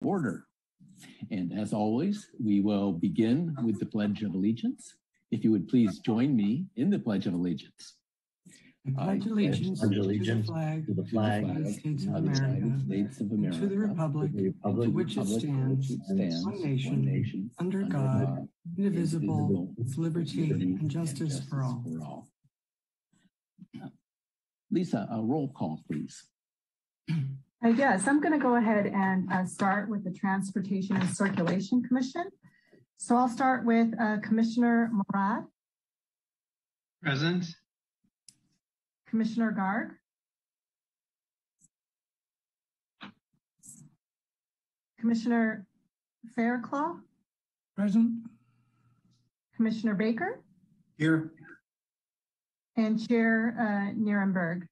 Order. And as always, we will begin with the Pledge of Allegiance. If you would please join me in the Pledge of Allegiance. I pledge allegiance to the flag of the United States of America, and to the republic for which it stands, one nation, under God, indivisible, with liberty and justice for all. Lisa, a roll call, please. Yes, I'm going to go ahead and start with the Transportation and Circulation Commission. So I'll start with Commissioner Morad. Present. Commissioner Garg. Commissioner Fairclough. Present. Commissioner Baker. Here. And Chair Nierenberg.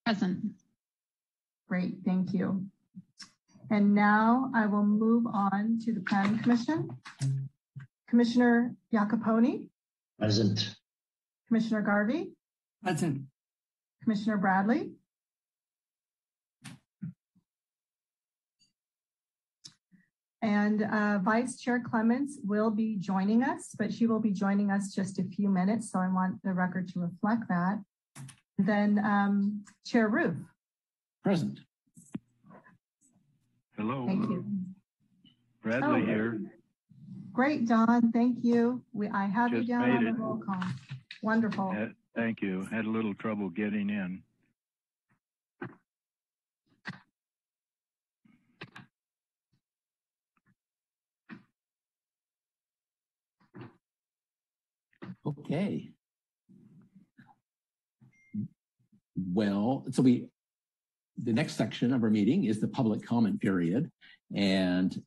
Present. Great, thank you. And now I will move on to the Planning Commission. Commissioner Jacoponi. Present. Commissioner Garvey. Present. Commissioner Bradley. And Vice Chair Clements will be joining us, but she will be joining us just a few minutes, so I want the record to reflect that. Then Chair Roof. Present. Hello. Thank you. Bradley here. Great, Don. Thank you. I have you Just down on made the it. roll call. Wonderful. Thank you. Had a little trouble getting in. Okay. Well, so the next section of our meeting is the public comment period, and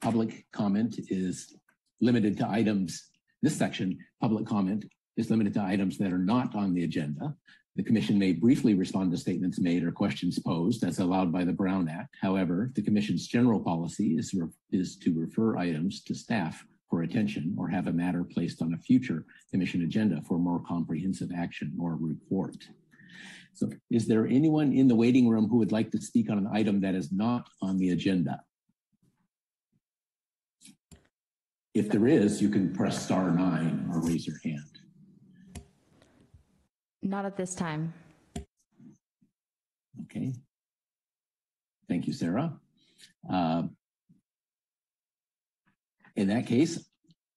public comment is limited to items. This section, public comment, is limited to items that are not on the agenda. The Commission may briefly respond to statements made or questions posed as allowed by the Brown Act. However, the Commission's general policy is to refer items to staff for attention or have a matter placed on a future Commission agenda for more comprehensive action or report. So is there anyone in the waiting room who would like to speak on an item that is not on the agenda? If there is, you can press *9 or raise your hand. Not at this time. Okay. Thank you, Sarah. In that case,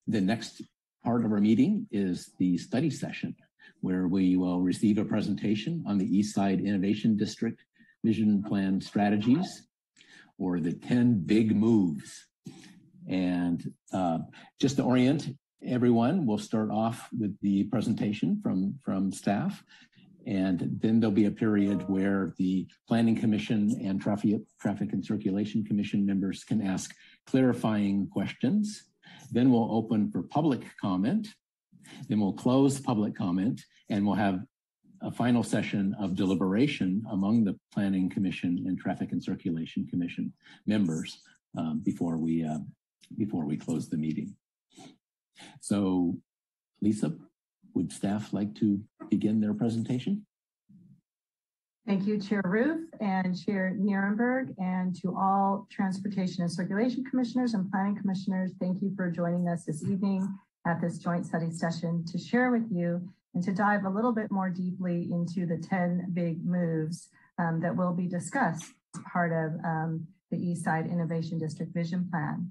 the next part of our meeting is the study session, where we will receive a presentation on the Eastside Innovation District Vision Plan Strategies, or the 10 Big Moves. And just to orient everyone, we'll start off with the presentation from staff, and then there'll be a period where the Planning Commission and Traffic and Circulation Commission members can ask clarifying questions. Then we'll open for public comment. Then we'll close public comment, and we'll have a final session of deliberation among the Planning Commission and Traffic and Circulation Commission members before we close the meeting. So, Lisa, would staff like to begin their presentation? Thank you, Chair Roof and Chair Nierenberg, and to all Transportation and Circulation Commissioners and Planning Commissioners, thank you for joining us this evening at this joint study session to share with you and to dive a little bit more deeply into the 10 big moves that will be discussed as part of the Eastside Innovation District Vision Plan.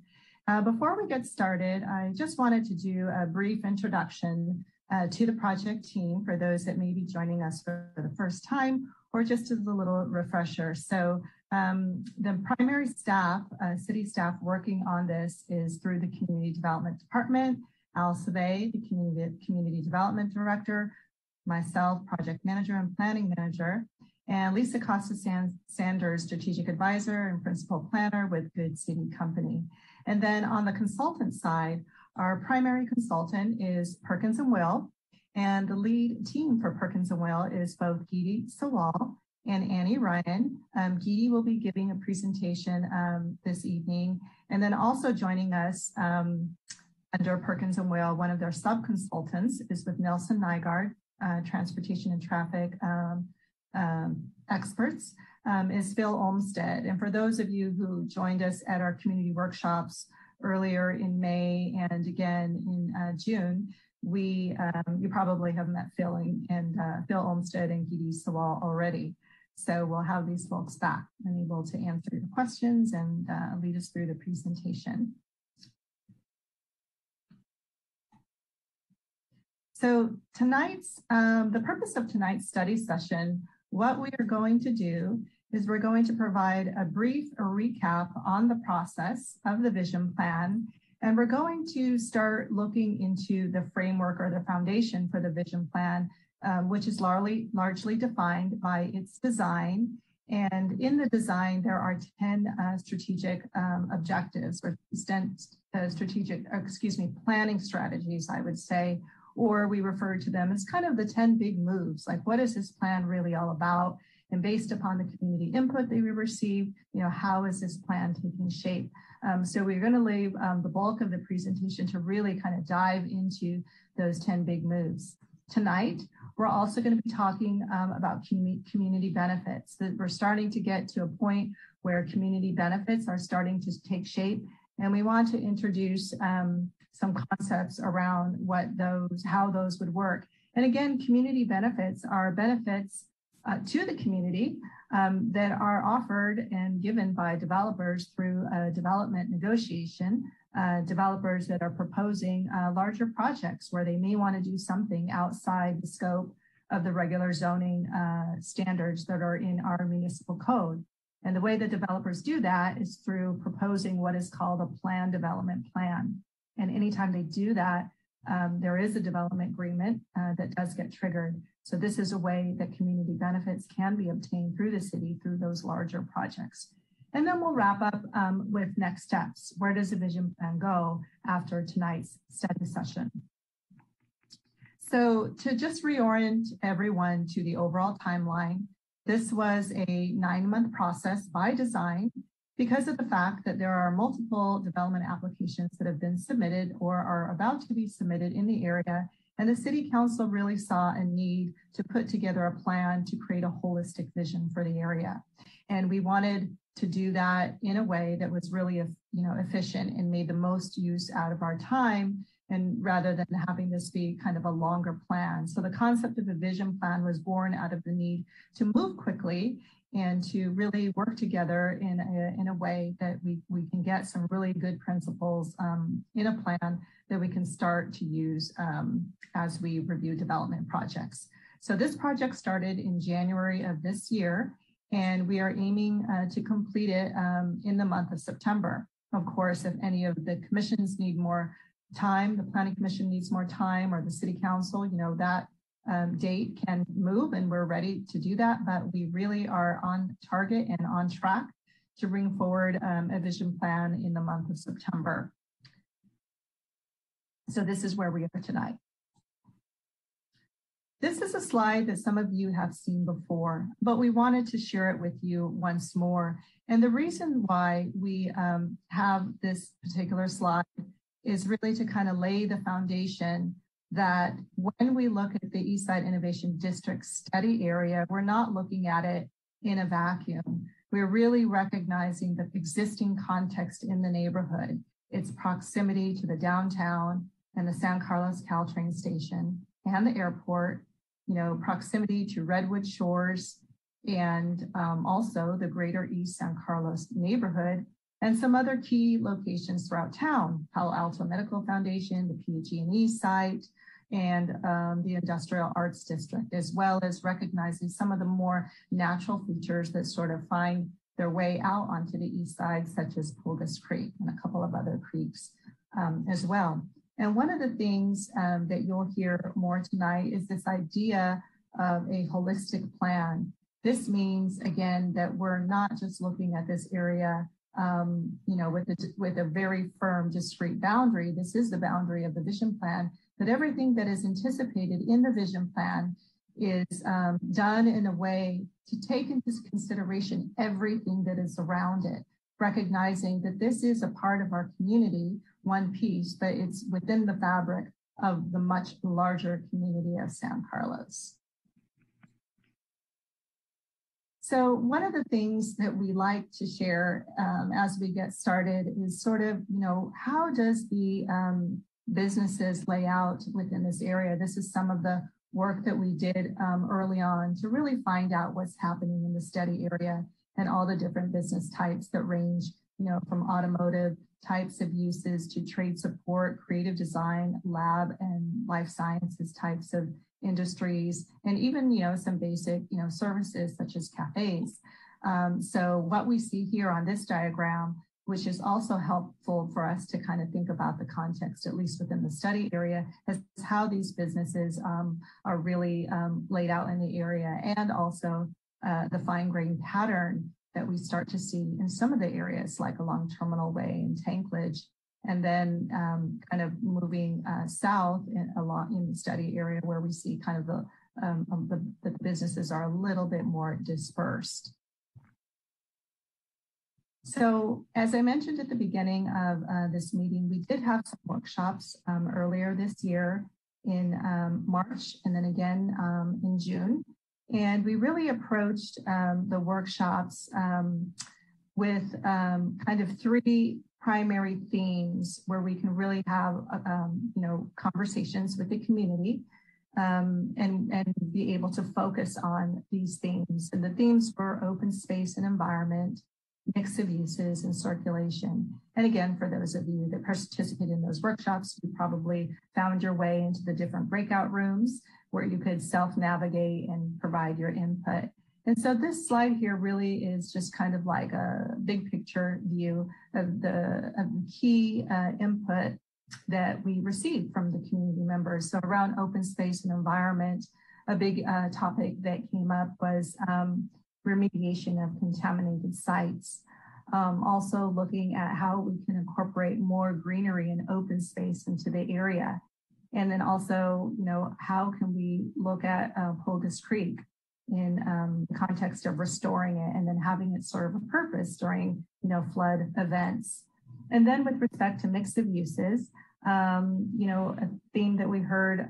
Before we get started, I just wanted to do a brief introduction to the project team for those that may be joining us for the first time, or just as a little refresher. So the primary staff, city staff working on this is through the Community Development Department, Al Sabay, the Community Development Director, myself, Project Manager and Planning Manager, and Lisa Costa-Sanders, Strategic Advisor and Principal Planner with Good City Company. And then on the consultant side, our primary consultant is Perkins & Will, and the lead team for Perkins & Will is both Geeti Sawal and Annie Ryan. Geeti will be giving a presentation this evening, and then also joining us under Perkins & Will, one of their sub-consultants is with Nelson Nygaard, Transportation and Traffic experts. is Phil Olmsted. And for those of you who joined us at our community workshops earlier in May and again in June, you probably have met Phil and Phil Olmsted and Gidi Sawal already. So we'll have these folks back and able to answer your questions and lead us through the presentation. So the purpose of tonight's study session, what we are going to do is we're going to provide a brief recap on the process of the vision plan. And we're going to start looking into the framework or the foundation for the vision plan, which is largely defined by its design. And in the design, there are 10 strategic objectives or planning strategies, I would say, or we refer to them as kind of the 10 big moves. Like, what is this plan really all about? And based upon the community input that we receive, how is this plan taking shape? So we're going to leave the bulk of the presentation to really kind of dive into those 10 big moves. Tonight, we're also going to be talking about community benefits. That we're starting to get to a point where community benefits are starting to take shape. And we want to introduce some concepts around how those would work. And again, community benefits are benefits to the community that are offered and given by developers through a development negotiation, developers that are proposing larger projects where they may want to do something outside the scope of the regular zoning standards that are in our municipal code. And the way that developers do that is through proposing what is called a planned development plan. And anytime they do that, there is a development agreement that does get triggered. So this is a way that community benefits can be obtained through the city through those larger projects. And then we'll wrap up with next steps. Where does the vision plan go after tonight's study session? So to just reorient everyone to the overall timeline, this was a 9-month process by design because of the fact that there are multiple development applications that have been submitted or are about to be submitted in the area. And the City Council really saw a need to put together a plan to create a holistic vision for the area. And we wanted to do that in a way that was really efficient and made the most use out of our time, and rather than having this be kind of a longer plan. So the concept of a vision plan was born out of the need to move quickly and to really work together in a way that we can get some really good principles in a plan that we can start to use as we review development projects. So this project started in January of this year, and we are aiming to complete it in the month of September. Of course, if any of the commissions need more time, the Planning Commission needs more time, or the City Council, that date can move, and we're ready to do that. But we really are on target and on track to bring forward a vision plan in the month of September. So this is where we are tonight. This is a slide that some of you have seen before, but we wanted to share it with you once more. And the reason why we have this particular slide is really to kind of lay the foundation that when we look at the Eastside Innovation District study area, we're not looking at it in a vacuum. We're really recognizing the existing context in the neighborhood, its proximity to the downtown and the San Carlos Caltrain station and the airport, proximity to Redwood Shores, and also the greater East San Carlos neighborhood, and some other key locations throughout town, Palo Alto Medical Foundation, the PG&E site, and the Industrial Arts District, as well as recognizing some of the more natural features that sort of find their way out onto the east side, such as Pulgas Creek and a couple of other creeks as well. And one of the things that you'll hear more tonight is this idea of a holistic plan. This means, again, that we're not just looking at this area, with a very firm, discrete boundary. This is the boundary of the vision plan, but everything that is anticipated in the vision plan is done in a way to take into consideration everything that is around it, recognizing that this is a part of our community, one piece, but it's within the fabric of the much larger community of San Carlos. So one of the things that we like to share as we get started is sort of, how does the businesses lay out within this area? This is some of the work that we did early on to really find out what's happening in the study area and all the different business types that range, from automotive types of uses to trade support, creative design, lab and life sciences types of industries, and even, some basic, services such as cafes. So what we see here on this diagram, which is also helpful for us to kind of think about the context, at least within the study area, is how these businesses are really laid out in the area, and also the fine-grained pattern that we start to see in some of the areas like along Terminal Way and Tankledge, and then kind of moving south along in the study area where we see kind of the businesses are a little bit more dispersed. So as I mentioned at the beginning of this meeting, we did have some workshops earlier this year in March and then again in June. And we really approached the workshops with kind of three primary themes where we can really have, conversations with the community and be able to focus on these themes. And the themes were open space and environment, mix of uses, and circulation. And again, for those of you that participated in those workshops, you probably found your way into the different breakout rooms where you could self-navigate and provide your input. And so this slide here really is just kind of like a big picture view of the key input that we received from the community members. So around open space and environment, a big topic that came up was remediation of contaminated sites. Also looking at how we can incorporate more greenery and open space into the area. And then also, how can we look at Pulgas Creek in the context of restoring it and then having it serve a purpose during, flood events. And then with respect to mix of uses, a theme that we heard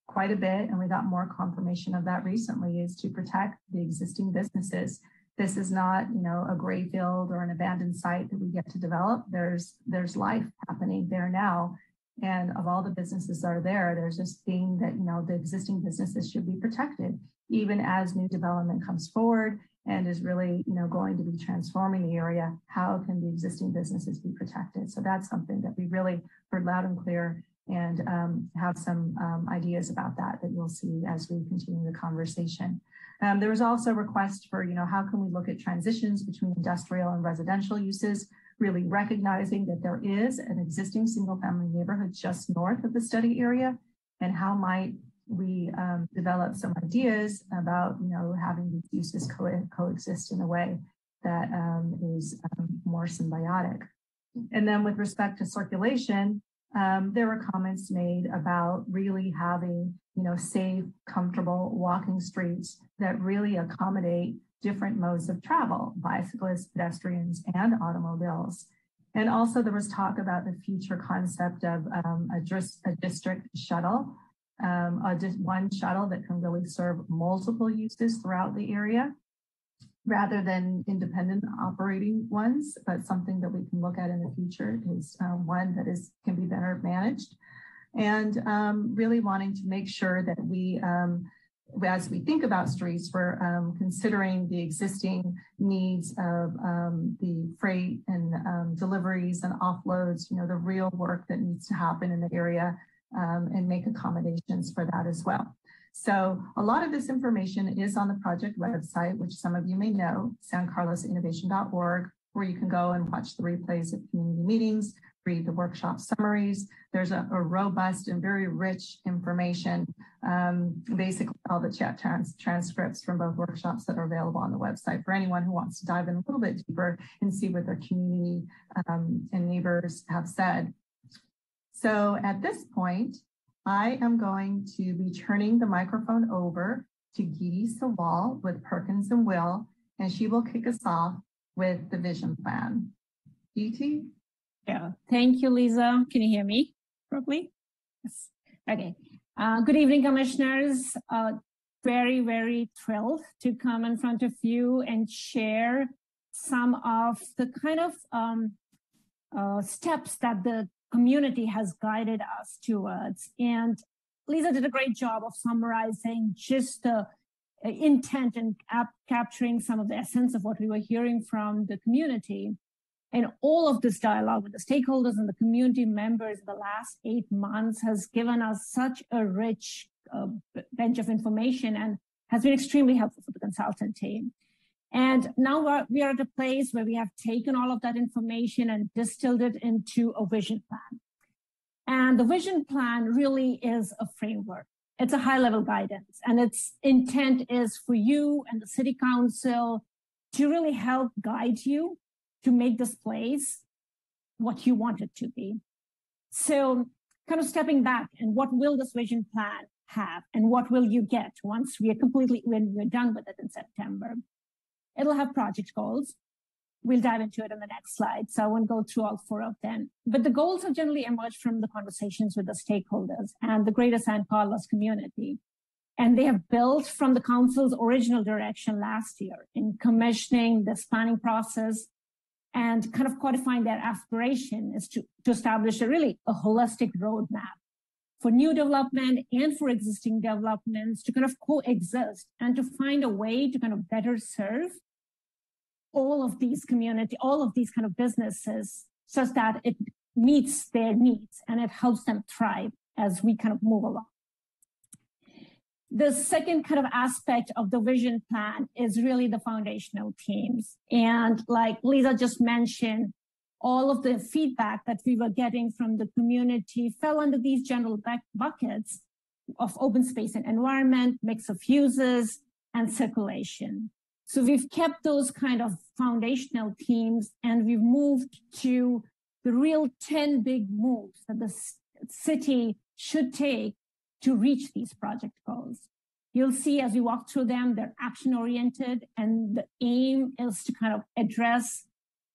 quite a bit, and we got more confirmation of that recently, is to protect the existing businesses. This is not, a gray field or an abandoned site that we get to develop. There's life happening there now. And of all the businesses that are there, there's this theme that, the existing businesses should be protected, even as new development comes forward and is really, going to be transforming the area. How can the existing businesses be protected? So that's something that we really heard loud and clear, and have some ideas about that you'll see as we continue the conversation. There was also a request for, how can we look at transitions between industrial and residential uses, really recognizing that there is an existing single-family neighborhood just north of the study area, and how might we develop some ideas about, having these uses coexist in a way that is more symbiotic. And then with respect to circulation, there were comments made about really having, safe, comfortable walking streets that really accommodate different modes of travel, bicyclists, pedestrians, and automobiles. And also there was talk about the future concept of a district shuttle, one shuttle that can really serve multiple uses throughout the area, rather than independent operating ones, but something that we can look at in the future is one that can be better managed. And really wanting to make sure that we, as we think about streets, we're considering the existing needs of the freight and deliveries and offloads, the real work that needs to happen in the area, and make accommodations for that as well. So a lot of this information is on the project website, which some of you may know, sancarlosinnovation.org, where you can go and watch the replays of community meetings, read the workshop summaries. There's a robust and very rich information, basically all the chat transcripts from both workshops that are available on the website for anyone who wants to dive in a little bit deeper and see what their community and neighbors have said. So at this point, I am going to be turning the microphone over to Geeti Sawal with Perkins and Will, and she will kick us off with the vision plan. Geeti? Yeah, thank you, Lisa. Can you hear me properly? Yes. Okay. Good evening, commissioners. very, very thrilled to come in front of you and share some of the kind of steps that the community has guided us towards. And Lisa did a great job of summarizing just the intent and capturing some of the essence of what we were hearing from the community. And all of this dialogue with the stakeholders and the community members in the last 8 months has given us such a rich bench of information and has been extremely helpful for the consultant team. And now we are at a place where we have taken all of that information and distilled it into a vision plan. And the vision plan really is a framework. It's a high-level guidance, and its intent is for you and the City Council to really help guide you to make this place what you want it to be. So kind of stepping back, and what will this vision plan have, and what will you get once when we're done with it in September? It'll have project goals. We'll dive into it in the next slide, so I won't go through all 4 of them. But the goals have generally emerged from the conversations with the stakeholders and the greater San Carlos community. And they have built from the council's original direction last year in commissioning this planning process and kind of codifying their aspiration is to establish a holistic roadmap for new development and for existing developments to kind of coexist and to find a way to kind of better serve all of these kind of businesses such that it meets their needs and it helps them thrive as we kind of move along. The second kind of aspect of the vision plan is really the foundational teams. And like Lisa just mentioned, all of the feedback that we were getting from the community fell under these general buckets of open space and environment, mix of uses, and circulation. So we've kept those kind of foundational themes, and we've moved to the real 10 big moves that the city should take to reach these project goals. You'll see as we walk through them, they're action-oriented, and the aim is to kind of address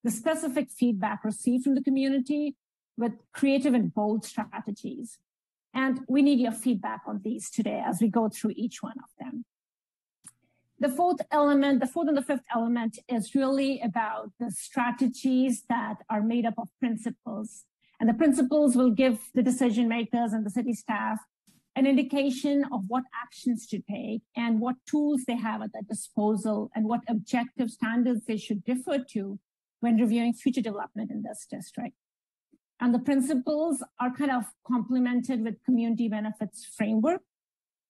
the specific feedback received from the community with creative and bold strategies. And we need your feedback on these today as we go through each one of them. The fourth and the fifth element is really about the strategies that are made up of principles. And the principles will give the decision makers and the city staff an indication of what actions to take and what tools they have at their disposal and what objective standards they should defer to when reviewing future development in this district. And the principles are kind of complemented with community benefits framework,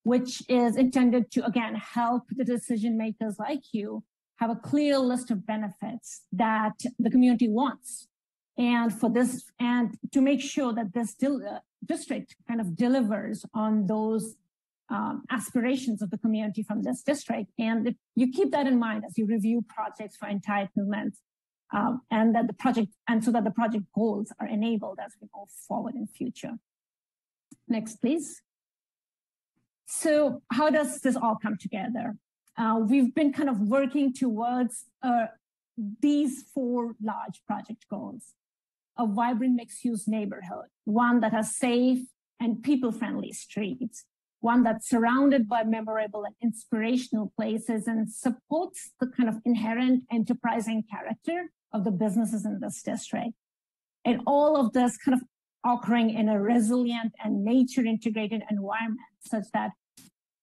which is intended to, again, help the decision makers like you have a clear list of benefits that the community wants. And for this, and to make sure that this district kind of delivers on those aspirations of the community from this district. And if you keep that in mind as you review projects for entitlements, and that the project goals are enabled as we move forward in future. Next, please. So how does this all come together? We've been kind of working towards these 4 large project goals. A vibrant mixed-use neighborhood, one that has safe and people-friendly streets, one that's surrounded by memorable and inspirational places and supports the kind of inherent enterprising character of the businesses in this district. And all of this kind of occurring in a resilient and nature-integrated environment such that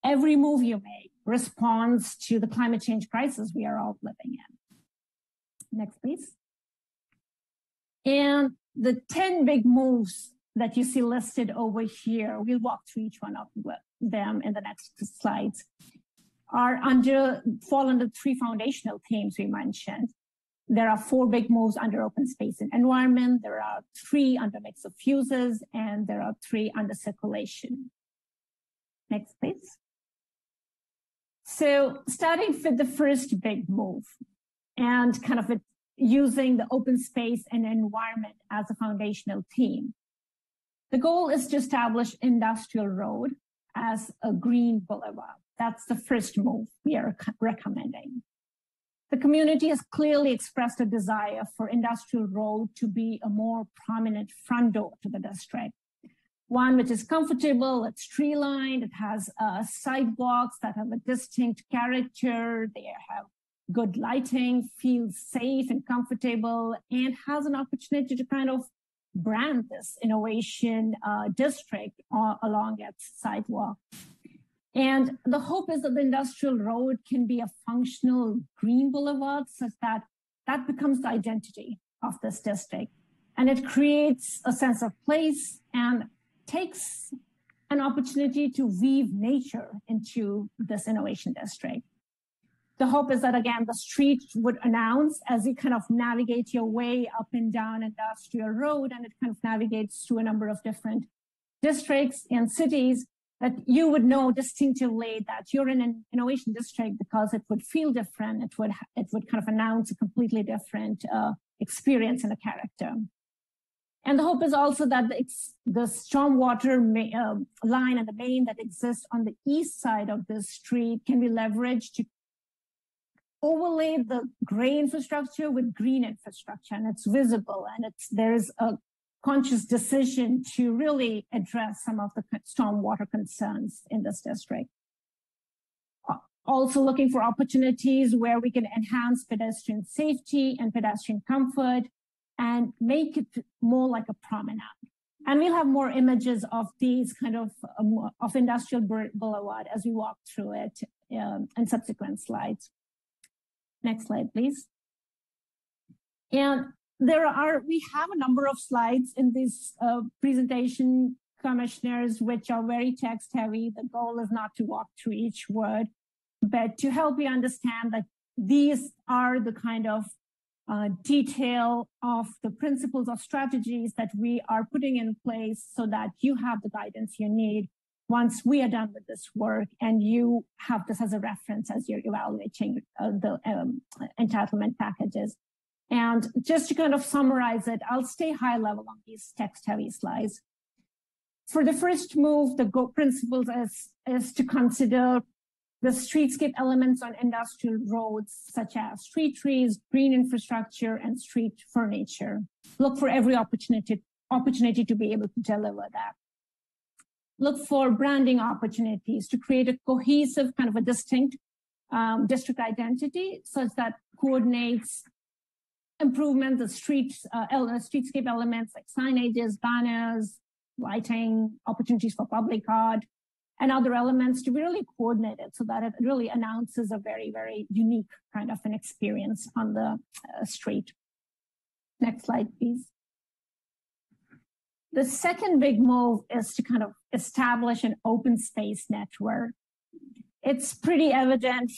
every move you make responds to the climate change crisis we are all living in. Next, please. And the 10 big moves that you see listed over here, we'll walk through each one of them in the next slides, fall under 3 foundational themes we mentioned. There are 4 big moves under open space and environment. There are 3 under mix of uses, and there are 3 under circulation. Next, please. So starting with the first big move and kind of using the open space and environment as a foundational theme. The goal is to establish Industrial Road as a green boulevard. That's the first move we are recommending. The community has clearly expressed a desire for Industrial Road to be a more prominent front door to the district, One which is comfortable, it's tree-lined, it has sidewalks that have a distinct character, they have good lighting, feels safe and comfortable, and has an opportunity to kind of brand this innovation district along its sidewalk. And the hope is that the industrial road can be a functional green boulevard such that that becomes the identity of this district. And it creates a sense of place and takes an opportunity to weave nature into this innovation district. The hope is that, again, the street would announce as you kind of navigate your way up and down Industrial Road, and it kind of navigates through a number of different districts and cities, that you would know distinctively that you're in an innovation district because it would feel different. It would kind of announce a completely different experience and a character. And the hope is also that the stormwater line and the main that exists on the east side of the street can be leveraged to overlay the gray infrastructure with green infrastructure, and it's visible, and there's a conscious decision to really address some of the stormwater concerns in this district. Also looking for opportunities where we can enhance pedestrian safety and pedestrian comfort and make it more like a promenade. And we'll have more images of these kind of Industrial Boulevard as we walk through it in subsequent slides. Next slide, please. And we have a number of slides in this presentation, commissioners, which are very text heavy. The goal is not to walk through each word, but to help you understand that these are the kind of detail of the principles of strategies that we are putting in place so that you have the guidance you need once we are done with this work, and you have this as a reference as you're evaluating the entitlement packages. And just to kind of summarize it, I'll stay high level on these text-heavy slides. For the first move, the principles is to consider the streetscape elements on industrial roads, such as street trees, green infrastructure, and street furniture. Look for every opportunity to be able to deliver that. Look for branding opportunities to create a cohesive, kind of a distinct district identity such that coordinates improvements of streetscape elements like signages, banners, lighting, opportunities for public art, and other elements to be really coordinated so that it really announces a very, very unique kind of an experience on the street. Next slide, please. The second big move is to kind of establish an open space network. It's pretty evident,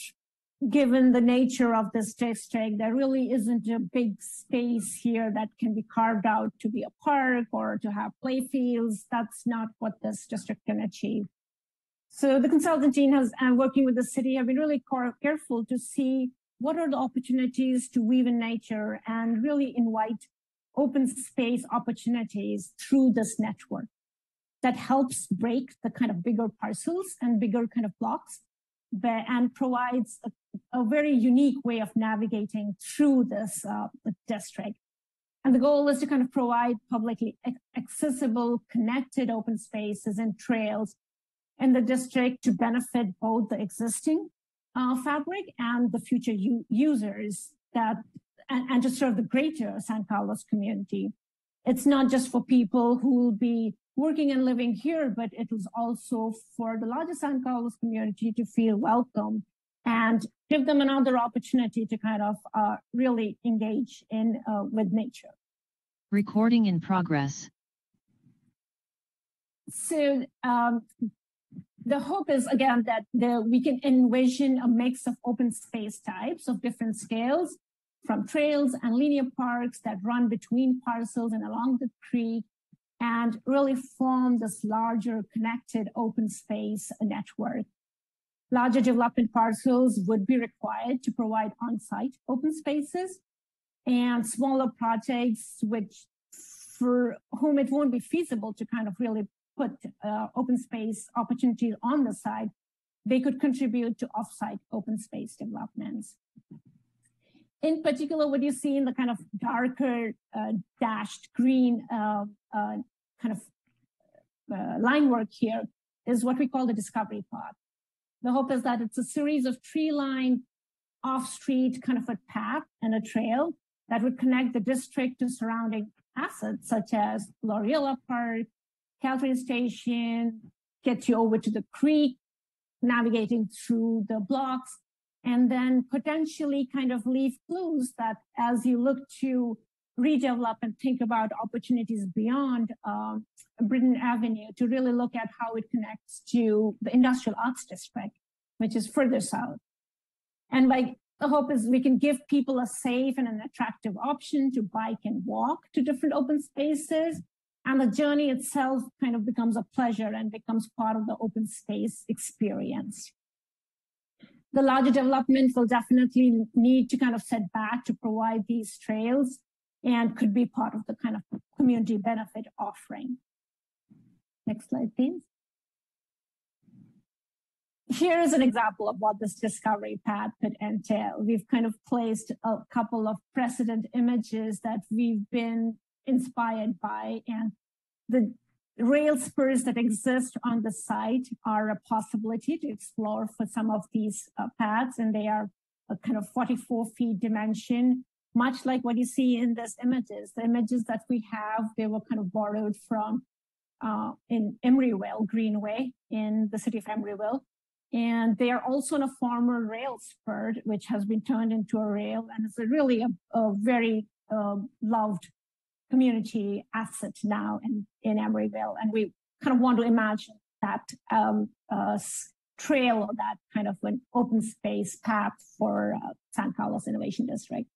given the nature of this district, there really isn't a big space here that can be carved out to be a park or to have play fields. That's not what this district can achieve. So the consultant team and working with the city have been really careful to see what are the opportunities to weave in nature and really invite open space opportunities through this network that helps break the kind of bigger parcels and bigger kind of blocks, and provides a very unique way of navigating through this district. And the goal is to kind of provide publicly accessible, connected open spaces and trails in the district to benefit both the existing fabric and the future users and to serve the greater San Carlos community. It's not just for people who will be working and living here, but it was also for the larger San Carlos community to feel welcome and give them another opportunity to kind of really engage with nature. Recording in progress. So the hope is, again, that we can envision a mix of open space types of different scales, from trails and linear parks that run between parcels and along the creek, and really form this larger connected open space network. Larger development parcels would be required to provide on-site open spaces, and smaller projects for whom it won't be feasible to kind of really put open space opportunities on the side, they could contribute to off-site open space developments. In particular, what you see in the kind of darker dashed green kind of line work here is what we call the discovery path. The hope is that it's a series of tree-lined off-street kind of a path and a trail that would connect the district to surrounding assets such as Gloriella Park, Caltrain Station, get you over to the creek, navigating through the blocks, and then potentially kind of leave clues that as you look to redevelop and think about opportunities beyond Britton Avenue, to really look at how it connects to the industrial arts district, which is further south. And the hope is we can give people a safe and an attractive option to bike and walk to different open spaces. And the journey itself kind of becomes a pleasure and becomes part of the open space experience. The larger development will definitely need to kind of set back to provide these trails and could be part of the kind of community benefit offering. Next slide, please. Here is an example of what this discovery path could entail. We've kind of placed a couple of precedent images that we've been inspired by, and the rail spurs that exist on the site are a possibility to explore for some of these paths, and they are a kind of 44 feet dimension, much like what you see in these images. The images that we have, they were kind of borrowed from in Emeryville Greenway in the city of Emeryville. And they are also in a former rail spur, which has been turned into a rail. And it's really a very loved community asset now in Emeryville. And we kind of want to imagine that trail or that kind of an open space path for San Carlos Innovation District.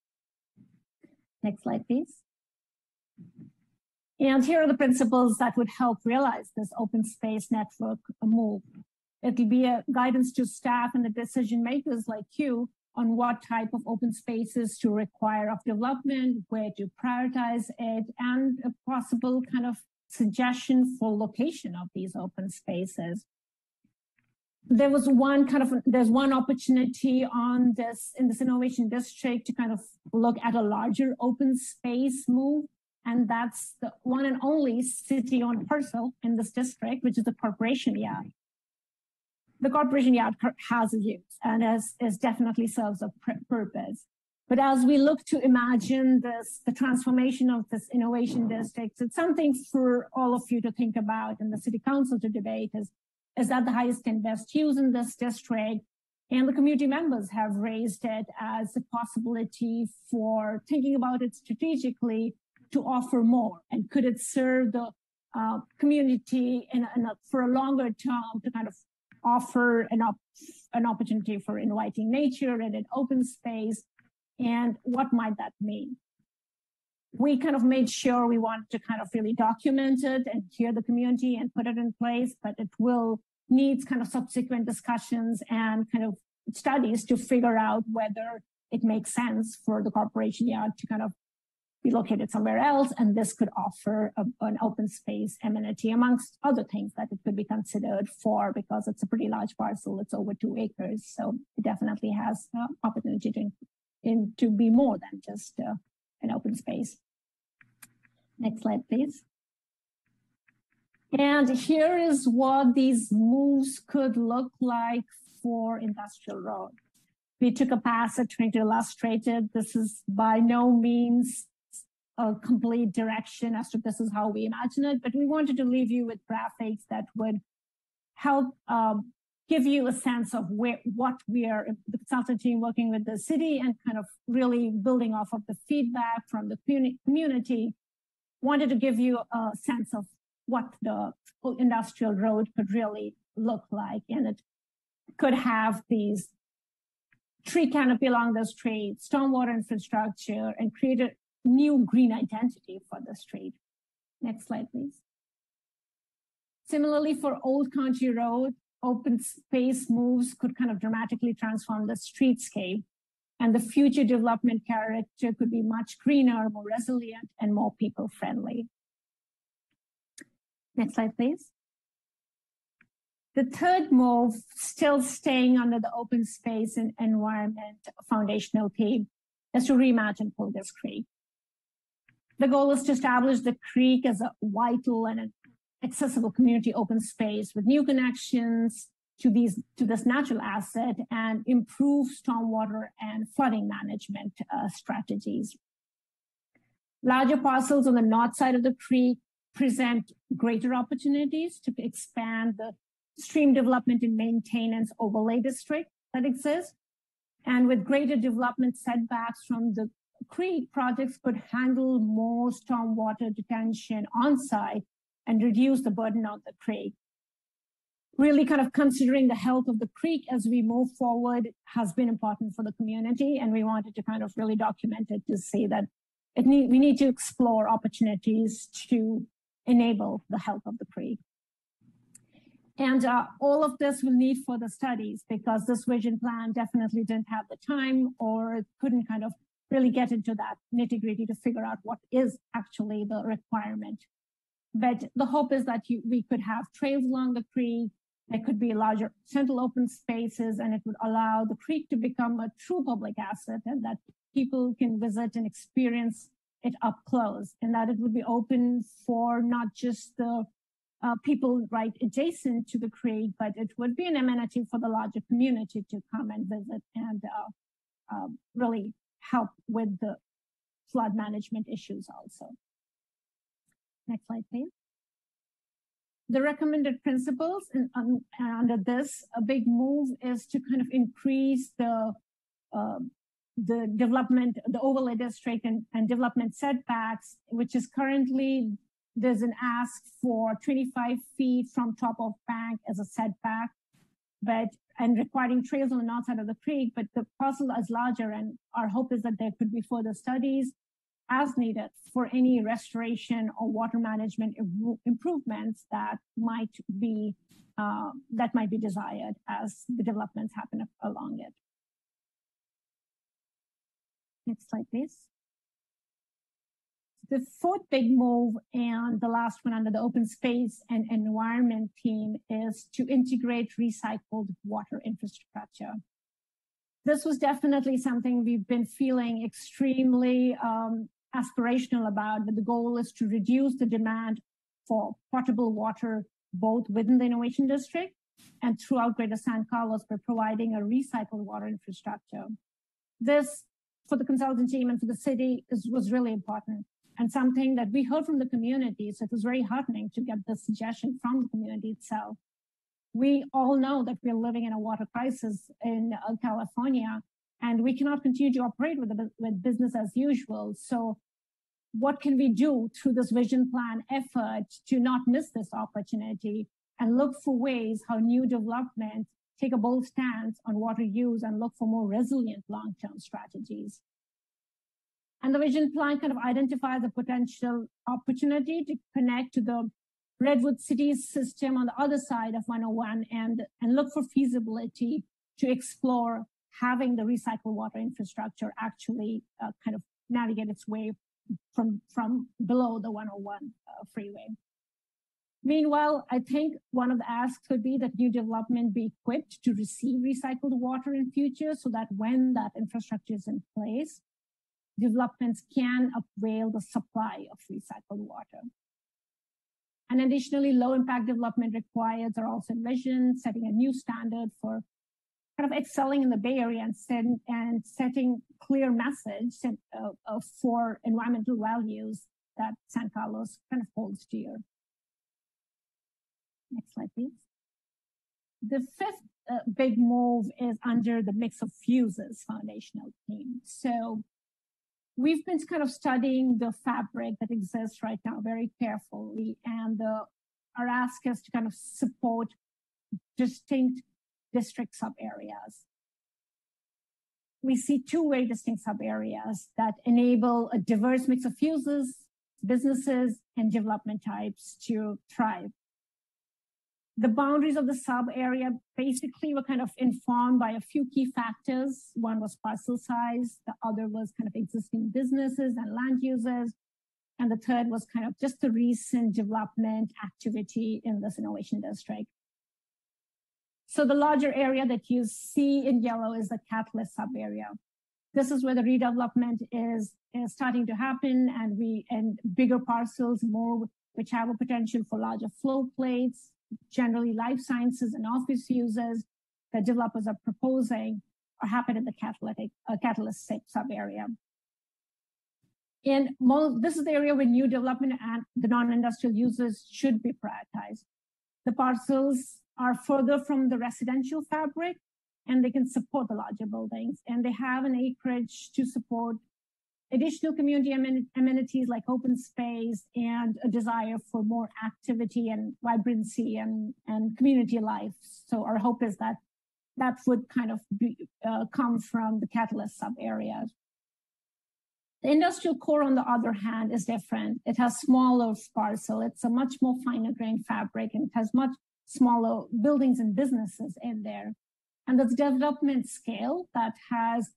Next slide, please. And here are the principles that would help realize this open space network move. It'll be a guidance to staff and the decision makers like you on what type of open spaces to require of development, where to prioritize it, and a possible kind of suggestion for location of these open spaces. There's one opportunity on this, in this innovation district, to kind of look at a larger open space move. And that's the one and only city-owned parcel in this district, which is the Corporation Yard. The Corporation Yard has a use and definitely serves a purpose. But as we look to imagine the transformation of this innovation district, it's something for all of you to think about and the City Council to debate is that the highest and best use in this district? And the community members have raised it as a possibility for thinking about it strategically to offer more. And could it serve the community for a longer term to kind of offer an opportunity for inviting nature and an open space? And what might that mean? We kind of made sure we want to kind of really document it and hear the community and put it in place, but it will need kind of subsequent discussions and kind of studies to figure out whether it makes sense for the Corporation Yard to kind of be located somewhere else, and this could offer an open space amenity amongst other things that it could be considered for, because it's a pretty large parcel. It's over 2 acres, so it definitely has opportunity to be more than just an open space. Next slide, please. And here is what these moves could look like for Industrial Road. We took a pass at trying to illustrate it. This is by no means a complete direction as to this is how we imagine it, but we wanted to leave you with graphics that would help give you a sense of what we are, the consultant team working with the city and kind of really building off of the feedback from the community, wanted to give you a sense of what the Industrial Road could really look like. And it could have these tree canopy along the street, stormwater infrastructure, and create a new green identity for the street. Next slide, please. Similarly, for Old County Road, open space moves could kind of dramatically transform the streetscape, and the future development character could be much greener, more resilient, and more people-friendly. Next slide, please. The third move, still staying under the open space and environment foundational theme, is to reimagine Pulgas Creek. The goal is to establish the creek as a vital and an accessible community open space with new connections to this natural asset and improve stormwater and flooding management strategies. Larger parcels on the north side of the creek present greater opportunities to expand the stream development and maintenance overlay district that exists. And with greater development setbacks from the creek, projects could handle more stormwater detention on site and reduce the burden on the creek. Really kind of considering the health of the creek as we move forward has been important for the community. And we wanted to kind of really document it to say that we need to explore opportunities to enable the health of the creek. And all of this will need further studies because this vision plan definitely didn't have the time or couldn't kind of really get into that nitty-gritty to figure out what is actually the requirement. But the hope is that we could have trails along the creek. There could be larger central open spaces, and it would allow the creek to become a true public asset and that people can visit and experience it up close, and that it would be open for not just the people right adjacent to the creek, but it would be an amenity for the larger community to come and visit and really help with the flood management issues also. Next slide, please. The recommended principles under this, a big move is to kind of increase the development, the overlay district and development setbacks, which is currently, there's an ask for 25 feet from top of bank as a setback, and requiring trails on the north side of the creek, but the parcel is larger, and our hope is that there could be further studies as needed for any restoration or water management improvements that might be desired as the developments happen along it. Next slide, please. The fourth big move and the last one under the open space and environment team is to integrate recycled water infrastructure. This was definitely something we've been feeling extremely aspirational about, but the goal is to reduce the demand for potable water, both within the innovation district and throughout Greater San Carlos by providing a recycled water infrastructure. This, for the consultant team and for the city, was really important and something that we heard from the community. So it was very heartening to get this suggestion from the community itself. We all know that we're living in a water crisis in California, and we cannot continue to operate with business as usual. So what can we do through this vision plan effort to not miss this opportunity and look for ways how new development take a bold stance on water use and look for more resilient long-term strategies? And the vision plan kind of identifies a potential opportunity to connect to the Redwood Cities system on the other side of 101 and look for feasibility to explore having the recycled water infrastructure actually kind of navigate its way from below the 101 freeway. Meanwhile, I think one of the asks could be that new development be equipped to receive recycled water in future so that when that infrastructure is in place, developments can avail the supply of recycled water. And additionally, low impact development requirements are also envisioned, setting a new standard for kind of excelling in the Bay Area and setting clear message for environmental values that San Carlos kind of holds dear. Next slide, please. The fifth big move is under the Mix of Fuses foundational theme. So we've been kind of studying the fabric that exists right now very carefully, and our ask is to kind of support distinct district sub-areas. We see two very distinct sub-areas that enable a diverse mix of uses, businesses, and development types to thrive. The boundaries of the sub-area basically were kind of informed by a few key factors. One was parcel size, the other was kind of existing businesses and land uses, and the third was kind of just the recent development activity in this innovation district. So the larger area that you see in yellow is the Catalyst sub-area. This is where the redevelopment is starting to happen, and bigger parcels, more which have a potential for larger flow plates, generally life sciences and office uses that developers are proposing are happening in the Catalyst 6 sub-area. This is the area where new development and the non-industrial uses should be prioritized. The parcels are further from the residential fabric, and they can support the larger buildings, and they have an acreage to support additional community amenities like open space and a desire for more activity and vibrancy and community life. So our hope is that that would kind of come from the Catalyst sub-areas. The industrial core, on the other hand, is different. It has smaller parcel. It's a much more finer grained fabric, and it has much smaller buildings and businesses in there. And the development scale that has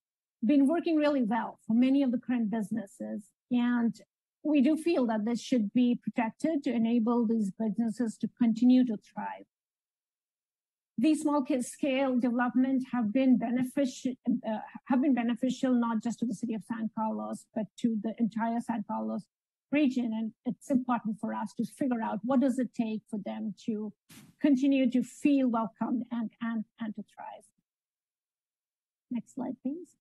been working really well for many of the current businesses. And we do feel that this should be protected to enable these businesses to continue to thrive. These small scale development have been beneficial not just to the city of San Carlos, but to the entire San Carlos region. And it's important for us to figure out what does it take for them to continue to feel welcomed and to thrive. Next slide, please.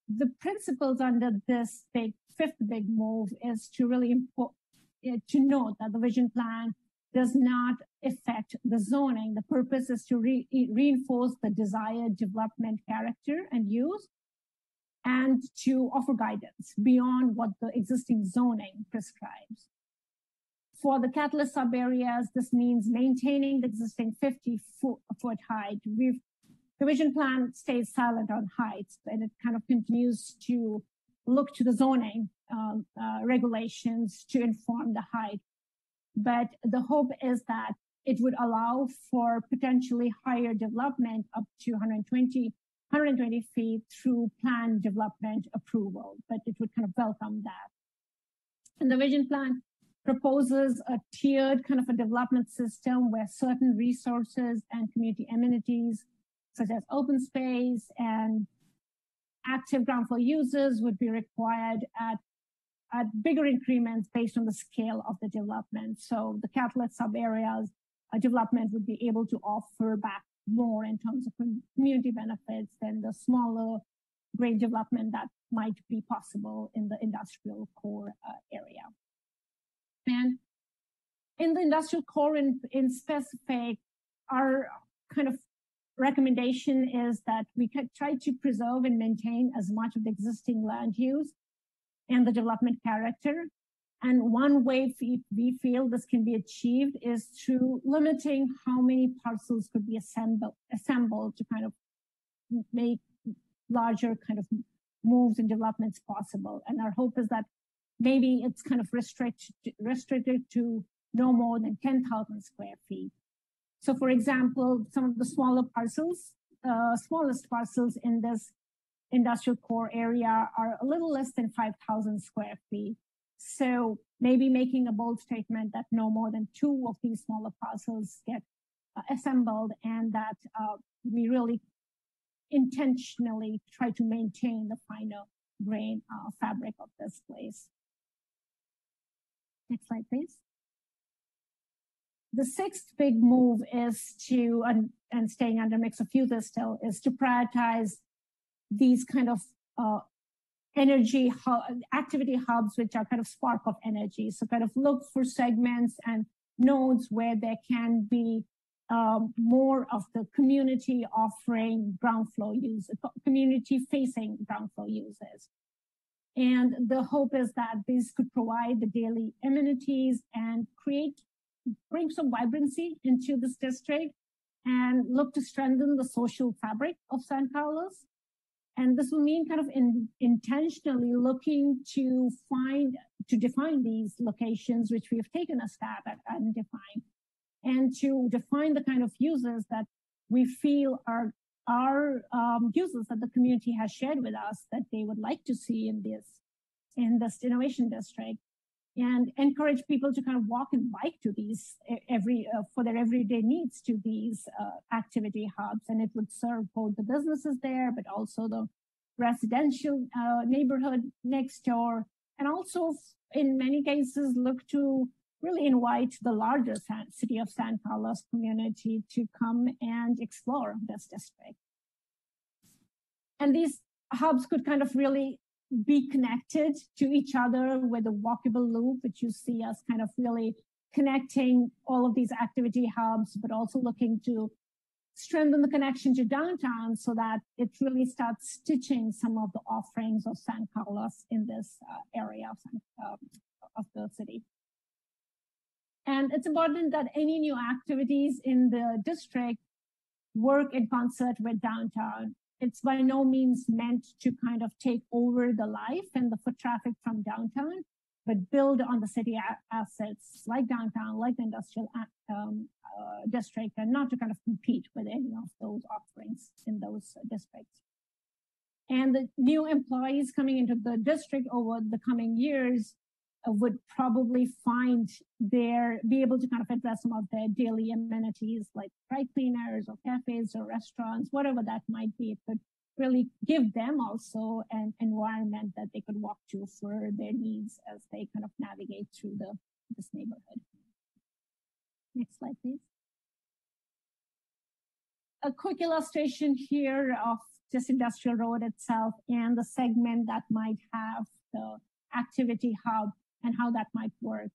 The principles under this fifth big move is to really to note that the vision plan does not affect the zoning. The purpose is to reinforce the desired development character and use, and to offer guidance beyond what the existing zoning prescribes. For the Catalyst sub-areas, this means maintaining the existing 50-foot height. The vision plan stays silent on heights, and it kind of continues to look to the zoning regulations to inform the height. But the hope is that it would allow for potentially higher development up to 120 feet through planned development approval, but it would kind of welcome that. And the vision plan proposes a tiered kind of a development system where certain resources and community amenities, such as open space and active ground floor users, would be required at bigger increments based on the scale of the development. So the Catalyst sub-areas development would be able to offer back more in terms of community benefits than the smaller grade development that might be possible in the industrial core area. And in the industrial core in specific, our kind of recommendation is that we could try to preserve and maintain as much of the existing land use and the development character. And one way we feel this can be achieved is through limiting how many parcels could be assembled to kind of make larger kind of moves and developments possible. And our hope is that maybe it's kind of restricted to no more than 10,000 square feet. So for example, some of the smaller parcels, smallest parcels in this industrial core area are a little less than 5,000 square feet. So maybe making a bold statement that no more than 2 of these smaller parcels get assembled, and that we really intentionally try to maintain the finer grain fabric of this place. Next slide, please. The sixth big move is to, and staying under mix of uses still, is to prioritize these kind of energy activity hubs, which are kind of spark of energy. So kind of look for segments and nodes where there can be more of the community offering ground floor use, community facing ground floor uses. And the hope is that this could provide the daily amenities and bring some vibrancy into this district and look to strengthen the social fabric of San Carlos. And this will mean kind of intentionally looking to define these locations, which we have taken a stab at identifying, and to define the kind of users that we feel are users that the community has shared with us that they would like to see in this innovation district, and encourage people to kind of walk and bike to these for their everyday needs to these activity hubs. And it would serve both the businesses there, but also the residential neighborhood next door. And also in many cases look to really invite the larger city of San Carlos community to come and explore this district. And these hubs could kind of really be connected to each other with a walkable loop, which you see us kind of really connecting all of these activity hubs, but also looking to strengthen the connection to downtown so that it really starts stitching some of the offerings of San Carlos in this area of the city. And it's important that any new activities in the district work in concert with downtown. It's by no means meant to kind of take over the life and the foot traffic from downtown, but build on the city assets like downtown, like the industrial district, and not to kind of compete with any of those offerings in those districts. And the new employees coming into the district over the coming years would probably be able to kind of address some of their daily amenities like dry cleaners or cafes or restaurants, whatever that might be. It could really give them also an environment that they could walk to for their needs as they kind of navigate through this neighborhood. Next slide, please. A quick illustration here of just Industrial Road itself and the segment that might have the activity hub and how that might work.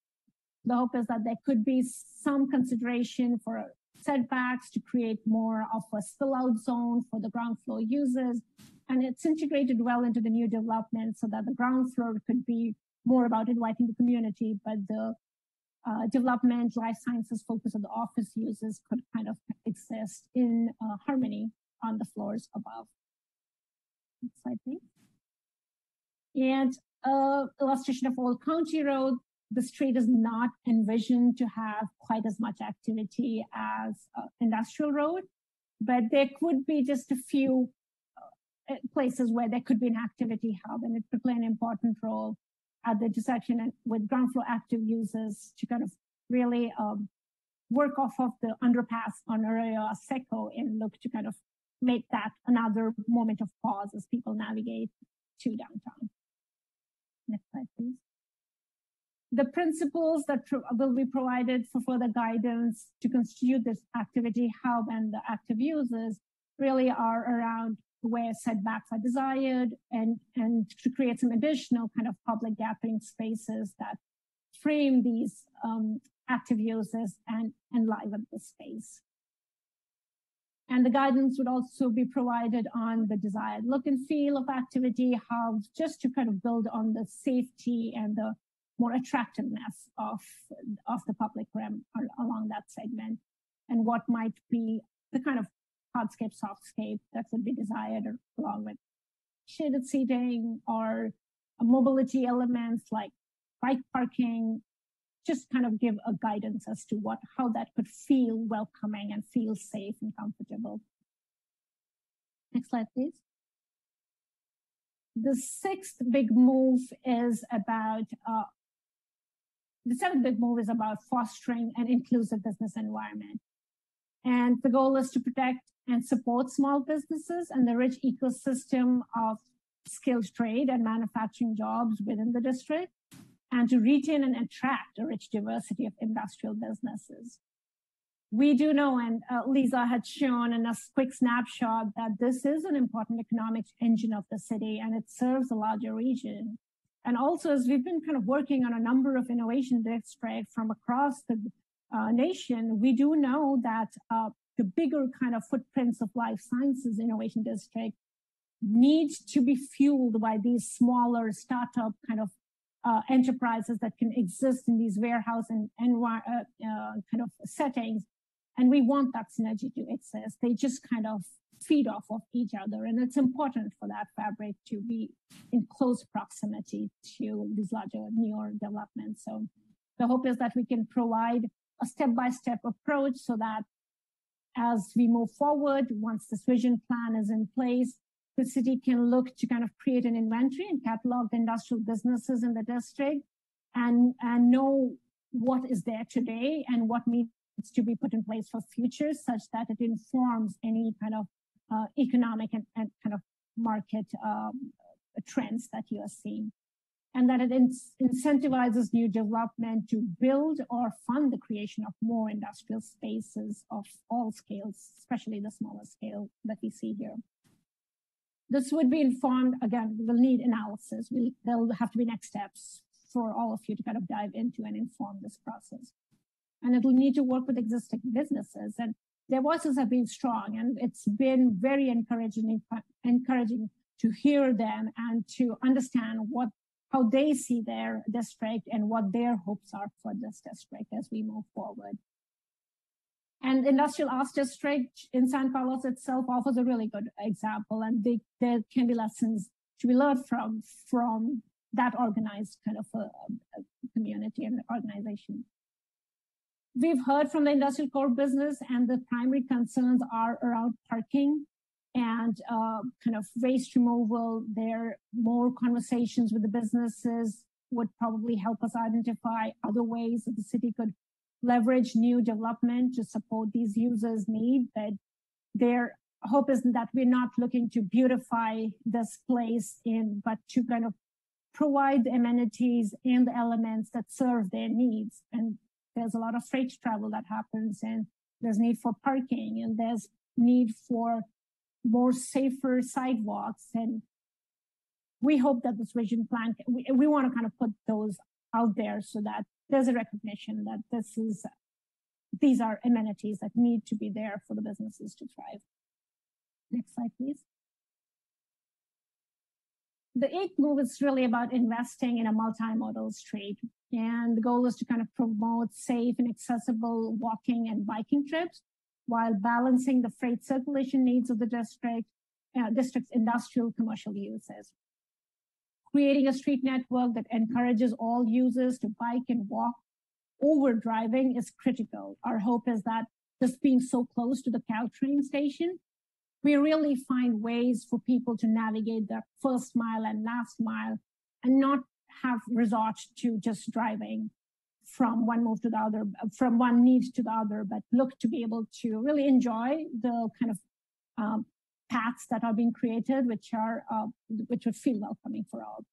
The hope is that there could be some consideration for setbacks to create more of a spill-out zone for the ground floor users. And it's integrated well into the new development so that the ground floor could be more about inviting the community, but the development, life sciences focus of the office users could kind of exist in harmony on the floors above. Next slide, please. And illustration of Old County Road. The street is not envisioned to have quite as much activity as Industrial Road, but there could be just a few places where there could be an activity hub, and it could play an important role at the intersection with ground floor active users to kind of really work off of the underpass on Arroyo Seco and look to kind of make that another moment of pause as people navigate to downtown. Next slide, please. The principles that will be provided for further guidance to constitute this activity hub and the active users really are around where setbacks are desired and to create some additional kind of public gathering spaces that frame these active users and enliven the space. And the guidance would also be provided on the desired look and feel of activity hubs, just to kind of build on the safety and the more attractiveness of the public realm along that segment, and what might be the kind of hardscape, softscape that would be desired along with shaded seating or mobility elements like bike parking, just kind of give a guidance as to how that could feel welcoming and feel safe and comfortable. Next slide, please. The seventh big move is about fostering an inclusive business environment. And the goal is to protect and support small businesses and the rich ecosystem of skilled trade and manufacturing jobs within the district, and to retain and attract a rich diversity of industrial businesses. We do know, and Lisa had shown in a quick snapshot, that this is an important economic engine of the city, and it serves a larger region. And also, as we've been kind of working on a number of innovation districts from across the nation, we do know that the bigger kind of footprints of life sciences innovation district need to be fueled by these smaller startup kind of enterprises that can exist in these warehouse and kind of settings. And we want that synergy to exist. They just kind of feed off of each other. And it's important for that fabric to be in close proximity to these larger, newer developments. So the hope is that we can provide a step-by-step approach so that as we move forward, once this vision plan is in place, the city can look to kind of create an inventory and catalog the industrial businesses in the district and know what is there today and what needs to be put in place for future, such that it informs any kind of economic and kind of market trends that you are seeing. and that it incentivizes new development to build or fund the creation of more industrial spaces of all scales, especially the smaller scale that we see here. This would be informed, again, we'll need analysis. There'll have to be next steps for all of you to kind of dive into and inform this process. And it'll need to work with existing businesses, and their voices have been strong, and it's been very encouraging to hear them and to understand how they see their district and what their hopes are for this district as we move forward. And Industrial Arts District in San Carlos itself offers a really good example, and there can be lessons to be learned from that organized kind of a community and organization. We've heard from the industrial core business, and the primary concerns are around parking and kind of waste removal. There, more conversations with the businesses would probably help us identify other ways that the city could leverage new development to support these users' need. But their hope is that we're not looking to beautify this place but to kind of provide the amenities and the elements that serve their needs. And there's a lot of freight travel that happens, and there's need for parking, and there's need for more safer sidewalks. And we hope that this vision plan, we want to kind of put those out there so that there's a recognition that these are amenities that need to be there for the businesses to thrive. Next slide, please. The eighth move is really about investing in a multimodal street. And the goal is to kind of promote safe and accessible walking and biking trips while balancing the freight circulation needs of the district's industrial commercial uses. Creating a street network that encourages all users to bike and walk over driving is critical. Our hope is that just being so close to the Caltrain station, we really find ways for people to navigate the first mile and last mile and not have resort to just driving from one move to the other, from one need to the other, but look to be able to really enjoy the kind of paths that are being created, which would feel welcoming for all.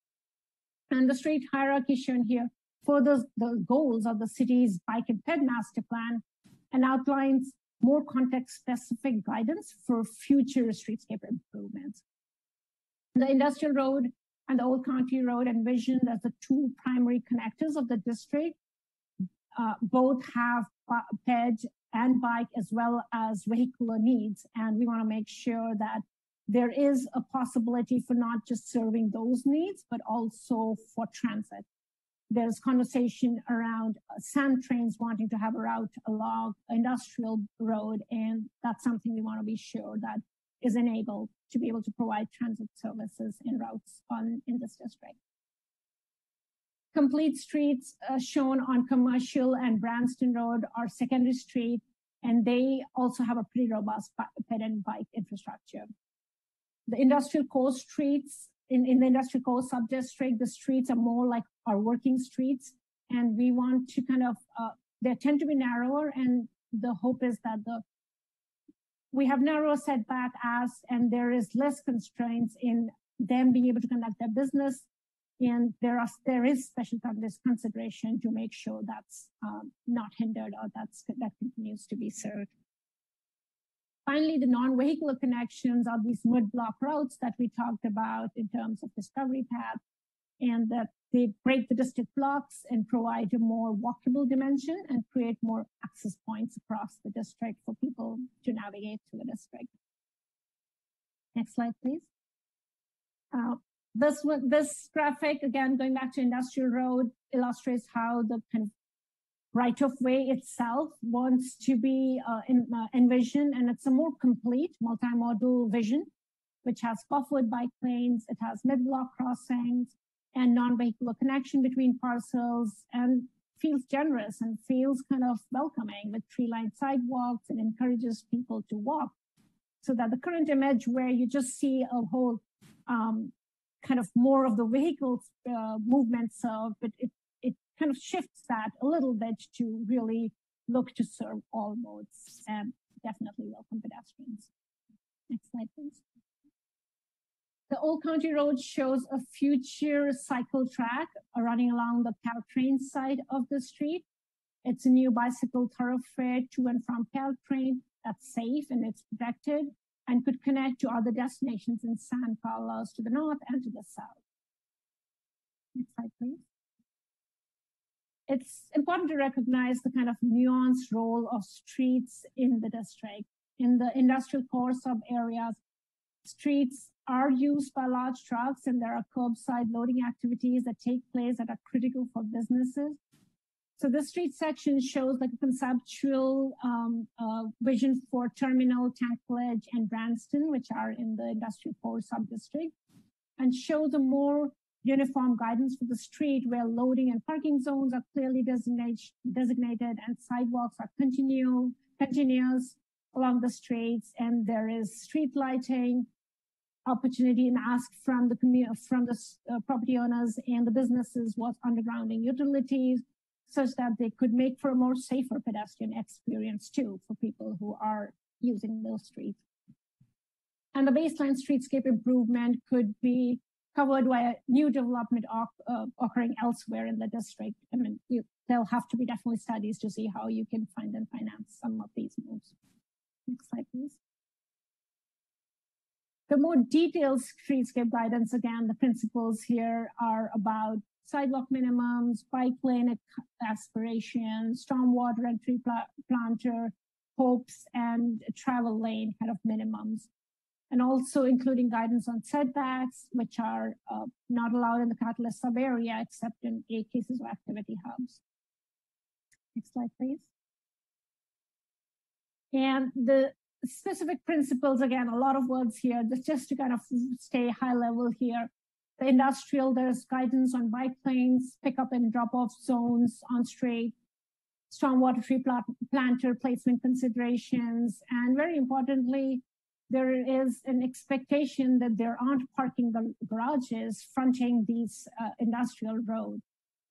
And the street hierarchy shown here furthers the goals of the city's bike and ped master plan and outlines more context-specific guidance for future streetscape improvements. The Industrial Road and the Old County Road envisioned as the two primary connectors of the district. Both have ped and bike as well as vehicular needs, and we want to make sure that there is a possibility for not just serving those needs, but also for transit. There's conversation around sand trains wanting to have a route along Industrial Road, and that's something we want to be sure that is enabled to be able to provide transit services and routes in this district. Complete streets shown on Commercial and Branston Road are secondary street, and they also have a pretty robust ped and bike infrastructure. The industrial core streets, in the industrial core sub-district, the streets are more like our working streets, and we want to kind of, they tend to be narrower, and the hope is that we have narrower setback and there is less constraints in them being able to conduct their business, and there is special consideration to make sure that's not hindered or that continues to be served. Finally, the non-vehicular connections are these mid-block routes that we talked about in terms of Discovery Path, and that they break the district blocks and provide a more walkable dimension and create more access points across the district for people to navigate through the district. Next slide, please. This graphic, again, going back to Industrial Road, illustrates how the kind of right-of-way itself wants to be envisioned, and it's a more complete multimodal vision, which has buffered bike lanes, it has mid-block crossings, and non-vehicular connection between parcels, and feels generous and feels kind of welcoming with tree-lined sidewalks and encourages people to walk. So that the current image where you just see a whole kind of more of the vehicles movement served, but it kind of shifts that a little bit to really look to serve all modes and definitely welcome pedestrians. Next slide, please. The Old County Road shows a future cycle track running along the Caltrain side of the street. It's a new bicycle thoroughfare to and from Caltrain that's safe and it's protected and could connect to other destinations in San Carlos to the north and to the south. Next slide, please. It's important to recognize the kind of nuanced role of streets in the district. In the industrial core sub-areas, streets are used by large trucks and there are curbside loading activities that take place that are critical for businesses. So this street section shows like a conceptual vision for Terminal, Tankledge, and Branston, which are in the industrial core sub-district, and shows a more uniform guidance for the street where loading and parking zones are clearly designated and sidewalks are continuous along the streets, and there is street lighting opportunity and ask from the property owners and the businesses was undergrounding utilities such that they could make for a more safer pedestrian experience too for people who are using those streets. And the baseline streetscape improvement could be covered by a new development occurring elsewhere in the district. I mean, there'll have to be definitely studies to see how you can find and finance some of these moves. Next slide, please. The more detailed streetscape guidance, again, the principles here are about sidewalk minimums, bike lane aspirations, stormwater and tree planter hopes, and travel lane kind of minimums. And also including guidance on setbacks, which are not allowed in the Catalyst sub-area except in 8 cases of activity hubs. Next slide, please. And the specific principles, again, a lot of words here, just to kind of stay high level here. The industrial, there's guidance on bike lanes, pickup and drop-off zones on street, stormwater tree planter placement considerations, and very importantly, there is an expectation that there aren't parking garages fronting these industrial roads.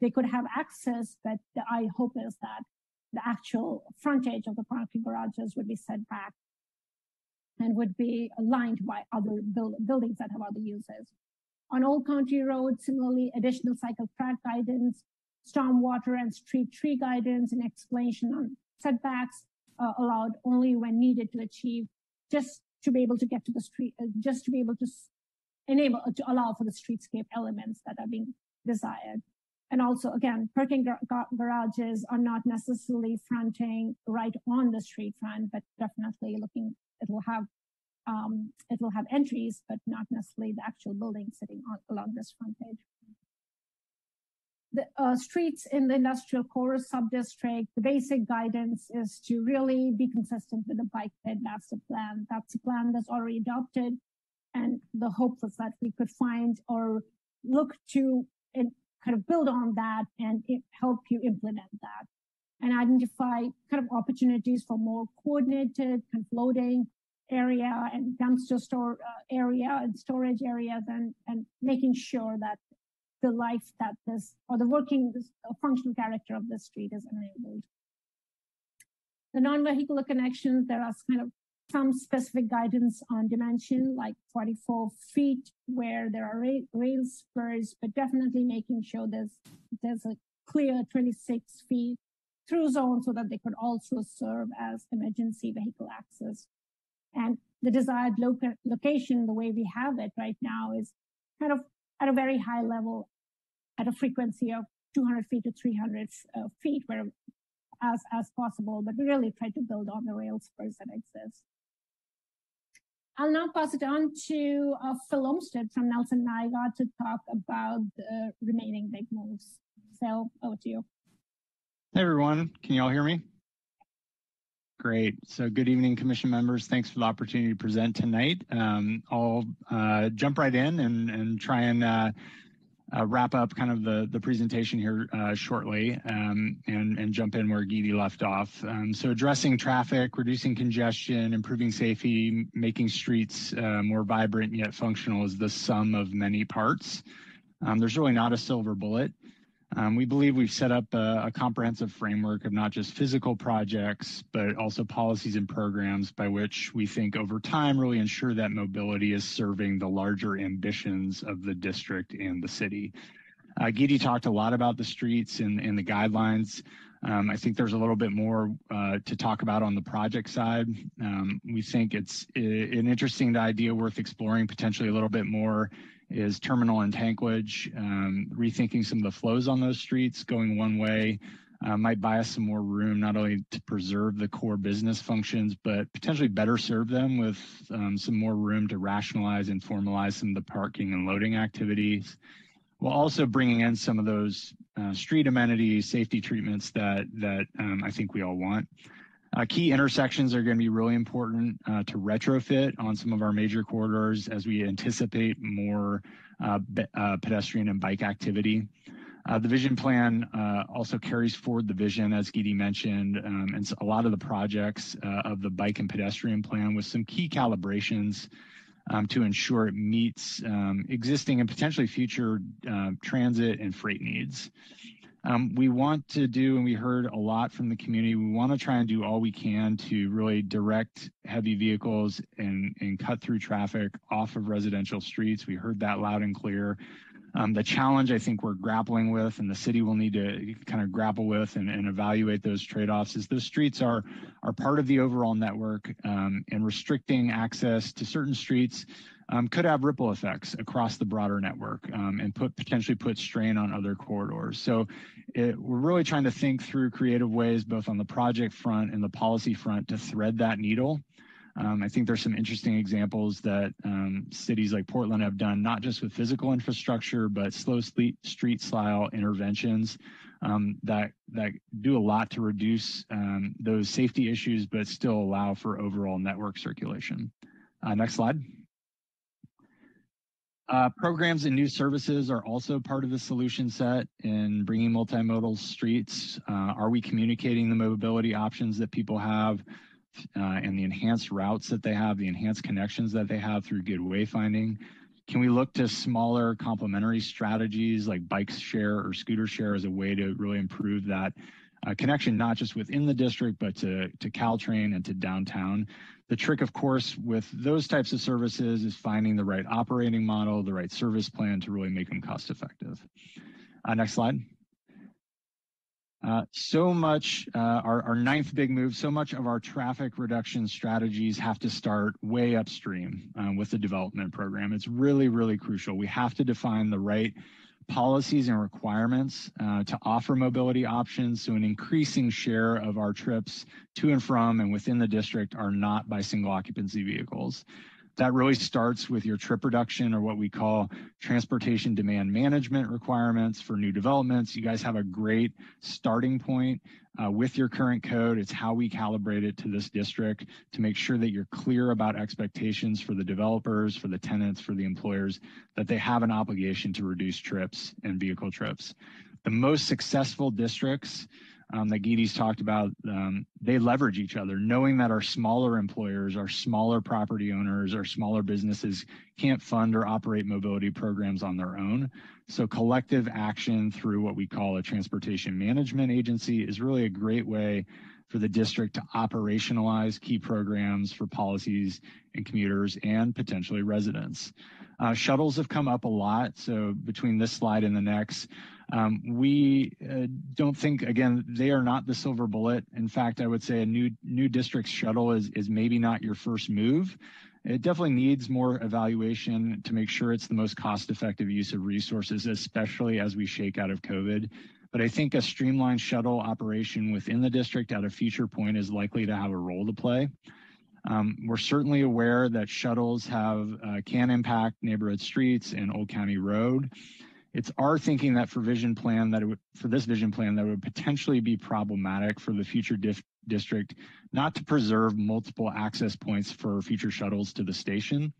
They could have access, but I hope is that the actual frontage of the parking garages would be set back and would be aligned by other buildings that have other uses. On Old County Road, similarly, additional cycle track guidance, stormwater and street tree guidance, and explanation on setbacks allowed only when needed to achieve, just to be able to get to the street, just to be able to allow for the streetscape elements that are being desired. And also, again, parking garages are not necessarily fronting right on the street front, but definitely it'll have entries, but not necessarily the actual building sitting along this frontage. The streets in the industrial core sub-district, the basic guidance is to really be consistent with the bike ped master plan. That's a plan that's already adopted. And the hope was that we could find or look to and kind of build on that and help you implement that and identify kind of opportunities for more coordinated kind of loading area and dumpster store area and storage areas and making sure that the life that this or the working functional character of the street is enabled. The non-vehicular connections, there are kind of some specific guidance on dimension, like 44 feet where there are rail spurs, but definitely making sure there's a clear 26 feet through zone so that they could also serve as emergency vehicle access. And the desired location, the way we have it right now, is kind of at a very high level, at a frequency of 200 feet to 300 feet, where as possible, but we really try to build on the rail spurs that exist. I'll now pass it on to Phil Olmsted from Nelson Nygaard to talk about the remaining big moves. Phil, over to you. Hey everyone, can you all hear me? Great. So good evening, commission members. Thanks for the opportunity to present tonight. I'll jump right in and try and wrap up kind of the presentation here shortly and jump in where Geety left off. So addressing traffic, reducing congestion, improving safety, making streets more vibrant yet functional is the sum of many parts. There's really not a silver bullet. We believe we've set up a comprehensive framework of not just physical projects, but also policies and programs by which we think over time really ensure that mobility is serving the larger ambitions of the district and the city. Gidi talked a lot about the streets and the guidelines. I think there's a little bit more to talk about on the project side. We think it's an interesting idea worth exploring potentially a little bit more is terminal and tanklage, rethinking some of the flows on those streets. Going one way might buy us some more room, not only to preserve the core business functions, but potentially better serve them with some more room to rationalize and formalize some of the parking and loading activities, while also bringing in some of those street amenities, safety treatments that I think we all want. Key intersections are going to be really important to retrofit on some of our major corridors as we anticipate more pedestrian and bike activity. The vision plan also carries forward the vision, as Gidi mentioned, and a lot of the projects of the bike and pedestrian plan with some key calibrations to ensure it meets existing and potentially future transit and freight needs. We want to do, and we heard a lot from the community, we want to try and do all we can to really direct heavy vehicles and cut through traffic off of residential streets. We heard that loud and clear. The challenge I think we're grappling with, and the city will need to kind of grapple with and evaluate those trade-offs, is those streets are part of the overall network, and restricting access to certain streets could have ripple effects across the broader network, and potentially put strain on other corridors. So we're really trying to think through creative ways, both on the project front and the policy front, to thread that needle. I think there's some interesting examples that cities like Portland have done, not just with physical infrastructure, but slow street style interventions that do a lot to reduce those safety issues, but still allow for overall network circulation. Next slide. Programs and new services are also part of the solution set in bringing multimodal streets. Are we communicating the mobility options that people have and the enhanced routes that they have, the enhanced connections that they have through good wayfinding? Can we look to smaller complementary strategies like bike share or scooter share as a way to really improve that connection, not just within the district, but to Caltrain and to downtown? The trick, of course, with those types of services is finding the right operating model, the right service plan to really make them cost effective. Next slide. So much, our ninth big move, so much of our traffic reduction strategies have to start way upstream with the development program. It's really, really crucial. We have to define the right policies and requirements to offer mobility options, so an increasing share of our trips to and from and within the district are not by single occupancy vehicles. That really starts with your trip reduction, or what we call transportation demand management requirements for new developments. You guys have a great starting point with your current code. It's how we calibrate it to this district to make sure that you're clear about expectations for the developers, for the tenants, for the employers, that they have an obligation to reduce trips and vehicle trips. The most successful districts that Gidi's talked about, they leverage each other, knowing that our smaller employers, our smaller property owners, our smaller businesses can't fund or operate mobility programs on their own. So collective action through what we call a transportation management agency is really a great way for the district to operationalize key programs for policies and commuters and potentially residents. Shuttles have come up a lot. So between this slide and the next, we don't think, again, they are not the silver bullet. In fact, I would say a new district shuttle is maybe not your first move. It definitely needs more evaluation to make sure it's the most cost-effective use of resources, especially as we shake out of COVID. But I think a streamlined shuttle operation within the district at a future point is likely to have a role to play. We're certainly aware that shuttles can impact neighborhood streets and Old County Road. It's our thinking that for this vision plan, that it would potentially be problematic for the future district not to preserve multiple access points for future shuttles to the station.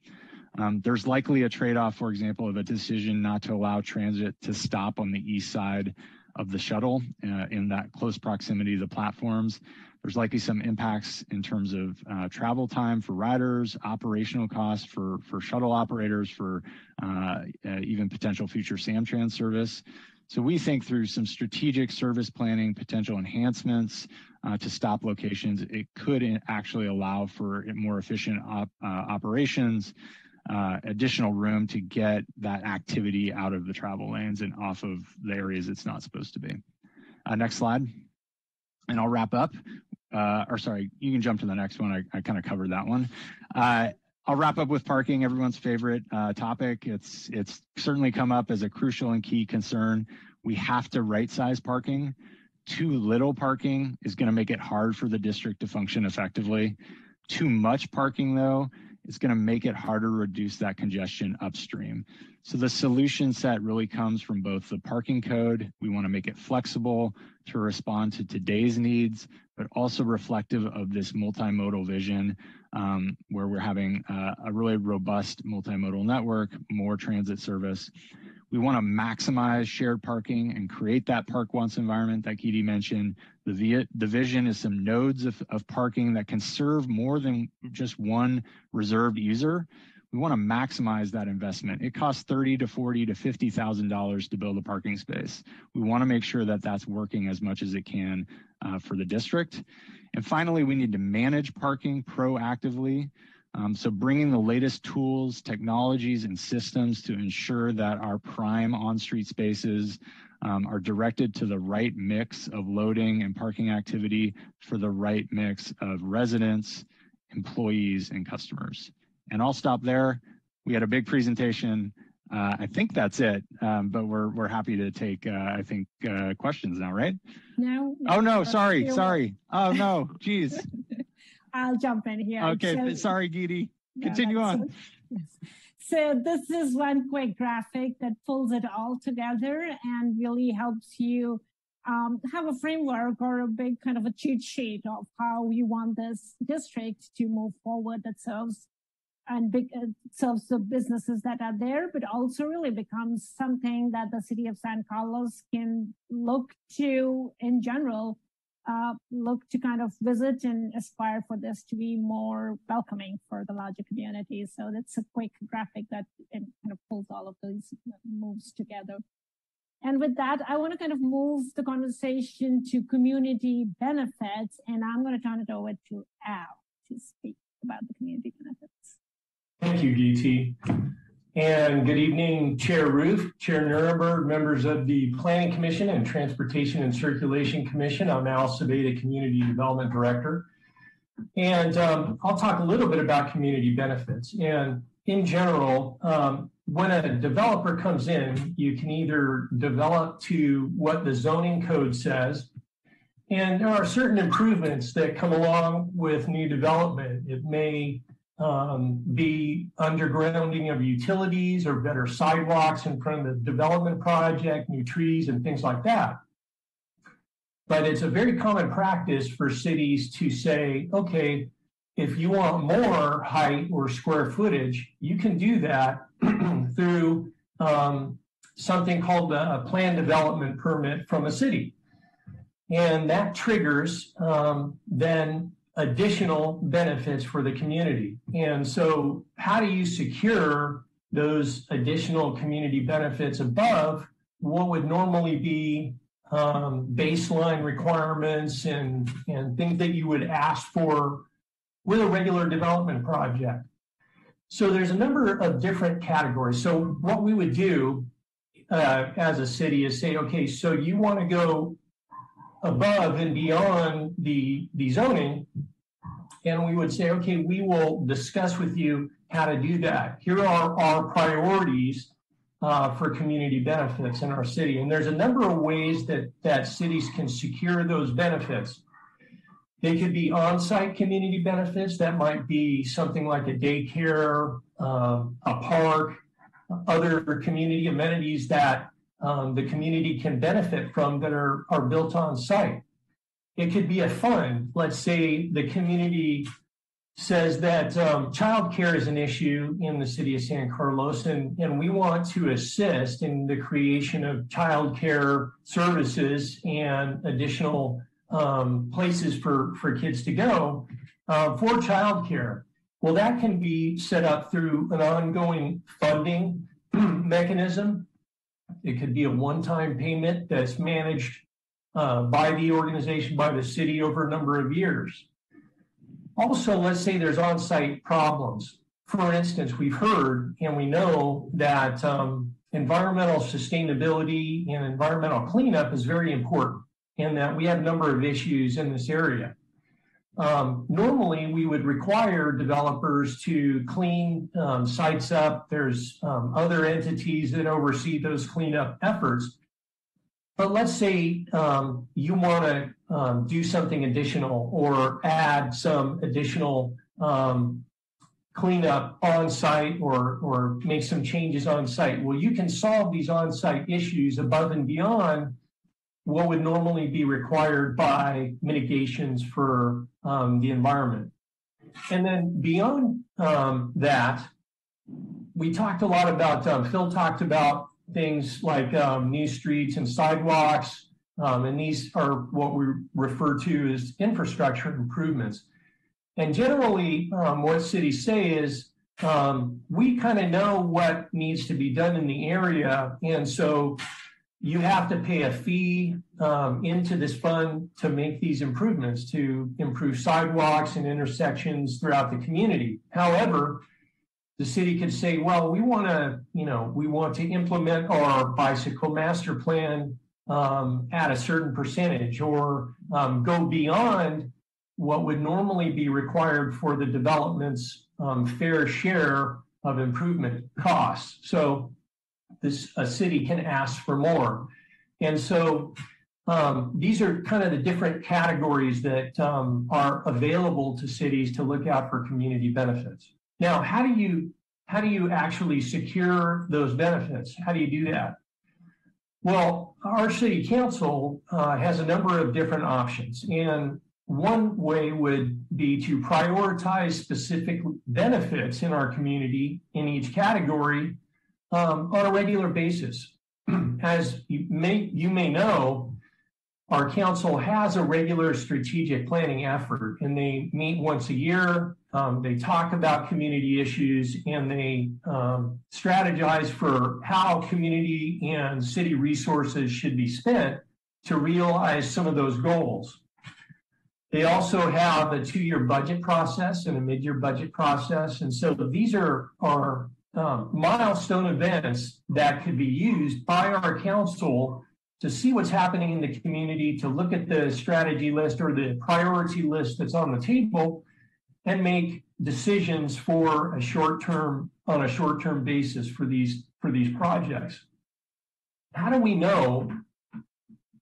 There's likely a trade-off, for example, of a decision not to allow transit to stop on the east side of the shuttle in that close proximity to the platforms. There's likely some impacts in terms of travel time for riders, operational costs for shuttle operators, for even potential future Samtrans service. So we think through some strategic service planning, potential enhancements to stop locations, it could actually allow for more efficient operations, additional room to get that activity out of the travel lanes and off of the areas it's not supposed to be. Next slide. And I'll wrap up. Or sorry, you can jump to the next one. I kind of covered that one. I'll wrap up with parking, everyone's favorite topic. It's certainly come up as a crucial and key concern. We have to right-size parking. Too little parking is going to make it hard for the district to function effectively. Too much parking, though, is going to make it harder to reduce that congestion upstream. So the solution set really comes from both the parking code. We want to make it flexible to respond to today's needs, but also reflective of this multimodal vision where we're having a really robust multimodal network, more transit service. We want to maximize shared parking and create that park once environment that Keedy mentioned. The vision is some nodes of parking that can serve more than just one reserved user. We want to maximize that investment. It costs $30,000 to $40,000 to $50,000 to build a parking space. We want to make sure that that's working as much as it can for the district. And finally, we need to manage parking proactively. So bringing the latest tools, technologies, and systems to ensure that our prime on-street spaces are directed to the right mix of loading and parking activity for the right mix of residents, employees, and customers. And I'll stop there. We had a big presentation. I think that's it, but we're happy to take, I think, questions now, right? No. Oh, no, sorry. Oh, no, geez. I'll jump in here. Okay, so, sorry, Keedy. Continue on. So this is one quick graphic that pulls it all together and really helps you have a framework or a big kind of a cheat sheet of how you want this district to move forward that serves the businesses that are there, but also really becomes something that the city of San Carlos can look to in general, look to kind of visit and aspire for this to be more welcoming for the larger community. So that's a quick graphic that kind of pulls all of those moves together. And with that, I want to kind of move the conversation to community benefits, and I'm going to turn it over to Al to speak about the community benefits. Thank you, Geety. And good evening, Chair Roof, Chair Nirenberg, members of the Planning Commission and Transportation and Circulation Commission. I'm Al Cebeda, Community Development Director. And I'll talk a little bit about community benefits. And in general, when a developer comes in, you can either develop to what the zoning code says, and there are certain improvements that come along with new development. It may be undergrounding of utilities or better sidewalks in front of the development project, new trees and things like that. But it's a very common practice for cities to say, okay, if you want more height or square footage, you can do that through something called a planned development permit from a city. And that triggers then additional benefits for the community. And so how do you secure those additional community benefits above what would normally be baseline requirements and things that you would ask for with a regular development project? So there's a number of different categories. So what we would do as a city is say, okay, so you want to go above and beyond the zoning, and we would say, okay, we will discuss with you how to do that. Here are our priorities for community benefits in our city. And there's a number of ways that cities can secure those benefits. They could be on-site community benefits. That might be something like a daycare, a park, other community amenities that the community can benefit from that are built on site. It could be a fund. Let's say the community says that childcare is an issue in the city of San Carlos, and we want to assist in the creation of childcare services and additional places for kids to go for childcare. Well, that can be set up through an ongoing funding mechanism. It could be a one-time payment that's managed by the organization, by the city over a number of years. Also, let's say there's on-site problems. For instance, we've heard and we know that environmental sustainability and environmental cleanup is very important, and that we have a number of issues in this area. Normally, we would require developers to clean sites up. There's other entities that oversee those cleanup efforts. But let's say you want to do something additional or add some additional cleanup on site or make some changes on site. Well, you can solve these on site issues above and beyond what would normally be required by mitigations for the environment. And then beyond that, we talked a lot about, Phil talked about things like new streets and sidewalks, and these are what we refer to as infrastructure improvements. And generally, what cities say is, we kind of know what needs to be done in the area, and so you have to pay a fee into this fund to make these improvements, to improve sidewalks and intersections throughout the community. However, the city could say, well, we want to implement our bicycle master plan at a certain percentage, or go beyond what would normally be required for the development's fair share of improvement costs. So a city can ask for more. And so these are kind of the different categories that are available to cities to look out for community benefits. Now, how do you actually secure those benefits? How do you do that? Well, our city council has a number of different options. And one way would be to prioritize specific benefits in our community in each category on a regular basis. As you may know, our council has a regular strategic planning effort, and they meet once a year. They talk about community issues, and they strategize for how community and city resources should be spent to realize some of those goals. They also have a 2-year budget process and a mid-year budget process. And so these are milestone events that could be used by our council to see what's happening in the community, to look at the strategy list or the priority list that's on the table, and make decisions for on a short-term basis for these projects. How do we know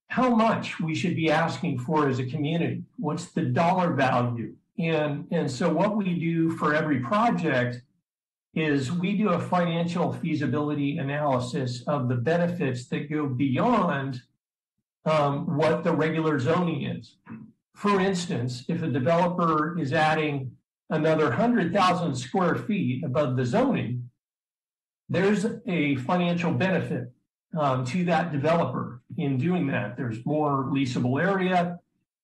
how much we should be asking for as a community? What's the dollar value? And so what we do for every project is we do a financial feasibility analysis of the benefits that go beyond what the regular zoning is. For instance, if a developer is adding another 100,000 square feet above the zoning, there's a financial benefit to that developer in doing that. There's more leasable area,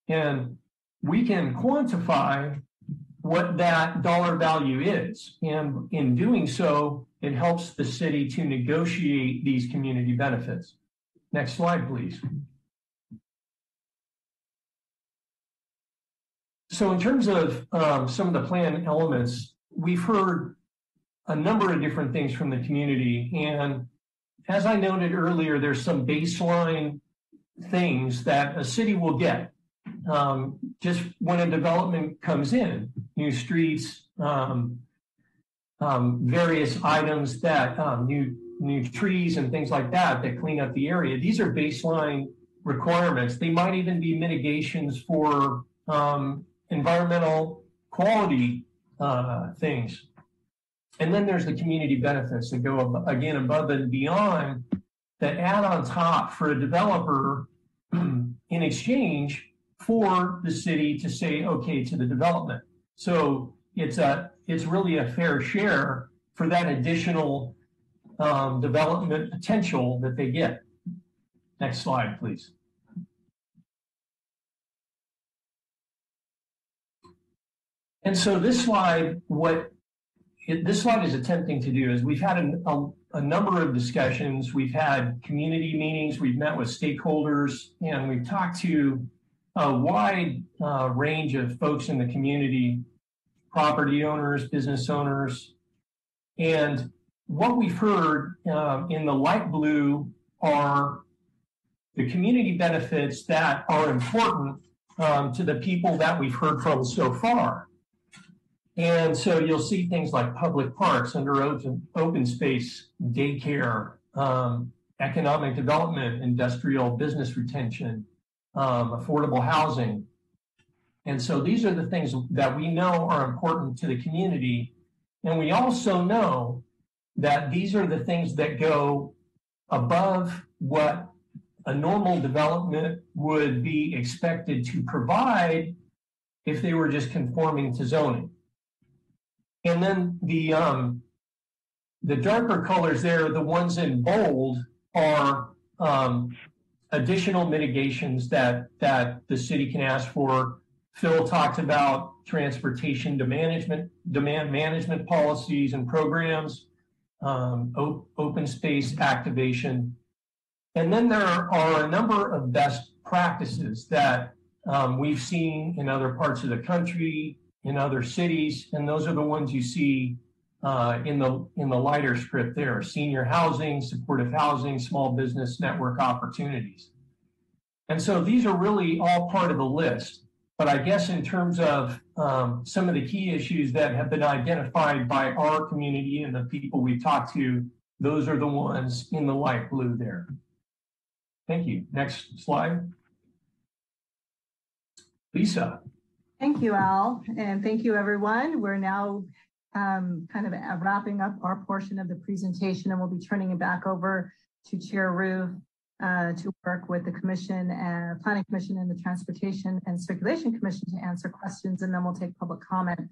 and we can quantify what that dollar value is. And in doing so, it helps the city to negotiate these community benefits. Next slide, please. So in terms of some of the plan elements, we've heard a number of different things from the community. And as I noted earlier, there's some baseline things that a city will get just when a development comes in, new streets, various items that new trees and things like that clean up the area. These are baseline requirements. They might even be mitigations for environmental quality things. And then there's the community benefits that go again above and beyond, that add on top for a developer in exchange for the city to say okay to the development. So it's really a fair share for that additional development potential that they get. Next slide, please. And so this slide, this slide is attempting to do is we've had a number of discussions. We've had community meetings, we've met with stakeholders, and we've talked to a wide range of folks in the community, property owners, business owners. And what we've heard in the light blue are the community benefits that are important to the people that we've heard from so far. And so you'll see things like public parks under open space, daycare, economic development, industrial business retention, affordable housing. And so these are the things that we know are important to the community. And we also know that these are the things that go above what a normal development would be expected to provide if they were just conforming to zoning. And then the darker colors there, the ones in bold, are additional mitigations that the city can ask for. Phil talked about transportation demand management policies and programs, open space activation. And then there are a number of best practices that we've seen in other parts of the country, in other cities, and those are the ones you see in the lighter script there: senior housing, supportive housing, small business network opportunities. And so these are really all part of the list. But I guess in terms of some of the key issues that have been identified by our community and the people we've talked to, those are the ones in the light blue there. Thank you. Next slide. Lisa. Thank you, Al, and thank you, everyone. We're now kind of wrapping up our portion of the presentation, and we'll be turning it back over to Chair Roof to work with the Commission and Planning Commission and the Transportation and Circulation Commission to answer questions, and then we'll take public comment.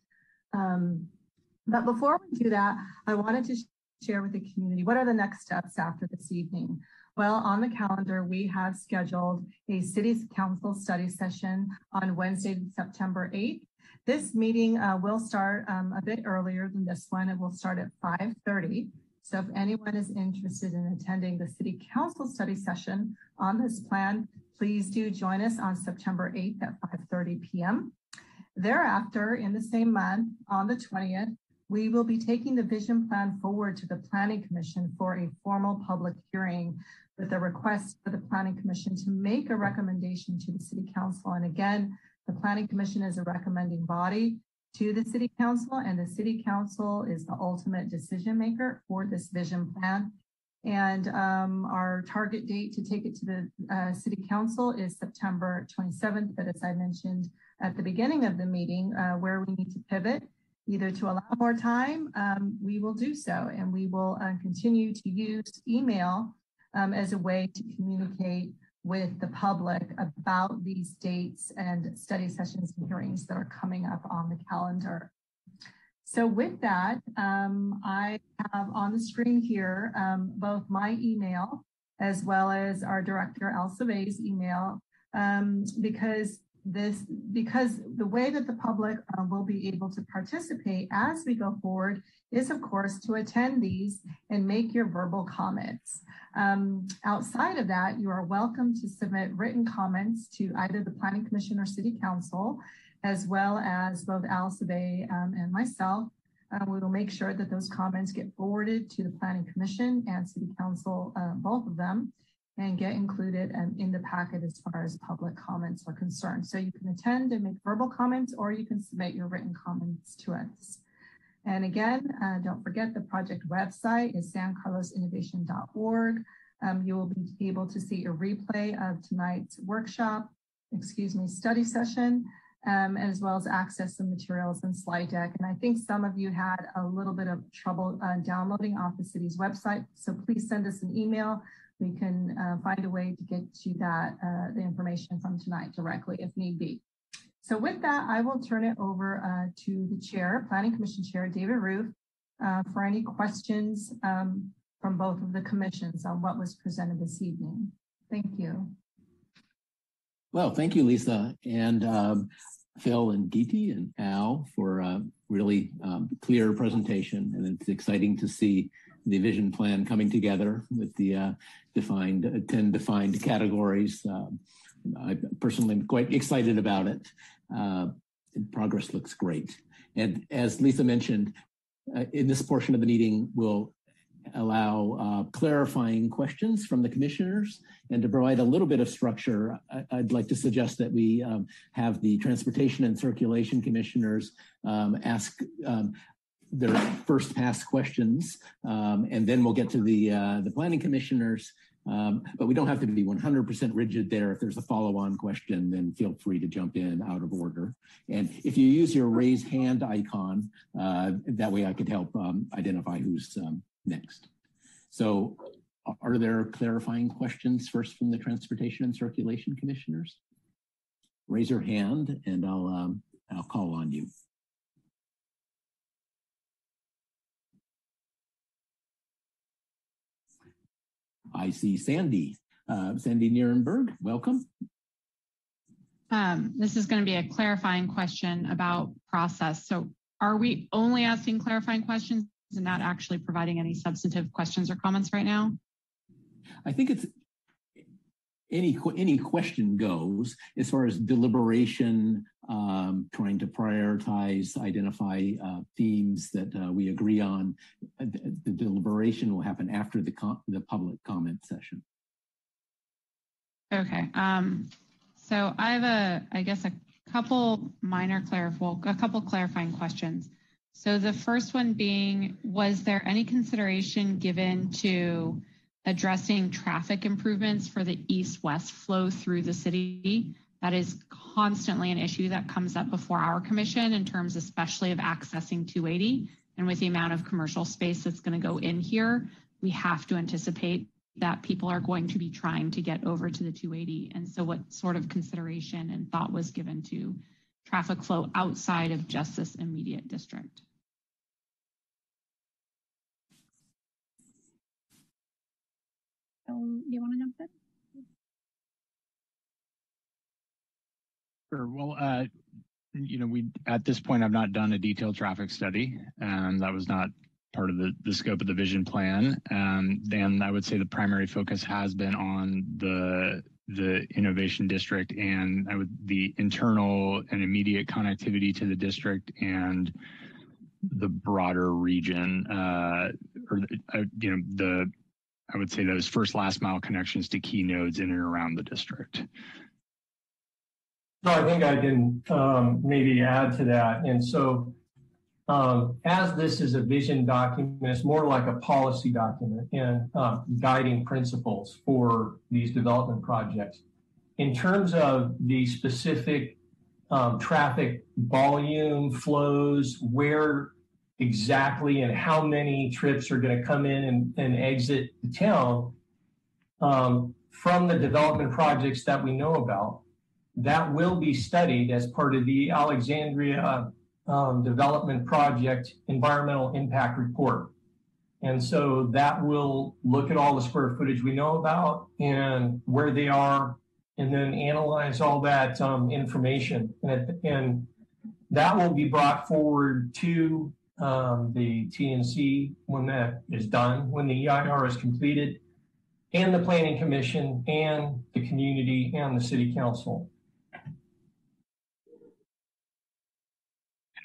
But before we do that, I wanted to share with the community what are the next steps after this evening. Well, on the calendar, we have scheduled a City Council study session on Wednesday, September 8th. This meeting will start a bit earlier than this one. It will start at 5:30. So if anyone is interested in attending the City Council study session on this plan, please do join us on September 8th at 5:30 p.m. Thereafter, in the same month, on the 20th, we will be taking the vision plan forward to the Planning Commission for a formal public hearing with a request for the Planning Commission to make a recommendation to the City Council. And again, the Planning Commission is a recommending body to the City Council, and the City Council is the ultimate decision maker for this vision plan. And our target date to take it to the City Council is September 27th. But as I mentioned at the beginning of the meeting, where we need to pivot, either to allow more time, we will do so. And we will continue to use email as a way to communicate with the public about these dates and study sessions and hearings that are coming up on the calendar. So with that, I have on the screen here both my email as well as our director, Al Save's email, because the way that the public will be able to participate as we go forward is, of course, to attend these and make your verbal comments. Outside of that, you are welcome to submit written comments to either the Planning Commission or City Council, as well as both Al Save and myself. We will make sure that those comments get forwarded to the Planning Commission and City Council, both of them, and get included in the packet as far as public comments are concerned. So you can attend and make verbal comments, or you can submit your written comments to us. And again, don't forget the project website is sancarlosinnovation.org. You will be able to see a replay of tonight's study session, as well as access some materials and slide deck. And I think some of you had a little bit of trouble downloading off the city's website. So please send us an email. We can find a way to get you the information from tonight directly if need be. So with that, I will turn it over to the chair, Planning Commission Chair David Roof, for any questions from both of the commissions on what was presented this evening. Thank you. Well, thank you, Lisa, and Phil and Geeti and Al for really clear presentation. And it's exciting to see the vision plan coming together with the 10 defined categories. I personally am quite excited about it. Progress looks great. And as Lisa mentioned, in this portion of the meeting, we'll allow clarifying questions from the commissioners. And to provide a little bit of structure, I'd like to suggest that we have the Transportation and Circulation Commissioners ask their first pass questions, and then we'll get to the Planning Commissioners. But we don't have to be 100% rigid there. If there's a follow-on question, then feel free to jump in out of order. And if you use your raise hand icon, that way I could help identify who's next. So are there clarifying questions first from the Transportation and Circulation Commissioners? Raise your hand and I'll call on you. I see Sandy. Sandy Nierenberg, welcome. This is going to be a clarifying question about process. So are we only asking clarifying questions and not actually providing any substantive questions or comments right now? I think it's any question goes as far as deliberation, trying to prioritize, identify themes that we agree on. The deliberation will happen after the public comment session. Okay. So I have I guess a couple clarifying questions. So the first one being, was there any consideration given to addressing traffic improvements for the east-west flow through the city? That is constantly an issue that comes up before our commission in terms especially of accessing 280. And with the amount of commercial space that's going to go in here, we have to anticipate that people are going to be trying to get over to the 280. And so what sort of consideration and thought was given to traffic flow outside of just this immediate district? Do you want to jump in? Sure. Well, we at this point I've not done a detailed traffic study. That was not part of the scope of the vision plan. Then I would say the primary focus has been on the innovation district and the internal and immediate connectivity to the district and the broader region, I would say those first last mile connections to key nodes in and around the district. So I think I can maybe add to that. And so as this is a vision document, it's more like a policy document and guiding principles for these development projects. In terms of the specific traffic volume flows, where exactly and how many trips are going to come in and exit the town from the development projects that we know about, that will be studied as part of the Alexandria Development Project Environmental Impact Report. And so that will look at all the square footage we know about and where they are, and then analyze all that information. And that will be brought forward to the TNC when that is done, when the EIR is completed, and the Planning Commission and the community and the City Council.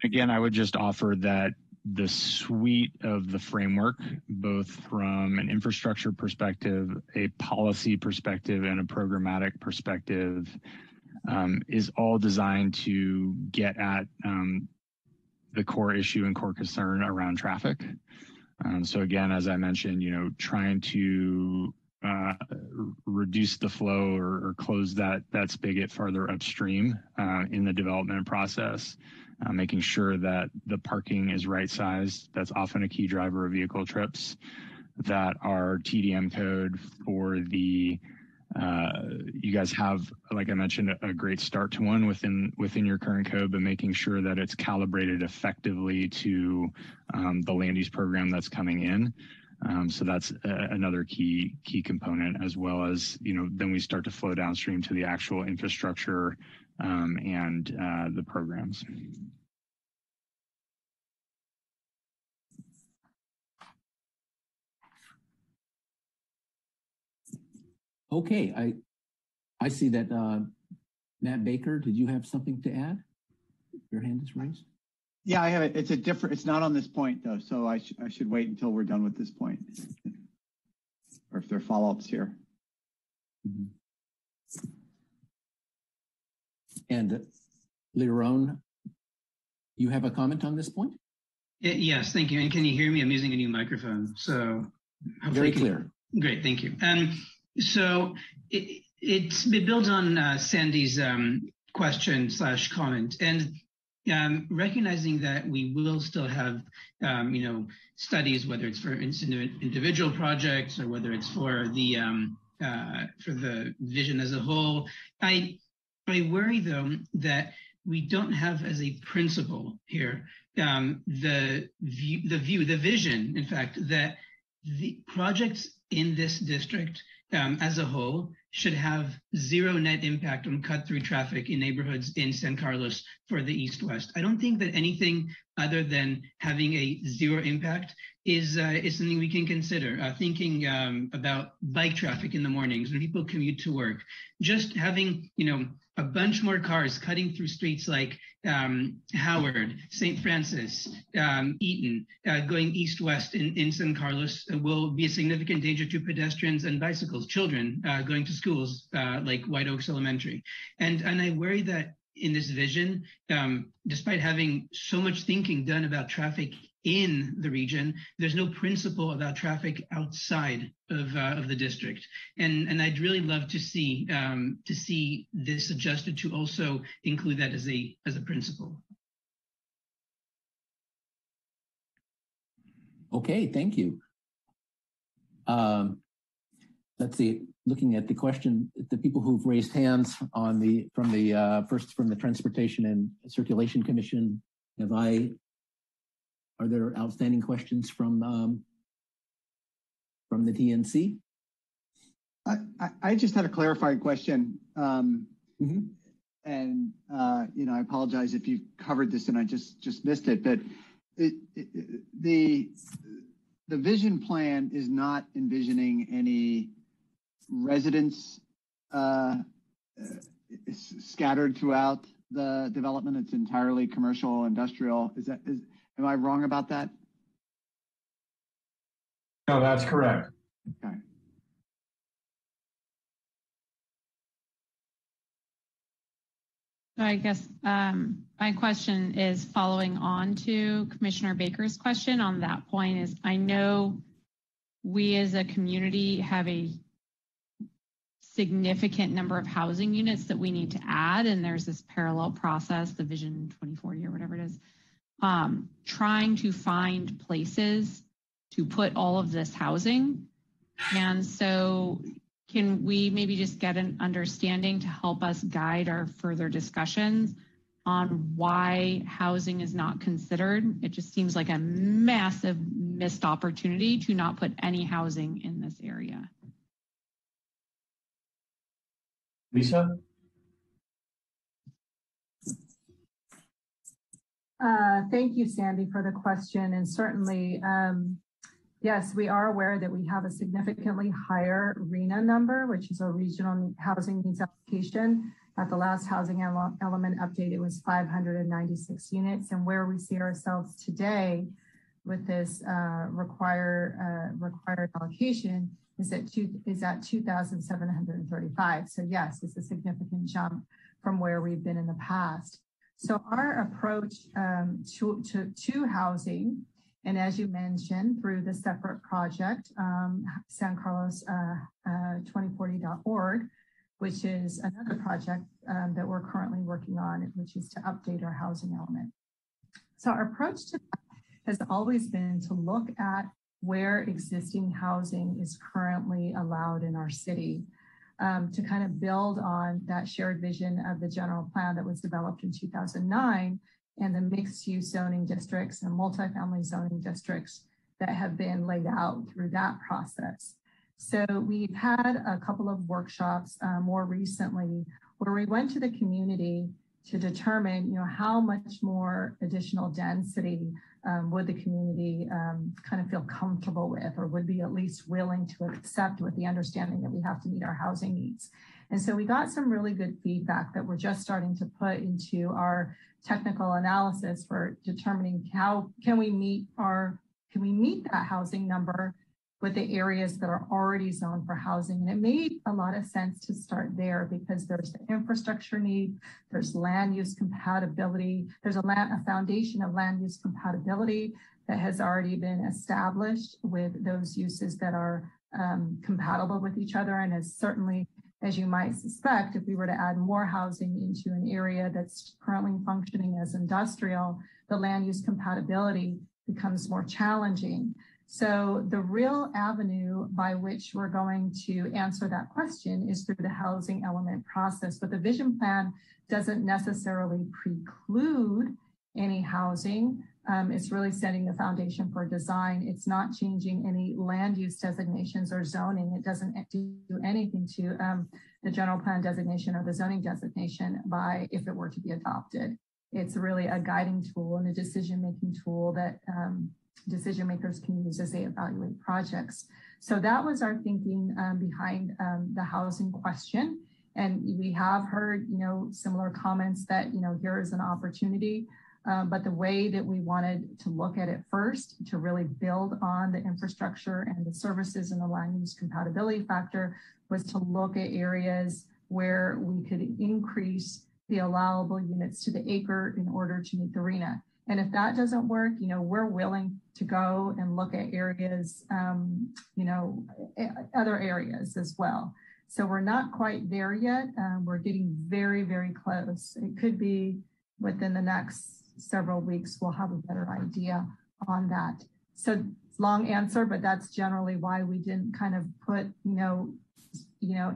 Again, I would just offer that the suite of the framework, both from an infrastructure perspective, a policy perspective, and a programmatic perspective, is all designed to get at the core issue and core concern around traffic. So again, as I mentioned, trying to reduce the flow or close that spigot farther upstream in the development process, making sure that the parking is right sized. That's often a key driver of vehicle trips. That our TDM code for the you guys have, like I mentioned, a great start to one within your current code, but making sure that it's calibrated effectively to the land use program that's coming in. So that's another key component, as well as, then we start to flow downstream to the actual infrastructure and the programs. Okay, I see that Matt Baker, did you have something to add? Your hand is raised. Yeah, I have it. It's not on this point though, so I should wait until we're done with this point. Or if there are follow-ups here. Mm-hmm. And Liron, you have a comment on this point? Yes, thank you. And can you hear me? I'm using a new microphone, so very clear. Great, thank you. So it builds on Sandy's question / comment, and recognizing that we will still have, studies, whether it's for individual projects or whether it's for the vision as a whole. I worry though that we don't have as a principle here the vision, in fact, that the projects in this district as a whole should have zero net impact on cut-through traffic in neighborhoods in San Carlos for the East-West. I don't think that anything other than having a zero impact is something we can consider. Thinking about bike traffic in the mornings when people commute to work, just having a bunch more cars cutting through streets like Howard, St. Francis, Eaton, going east-west in San Carlos will be a significant danger to pedestrians and bicycles, children going to schools like White Oaks Elementary. And I worry that in this vision, despite having so much thinking done about traffic in the region, there's no principle about traffic outside of the district, and I'd really love to see this adjusted to also include that as a principle. Okay, thank you. Let's see. Looking at the question, the people who've raised hands from the Transportation and Circulation Commission, are there outstanding questions from the TNC? I just had a clarifying question. And I apologize if you've covered this and I just missed it, but the vision plan is not envisioning any residents scattered throughout the development. It's entirely commercial, industrial. Am I wrong about that? No, that's correct. Okay. So I guess my question is following on to Commissioner Baker's question on that point is, I know we as a community have a significant number of housing units that we need to add, and there's this parallel process, the Vision 2040 or whatever it is, trying to find places to put all of this housing. And so can we maybe just get an understanding to help us guide our further discussions on why housing is not considered? It just seems like a massive missed opportunity to not put any housing in this area. Lisa? Thank you, Sandy, for the question. And certainly, yes, we are aware that we have a significantly higher RHNA number, which is a regional housing needs application. At the last housing element update, it was 596 units. And where we see ourselves today with this required allocation is at 2,735. So yes, it's a significant jump from where we've been in the past. So our approach to housing, and as you mentioned, through the separate project, San Carlos 2040.org, which is another project that we're currently working on, which is to update our housing element. So our approach to that has always been to look at where existing housing is currently allowed in our city, to kind of build on that shared vision of the general plan that was developed in 2009 and the mixed use zoning districts and multifamily zoning districts that have been laid out through that process. So we've had a couple of workshops more recently where we went to the community to determine, how much more additional density would the community kind of feel comfortable with, or would be at least willing to accept, with the understanding that we have to meet our housing needs. And so we got some really good feedback that we're just starting to put into our technical analysis for determining how can we meet that housing number with the areas that are already zoned for housing. And it made a lot of sense to start there because there's the infrastructure need, there's land use compatibility, there's a foundation of land use compatibility that has already been established with those uses that are compatible with each other. And is certainly, as you might suspect, if we were to add more housing into an area that's currently functioning as industrial, the land use compatibility becomes more challenging. So the real avenue by which we're going to answer that question is through the housing element process. But the vision plan doesn't necessarily preclude any housing. It's really setting the foundation for design. It's not changing any land use designations or zoning. It doesn't do anything to the general plan designation or the zoning designation if it were to be adopted. It's really a guiding tool and a decision-making tool that decision makers can use as they evaluate projects. So that was our thinking behind the housing question. And we have heard, similar comments that, here is an opportunity. But the way that we wanted to look at it first, to really build on the infrastructure and the services and the land use compatibility factor, was to look at areas where we could increase the allowable units to the acre in order to meet the RHNA. And if that doesn't work, we're willing to go and look at areas, other areas as well. So we're not quite there yet. We're getting very, very close. It could be within the next several weeks, we'll have a better idea on that. So long answer, but that's generally why we didn't kind of put,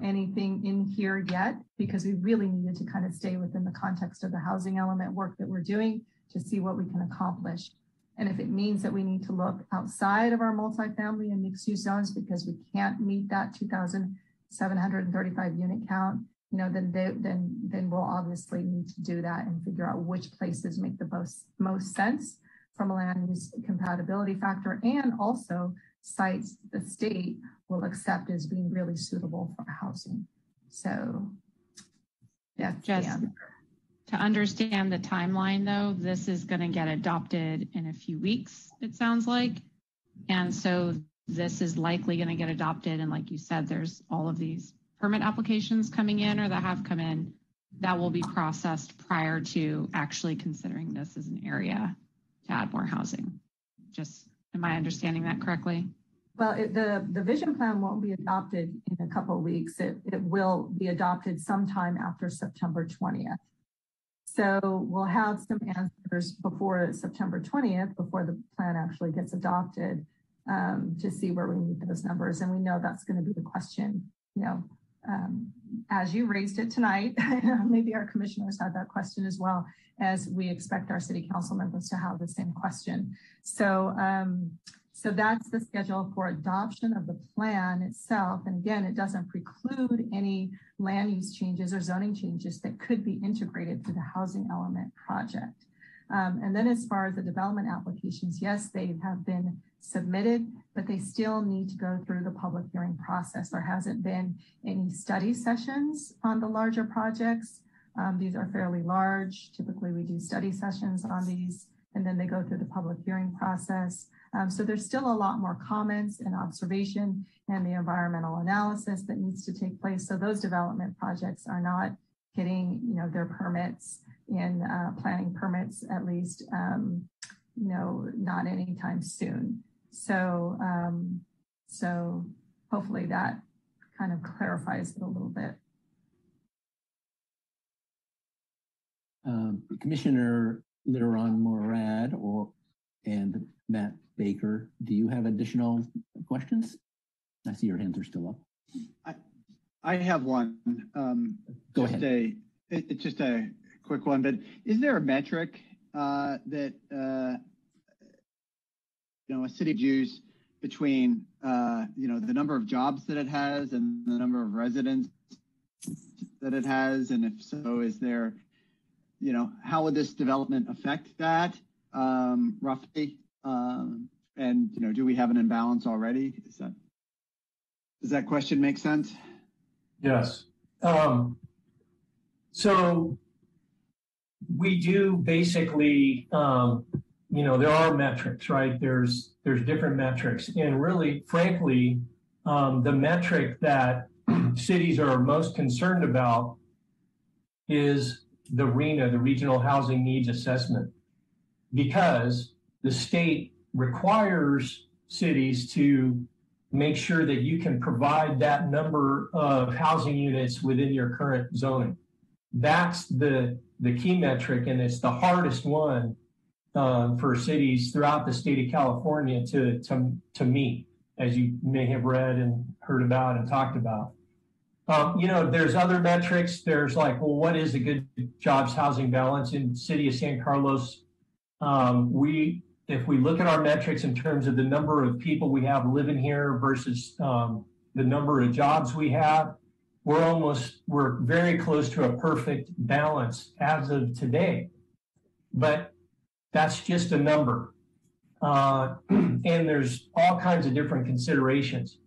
anything in here yet, because we really needed to kind of stay within the context of the housing element work that we're doing to see what we can accomplish. And if it means that we need to look outside of our multifamily and mixed use zones because we can't meet that 2,735 unit count, then we'll obviously need to do that and figure out which places make the most sense from a land use compatibility factor, and also sites the state will accept as being really suitable for housing. So that's the answer. To understand the timeline, though, this is going to get adopted in a few weeks, it sounds like. And so this is likely going to get adopted. And like you said, there's all of these permit applications coming in or that have come in that will be processed prior to actually considering this as an area to add more housing. Am I understanding that correctly? Well, the vision plan won't be adopted in a couple of weeks. It will be adopted sometime after September 20th. So we'll have some answers before September 20th, before the plan actually gets adopted, to see where we meet those numbers. And we know that's going to be the question, as you raised it tonight, maybe our commissioners had that question as well, as we expect our city council members to have the same question. So that's the schedule for adoption of the plan itself. And again, it doesn't preclude any land use changes or zoning changes that could be integrated through the housing element project. And then as far as the development applications, yes, they have been submitted, but they still need to go through the public hearing process. There hasn't been any study sessions on the larger projects. These are fairly large. Typically, we do study sessions on these, and then they go through the public hearing process. So there's still a lot more comments and observation and the environmental analysis that needs to take place. So those development projects are not getting, their permits in planning permits, at least, not anytime soon. So hopefully that kind of clarifies it a little bit. Commissioner Liron Morad and Matt Baker, do you have additional questions? I see your hands are still up. I have one. Go ahead. It's just a quick one, but is there a metric that a city use between the number of jobs that it has and the number of residents that it has? And if so, is there how would this development affect that roughly? And do we have an imbalance already? Does that question make sense? Yes. So we do basically, there are metrics, right? There's different metrics, and really, frankly, the metric that cities are most concerned about is the RHNA, the Regional Housing Needs Assessment, because the state requires cities to make sure that you can provide that number of housing units within your current zoning. That's the key metric, and it's the hardest one for cities throughout the state of California to meet, as you may have read and heard about and talked about. There's other metrics. There's what is a good jobs housing balance in the city of San Carlos? If we look at our metrics in terms of the number of people we have living here versus the number of jobs we have, we're very close to a perfect balance as of today. But that's just a number. And there's all kinds of different considerations.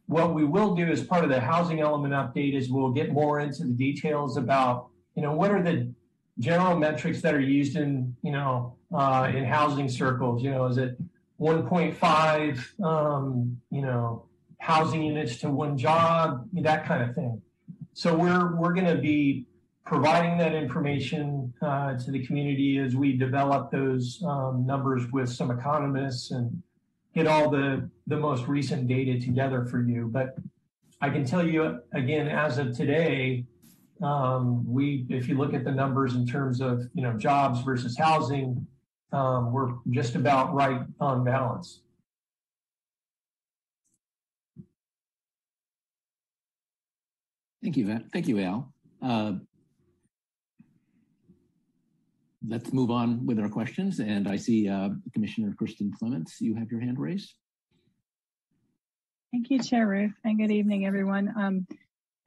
What we will do as part of the housing element update is we'll get more into the details about, what are the general metrics that are used in housing circles. Is it 1.5, housing units to one job, that kind of thing. So we're going to be providing that information to the community as we develop those numbers with some economists and get all the most recent data together for you. But I can tell you again, as of today, if you look at the numbers in terms of jobs versus housing, we're just about right on balance. Thank you, Al. Let's move on with our questions. And I see Commissioner Kirsten Clements, you have your hand raised. Thank you, Chair Ruth, and good evening, everyone.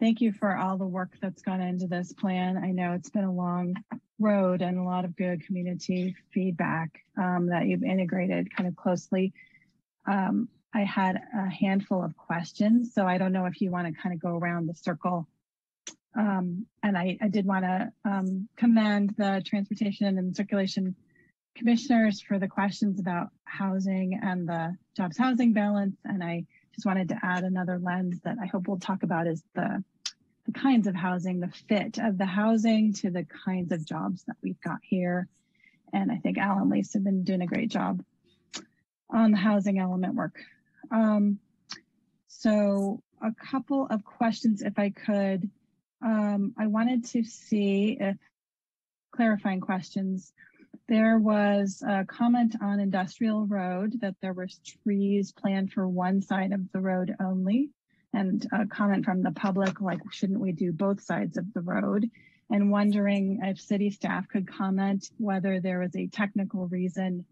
Thank you for all the work that's gone into this plan. I know it's been a long road and a lot of good community feedback that you've integrated kind of closely. I had a handful of questions, so I don't know if you want to kind of go around the circle. And I did want to commend the Transportation and Circulation Commissioners for the questions about housing and the jobs housing balance. And I just wanted to add another lens that I hope we'll talk about is the kinds of housing, the fit of the housing to the kinds of jobs that we've got here. And I think Al and Lisa have been doing a great job on the housing element work. So a couple of questions, if I could. I wanted to see if clarifying questions. There was a comment on Industrial Road that there was trees planned for one side of the road only, and a comment from the public, like, shouldn't we do both sides of the road? And wondering if city staff could comment whether there was a technical reason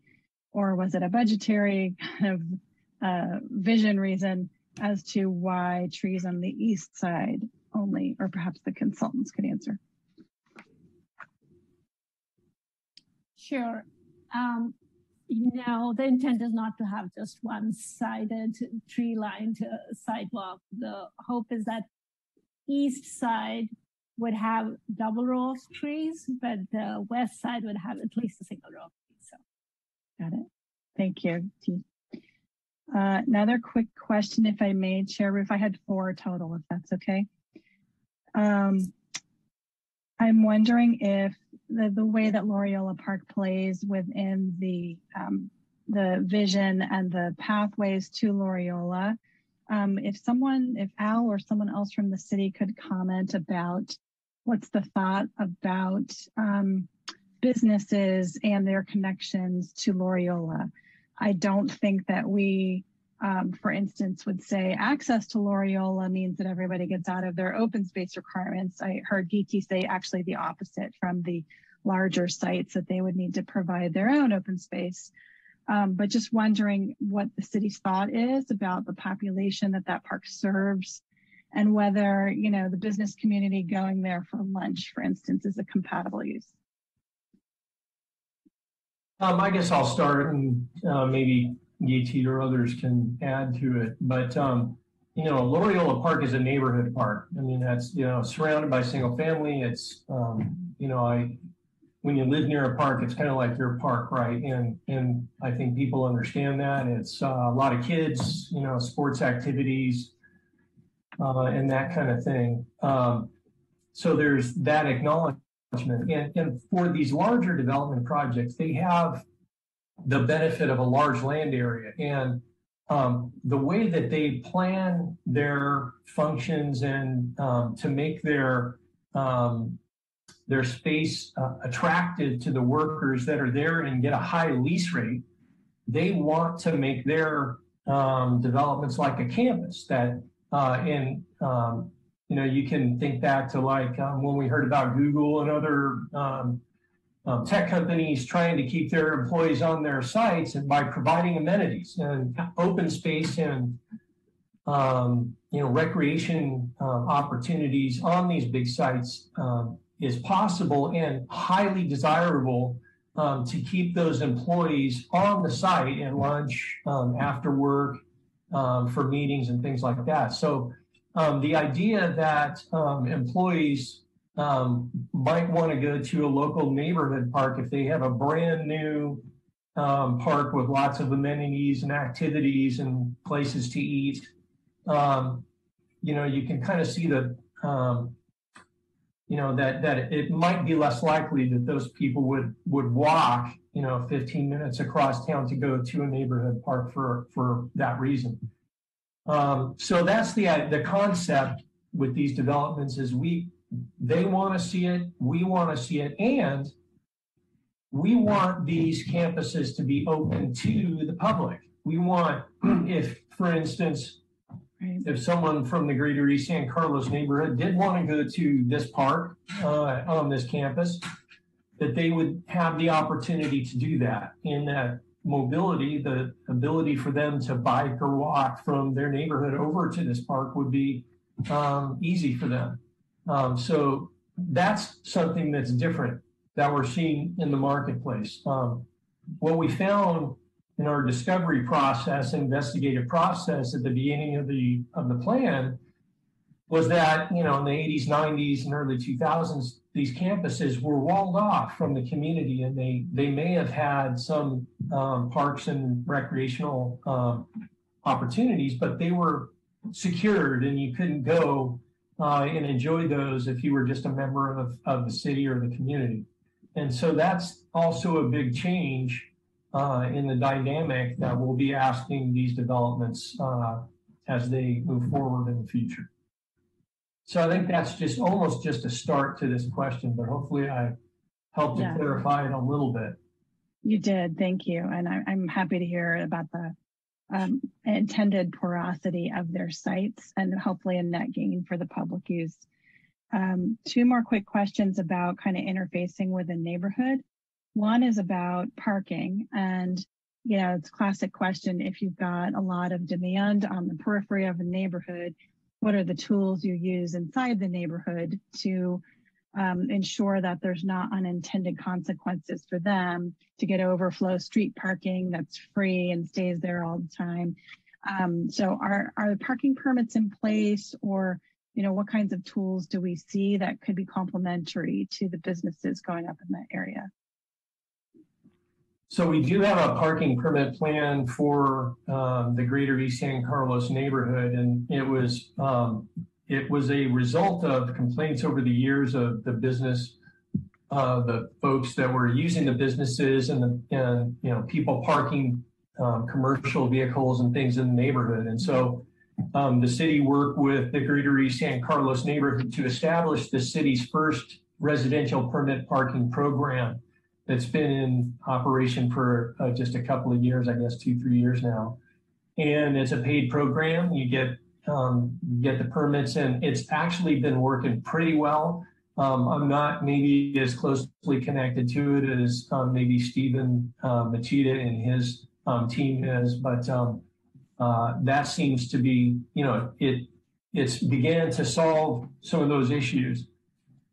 or was it a budgetary kind of vision reason as to why trees on the east side only, or perhaps the consultants could answer. Sure. The intent is not to have just one-sided tree-lined sidewalk. The hope is that east side would have double row of trees, but the west side would have at least a single row of trees. So. Got it. Thank you. Another quick question, if I may, Chair Ruth. I had 4 total, if that's okay. I'm wondering if the way that Loyola Park plays within the vision and the pathways to Loyola, if Al or someone else from the city could comment about what's the thought about businesses and their connections to Loyola. I don't think that we, for instance, would say access to Loyola means that everybody gets out of their open space requirements. I heard Geeti say actually the opposite from the larger sites, that they would need to provide their own open space. But just wondering what the city's thought is about the population that park serves, and whether, the business community going there for lunch, for instance, is a compatible use. I guess I'll start, and maybe Yeti or others can add to it. But Loyola Park is a neighborhood park. I mean, that's surrounded by single family. It's when you live near a park, it's kind of like your park, right? And I think people understand that. It's a lot of kids, sports activities, and that kind of thing. So there's that acknowledgement. And for these larger development projects, they have the benefit of a large land area. And the way that they plan their functions and to make their space attractive to the workers that are there and get a high lease rate, they want to make their developments like a campus that you can think back to when we heard about Google and other tech companies trying to keep their employees on their sites, and by providing amenities and open space and recreation opportunities on these big sites is possible and highly desirable to keep those employees on the site at lunch, after work, for meetings and things like that. So the idea that employees might want to go to a local neighborhood park if they have a brand new park with lots of amenities and activities and places to eat, you can kind of see that that it might be less likely that those people would walk 15 minutes across town to go to a neighborhood park for that reason. So that's the concept with these developments is they want to see it, we want to see it, and we want these campuses to be open to the public. We want, if, for instance, if someone from the greater East San Carlos neighborhood did want to go to this park on this campus, that they would have the opportunity to do that. In that mobility, the ability for them to bike or walk from their neighborhood over to this park would be easy for them. So that's something that's different that we're seeing in the marketplace. What we found in our discovery process, investigative process at the beginning of the plan was that, in the 80s, 90s, and early 2000s, these campuses were walled off from the community, and they may have had some parks and recreational opportunities, but they were secured and you couldn't go and enjoy those if you were just a member of the city or the community. And so that's also a big change in the dynamic that we'll be asking these developments as they move forward in the future. So I think that's almost just a start to this question, but hopefully I helped to clarify it a little bit. You did, thank you. And I'm happy to hear about the intended porosity of their sites and hopefully a net gain for the public use. Two more quick questions about kind of interfacing with a neighborhood. One is about parking, and it's a classic question. If you've got a lot of demand on the periphery of a neighborhood, what are the tools you use inside the neighborhood to ensure that there's not unintended consequences for them to get overflow street parking that's free and stays there all the time? So are the parking permits in place, or what kinds of tools do we see that could be complementary to the businesses going up in that area? So we do have a parking permit plan for the greater East San Carlos neighborhood, and it was a result of complaints over the years of the business, the folks that were using the businesses and people parking commercial vehicles and things in the neighborhood. And so the city worked with the greater East San Carlos neighborhood to establish the city's first residential permit parking program. It's been in operation for just a couple of years, I guess 2-3 years now. And it's a paid program. You get the permits, and it's actually been working pretty well. I'm not maybe as closely connected to it as maybe Stephen Machida and his team is, but that seems to be, it's began to solve some of those issues.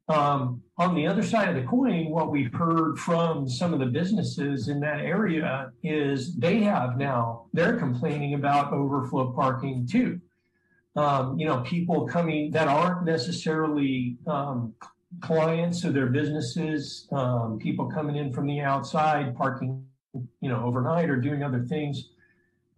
On the other side of the coin, what we've heard from some of the businesses in that area is they're complaining about overflow parking too. People coming that aren't necessarily clients of their businesses, people coming in from the outside, parking, overnight or doing other things.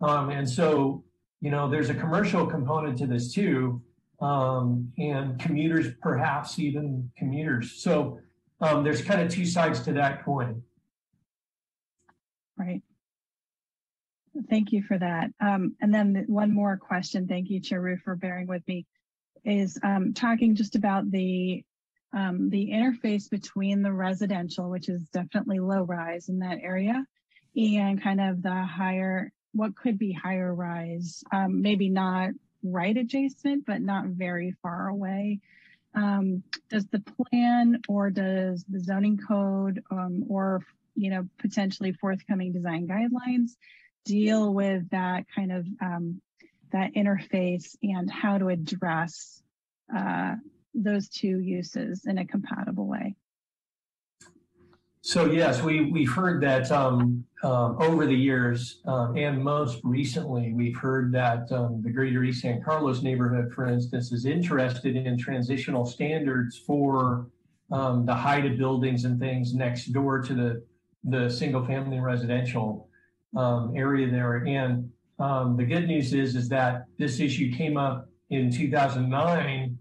And so, there's a commercial component to this too. And commuters, perhaps even commuters. So there's kind of two sides to that coin. Right. Thank you for that. And then one more question. Thank you, Chair Roof, for bearing with me. Is talking just about the interface between the residential, which is definitely low rise in that area, and kind of what could be higher rise, maybe not right adjacent, but not very far away. Does the plan or does the zoning code or potentially forthcoming design guidelines deal with that kind of that interface and how to address those two uses in a compatible way? So yes, we've heard that over the years, and most recently, we've heard that the Greater East San Carlos neighborhood, for instance, is interested in transitional standards for the height of buildings and things next door to the single-family residential area there. And the good news is that this issue came up in 2009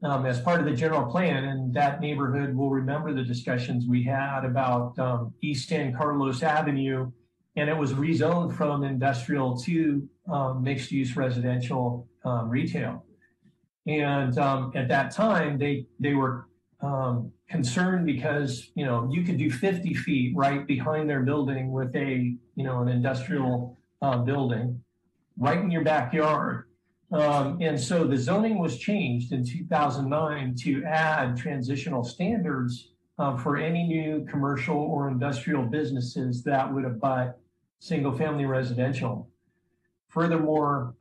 as part of the general plan, and that neighborhood will remember the discussions we had about East San Carlos Avenue, and it was rezoned from industrial to mixed-use residential retail. And at that time, they were concerned because you could do 50 feet right behind their building with an industrial building right in your backyard. And so the zoning was changed in 2009 to add transitional standards for any new commercial or industrial businesses that would abut single-family residential. Furthermore,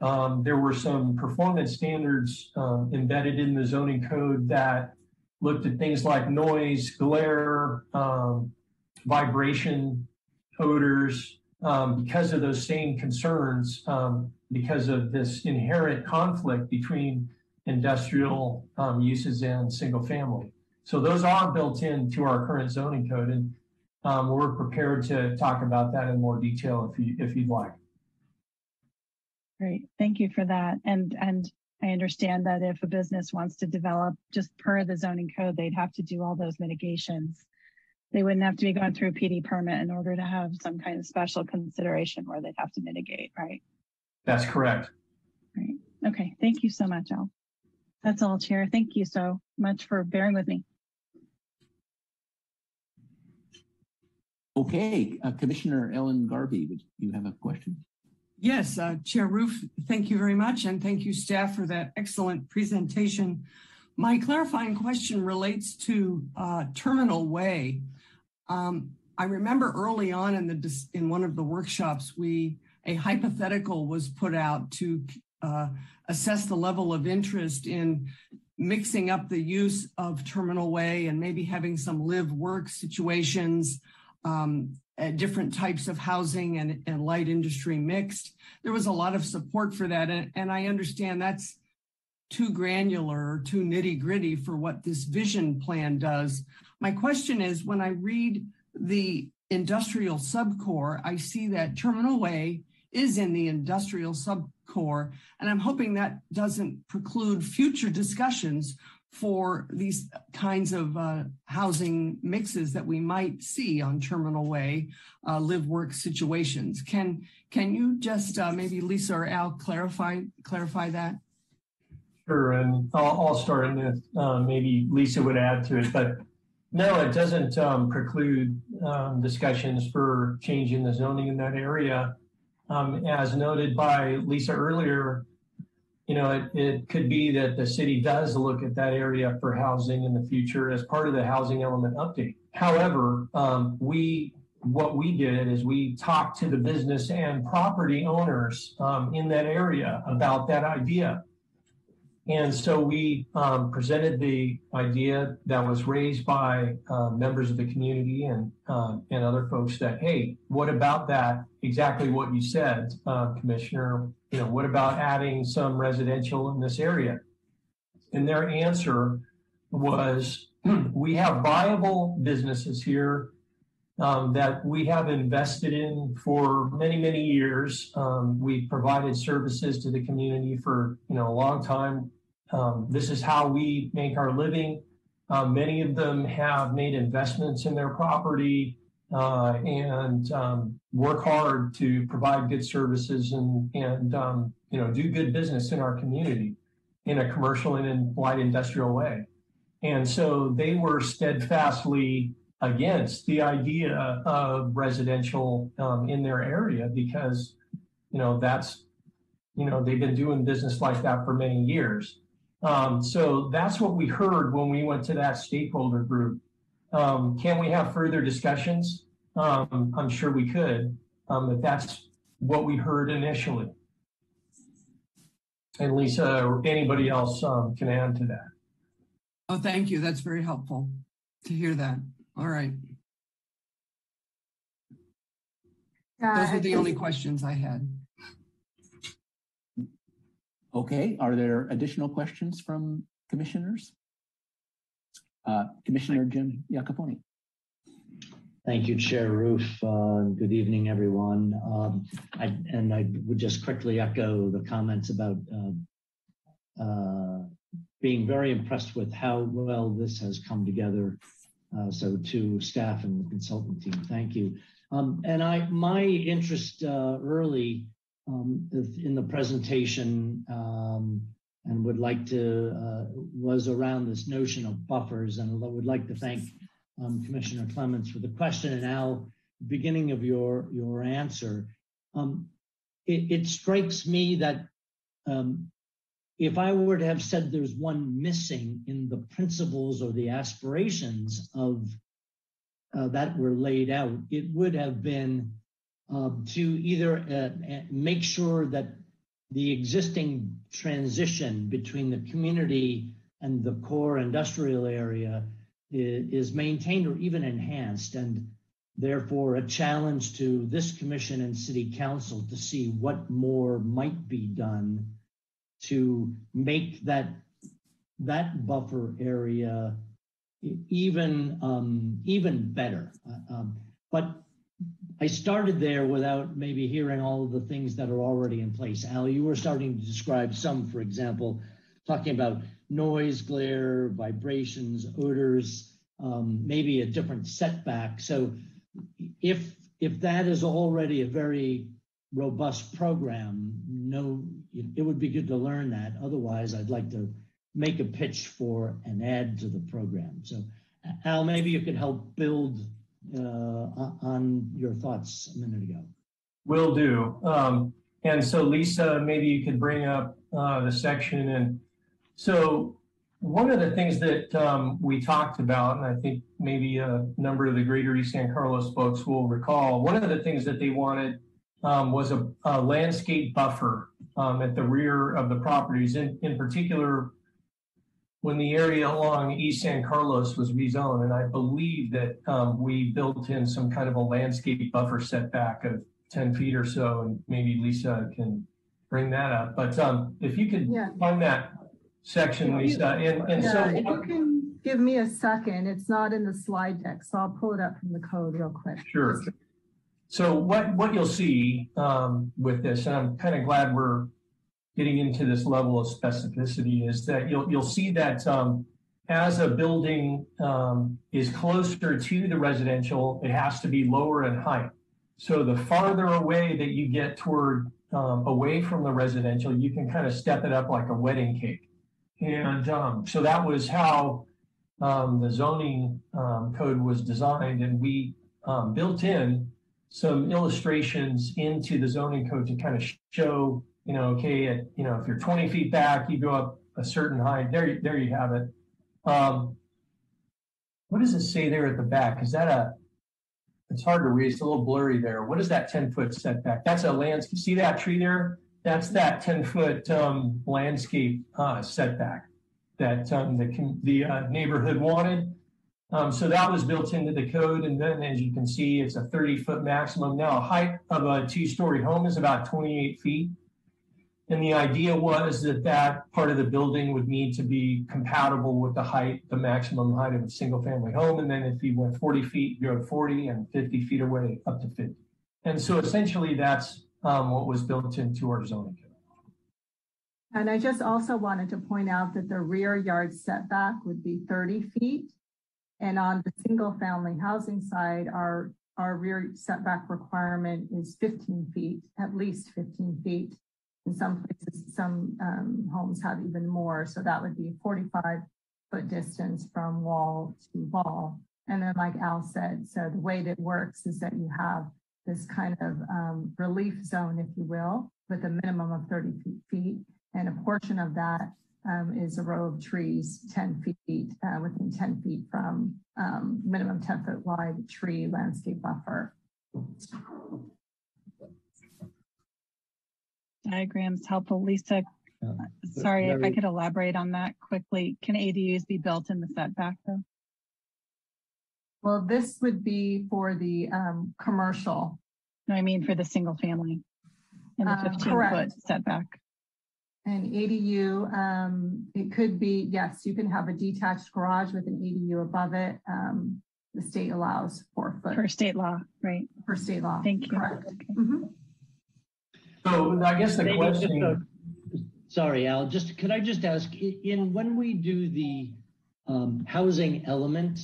there were some performance standards embedded in the zoning code that looked at things like noise, glare, vibration, odors, because of those same concerns, because of this inherent conflict between industrial uses and single family. So those are built into our current zoning code, and we're prepared to talk about that in more detail if you'd like. Great, thank you for that. And I understand that if a business wants to develop just per the zoning code, they'd have to do all those mitigations. They wouldn't have to be going through a PD permit in order to have some kind of special consideration where they'd have to mitigate, right? That's correct. Right. Okay. Thank you so much, Al. That's all, Chair. Thank you so much for bearing with me. Okay. Commissioner Ellen Garvey, would you have a question? Yes, Chair Roof, thank you very much. And thank you, staff, for that excellent presentation. My clarifying question relates to Terminal Way. I remember early on in one of the workshops, a hypothetical was put out to assess the level of interest in mixing up the use of Terminal Way and maybe having some live-work situations, different types of housing and light industry mixed. There was a lot of support for that, and I understand that's too granular or too nitty-gritty for what this vision plan does. My question is, when I read the industrial subcore, I see that Terminal Way is in the industrial subcore, and I'm hoping that doesn't preclude future discussions for these kinds of housing mixes that we might see on Terminal Way, live-work situations. Can you just maybe Lisa or Al clarify that? Sure, and I'll start, and then maybe Lisa would add to it. But no, it doesn't preclude discussions for changing the zoning in that area. As noted by Lisa earlier, it could be that the city does look at that area for housing in the future as part of the housing element update. However, what we did is we talked to the business and property owners in that area about that idea. And so we presented the idea that was raised by members of the community and other folks that, hey, what about that? Exactly what you said, Commissioner. You know, what about adding some residential in this area? And their answer was, we have viable businesses here that we have invested in for many, many years. We've provided services to the community for a long time. This is how we make our living. Many of them have made investments in their property and work hard to provide good services and do good business in our community in a commercial and in light industrial way. And so they were steadfastly against the idea of residential in their area because, that's, they've been doing business like that for many years. So that's what we heard when we went to that stakeholder group. Can we have further discussions? I'm sure we could, but that's what we heard initially. And Lisa, or anybody else can add to that. Oh, thank you. That's very helpful to hear that. All right. Those are the only questions I had. Okay, are there additional questions from commissioners? Commissioner Jim Iacopone. Thank you, Chair Roof. Good evening, everyone. I would just quickly echo the comments about being very impressed with how well this has come together. So to staff and the consultant team, thank you. My interest early in the presentation and would like to was around this notion of buffers, and I would like to thank Commissioner Clements for the question, and Al, beginning of your answer. It strikes me that if I were to have said there's one missing in the principles or the aspirations of that were laid out, it would have been to either make sure that the existing transition between the community and the core industrial area is maintained or even enhanced, and therefore a challenge to this commission and city council to see what more might be done to make that buffer area even better. But I started there without maybe hearing all of the things that are already in place. Al, you were starting to describe some, for example, talking about noise, glare, vibrations, odors, maybe a different setback. So if that is already a very robust program, it would be good to learn that. Otherwise, I'd like to make a pitch for an add to the program. So Al, maybe you could help build on your thoughts a minute ago. Will do. And so Lisa, maybe you could bring up the section. And so one of the things that we talked about, and I think maybe a number of the Greater East San Carlos folks will recall, one of the things that they wanted was a landscape buffer at the rear of the properties. In particular, when the area along East San Carlos was rezoned, and I believe that we built in some kind of a landscape buffer setback of 10 feet or so, and maybe Lisa can bring that up. But if you could find that section, Lisa. So if you can give me a second, it's not in the slide deck, so I'll pull it up from the code real quick. Sure. So what you'll see with this, and I'm kind of glad we're getting into this level of specificity, is that you'll see that as a building is closer to the residential, it has to be lower in height. So the farther away that you get toward away from the residential, you can kind of step it up like a wedding cake. And so that was how the zoning code was designed, and we built in some illustrations into the zoning code to kind of show, okay, if you're 20 feet back, you go up a certain height. There you have it. What does it say there at the back? Is that it's hard to read. It's a little blurry there. What is that 10-foot setback? That's a landscape. See that tree there? That's that 10-foot landscape setback that the neighborhood wanted. So that was built into the code. And then as you can see, it's a 30-foot maximum. Now, a height of a 2-story home is about 28 feet. And the idea was that that part of the building would need to be compatible with the maximum height of a single family home. And then if you went 40 feet, you go 40, and 50 feet away up to 50. And so essentially that's what was built into our zoning code. And I just also wanted to point out that the rear yard setback would be 30 feet. And on the single family housing side, our rear setback requirement is 15 feet, at least 15 feet. In some places, some homes have even more. So that would be a 45-foot distance from wall to wall. And then like Al said, so the way that works is that you have this kind of relief zone, if you will, with a minimum of 30 feet. And a portion of that is a row of trees 10 feet, within 10 feet from minimum 10-foot wide tree landscape buffer. Diagrams helpful. Lisa, sorry if I could elaborate on that quickly. Can ADUs be built in the setback though? Well, this would be for the commercial. No, I mean for the single family in the 15-foot setback. An ADU, it could be, yes, you can have a detached garage with an ADU above it. The state allows 4 foot. For state law, right? For state law. Thank you. Correct. Okay. Mm-hmm. So I guess the question. Sorry, Al, could I just ask, when we do the housing element,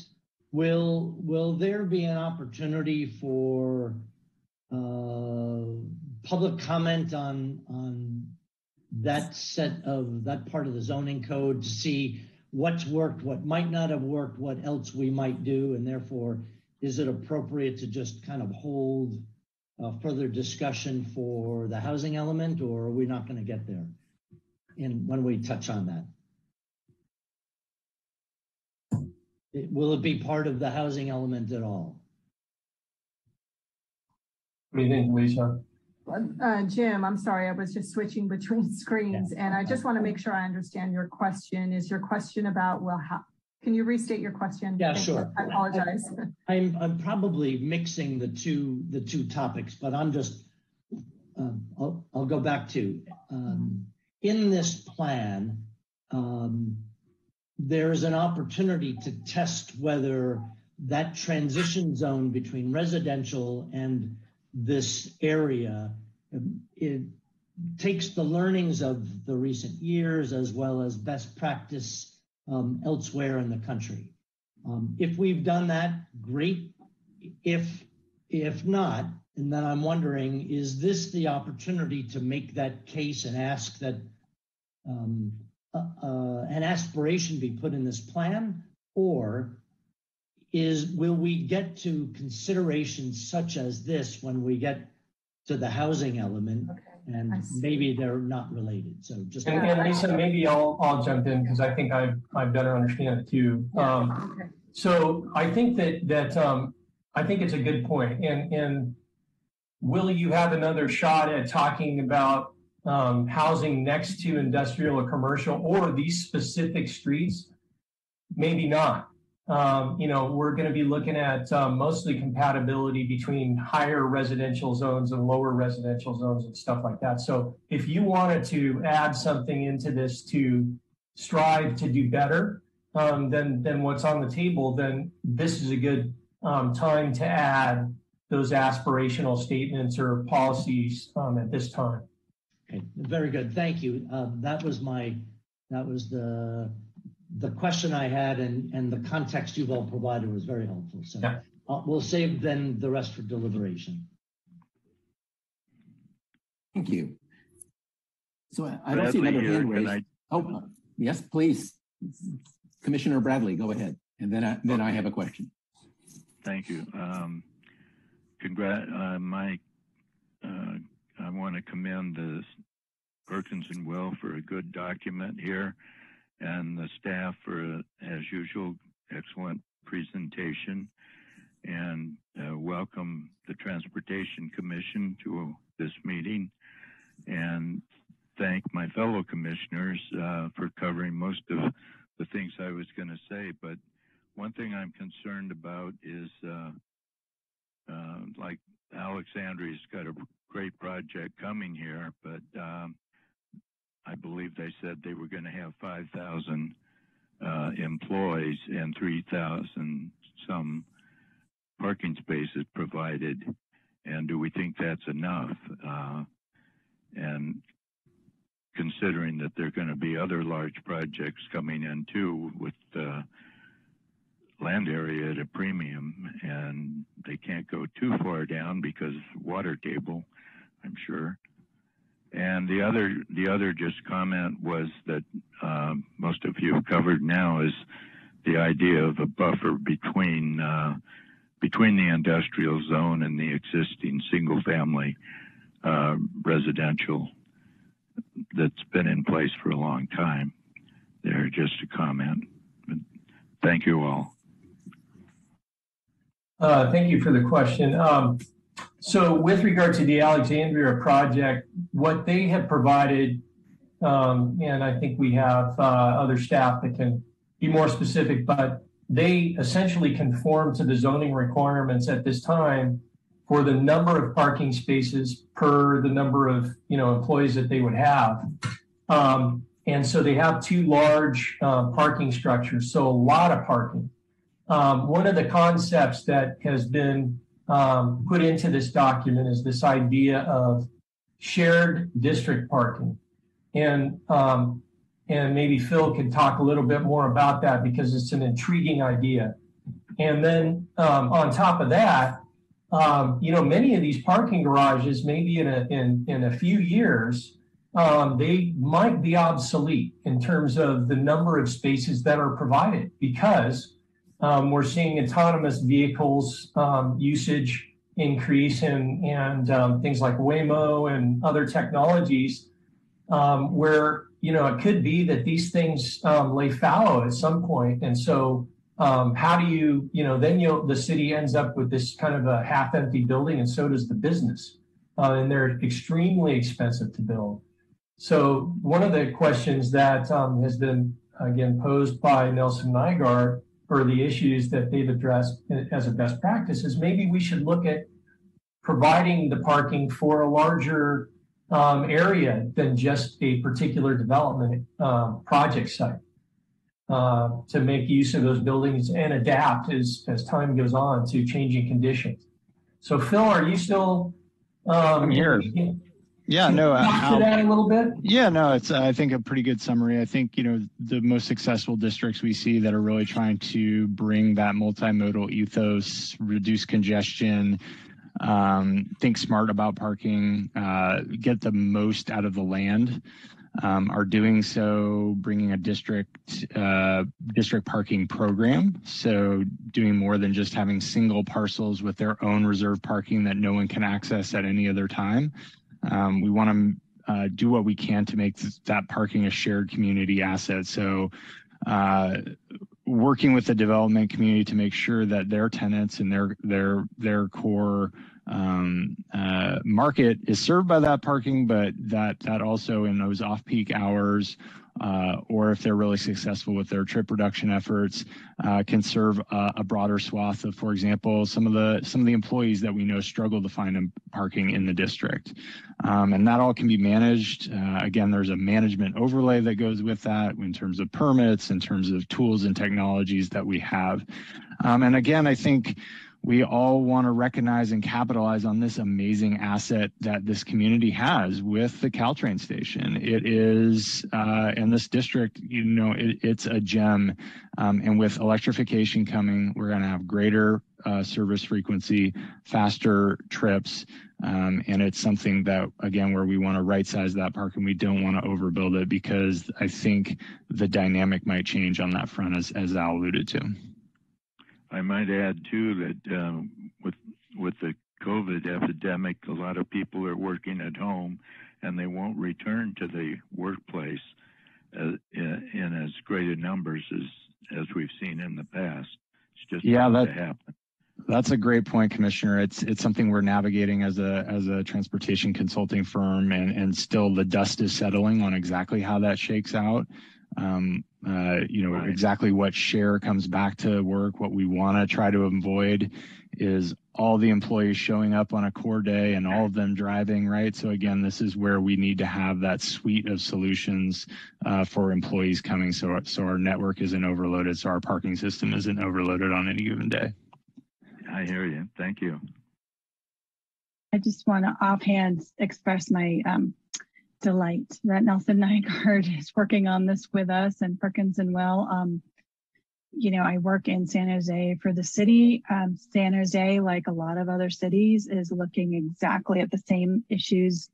will there be an opportunity for public comment on that part of the zoning code to see what's worked, what might not have worked, what else we might do, and therefore is it appropriate to just kind of hold further discussion for the housing element, or are we not going to get there when we touch on that? Will it be part of the housing element at all? What do you think, Lisa? Jim, I'm sorry, I was just switching between screens, and I just want to make sure I understand your question. Is your question about, well, how, can you restate your question? Yeah, sure. I apologize. I'm probably mixing the two topics, but I'm just I'll go back to in this plan. There's an opportunity to test whether that transition zone between residential and this area, it takes the learnings of the recent years as well as best practice elsewhere in the country. If we've done that, great. If not, and then I'm wondering, is this the opportunity to make that case and ask that an aspiration be put in this plan, or will we get to considerations such as this when we get to the housing element? Okay. And maybe they're not related. So just and Lisa, maybe I'll jump in because I think I better understand it too. Okay. So I think that I think it's a good point. And will you have another shot at talking about housing next to industrial or commercial or these specific streets? Maybe not. We're going to be looking at mostly compatibility between higher residential zones and lower residential zones and stuff like that. So if you wanted to add something into this to strive to do better than what's on the table, then this is a good time to add those aspirational statements or policies at this time. Okay, very good. Thank you. That was the question I had, and the context you've all provided was very helpful. So yeah. We'll save then the rest for deliberation. Thank you. So I don't see another hand raised. Yes, please. Commissioner Bradley, go ahead. And then I have a question. Thank you. I want to commend the Perkins and Will for a good document here, and the staff for, as usual, excellent presentation, and welcome the Transportation Commission to this meeting. and thank my fellow commissioners for covering most of the things I was going to say. But one thing I'm concerned about is like Alexandria's got a great project coming here, but I believe they said they were going to have 5,000 employees and 3,000 some parking spaces provided. And do we think that's enough? And considering that there are going to be other large projects coming in too with land area at a premium, and they can't go too far down because water table, I'm sure. And the other just comment was that most of you have covered now is the idea of a buffer between the industrial zone and the existing single family residential that's been in place for a long time. There, just a comment. But thank you all. Thank you for the question. So with regard to the Alexandria project, what they have provided, and I think we have other staff that can be more specific, but they essentially conform to the zoning requirements at this time for the number of parking spaces per the number of employees that they would have. And so they have two large parking structures, so a lot of parking. One of the concepts that has been put into this document is this idea of shared district parking. And maybe Phil can talk a little bit more about that because it's an intriguing idea. And then on top of that, many of these parking garages, maybe in a few years, they might be obsolete in terms of the number of spaces that are provided because we're seeing autonomous vehicles usage increase and things like Waymo and other technologies where, it could be that these things lay fallow at some point. And so how do you, then the city ends up with this kind of a half-empty building, and so does the business. And they're extremely expensive to build. So one of the questions that has been, again, posed by Nelson Nygaard for the issues that they've addressed as a best practice is maybe we should look at providing the parking for a larger area than just a particular development project site to make use of those buildings and adapt as time goes on to changing conditions. So Phil, are you still I'm here. Yeah, no, talk to that a little bit. Yeah, no, it's I think a pretty good summary. I think the most successful districts we see that are really trying to bring that multimodal ethos, reduce congestion, think smart about parking, get the most out of the land, are doing so, bringing a district parking program. So doing more than just having single parcels with their own reserved parking that no one can access at any other time. We want to do what we can to make that parking a shared community asset. So working with the development community to make sure that their tenants and their core market is served by that parking, but that also in those off-peak hours, or if they're really successful with their trip reduction efforts, can serve a broader swath of, for example, some of the employees that we know struggle to find parking in the district. And that all can be managed. Again, there's a management overlay that goes with that in terms of permits, in terms of tools and technologies that we have. And again, I think we all want to recognize and capitalize on this amazing asset that this community has with the Caltrain station. It is, in this district, it's a gem. And with electrification coming, we're going to have greater service frequency, faster trips. And it's something that, again, where we want to right size that park and we don't want to overbuild it because I think the dynamic might change on that front, as Al alluded to. I might add too that with the COVID epidemic, a lot of people are working at home, and they won't return to the workplace in as great a numbers as we've seen in the past. It's just to happen. That's a great point, Commissioner. It's something we're navigating as a transportation consulting firm, and still the dust is settling on exactly how that shakes out. Exactly what share comes back to work. What we want to try to avoid is all the employees showing up on a core day and all of them driving, right? So again, this is where we need to have that suite of solutions for employees coming, so our network isn't overloaded, so our parking system isn't overloaded on any given day. I hear you. Thank you. I just want to offhand express my delight that Nelson Nygaard is working on this with us, and Perkins and Will. I work in San Jose for the city. San Jose, like a lot of other cities, is looking exactly at the same issues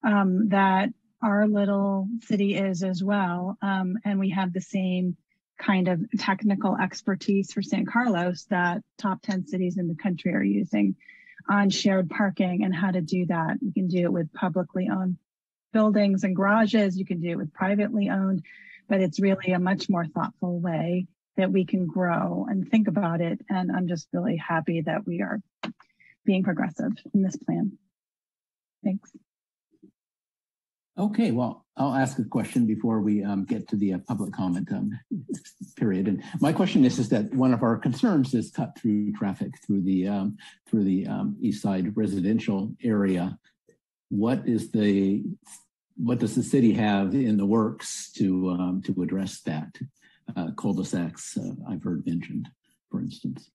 that our little city is as well. And we have the same kind of technical expertise for San Carlos that top 10 cities in the country are using on shared parking and how to do that. You can do it with publicly owned buildings and garages. You can do it with privately owned, but it's really a much more thoughtful way that we can grow and think about it. And I'm just really happy that we are being progressive in this plan. Thanks. Okay, well, I'll ask a question before we get to the public comment period. And my question is that one of our concerns is cut through traffic through the East Side residential area. What does the city have in the works to address that? Cul-de-sacs, I've heard mentioned, for instance.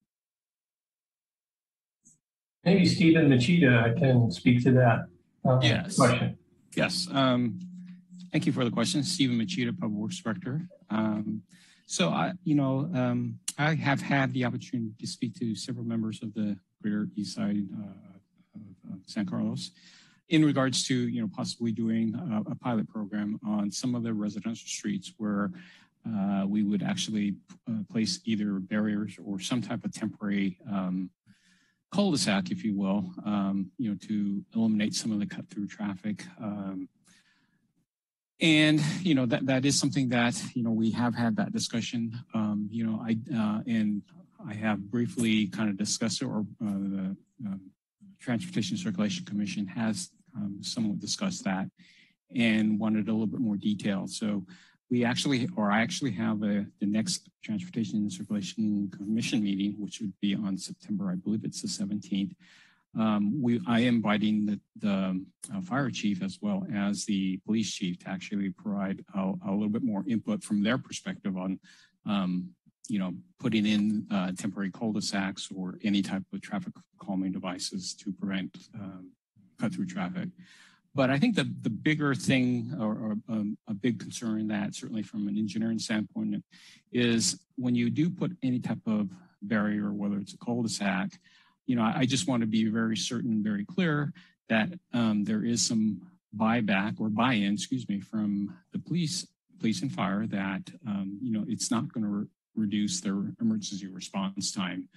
Maybe Stephen Machida can speak to that question. Yes. Thank you for the question. Stephen Machida, Public Works Director. I have had the opportunity to speak to several members of the Greater East Side of San Carlos in regards to, possibly doing a pilot program on some of the residential streets where we would actually place either barriers or some type of temporary cul-de-sac, if you will, to eliminate some of the cut-through traffic. That is something that, we have had that discussion. I have briefly kind of discussed it, or the Transportation Circulation Commission has somewhat discussed that and wanted a little bit more detail. So I actually have the next Transportation and Circulation Commission meeting, which would be on September, I believe it's the 17th. I am inviting the fire chief as well as the police chief to actually provide a little bit more input from their perspective on, putting in temporary cul-de-sacs or any type of traffic calming devices to prevent cut-through traffic. But I think the bigger thing, or a big concern that certainly from an engineering standpoint, is when you do put any type of barrier, whether it's a cul-de-sac, I just want to be very certain, very clear that there is some buy-in, from the police and fire that, it's not going to reduce their emergency response time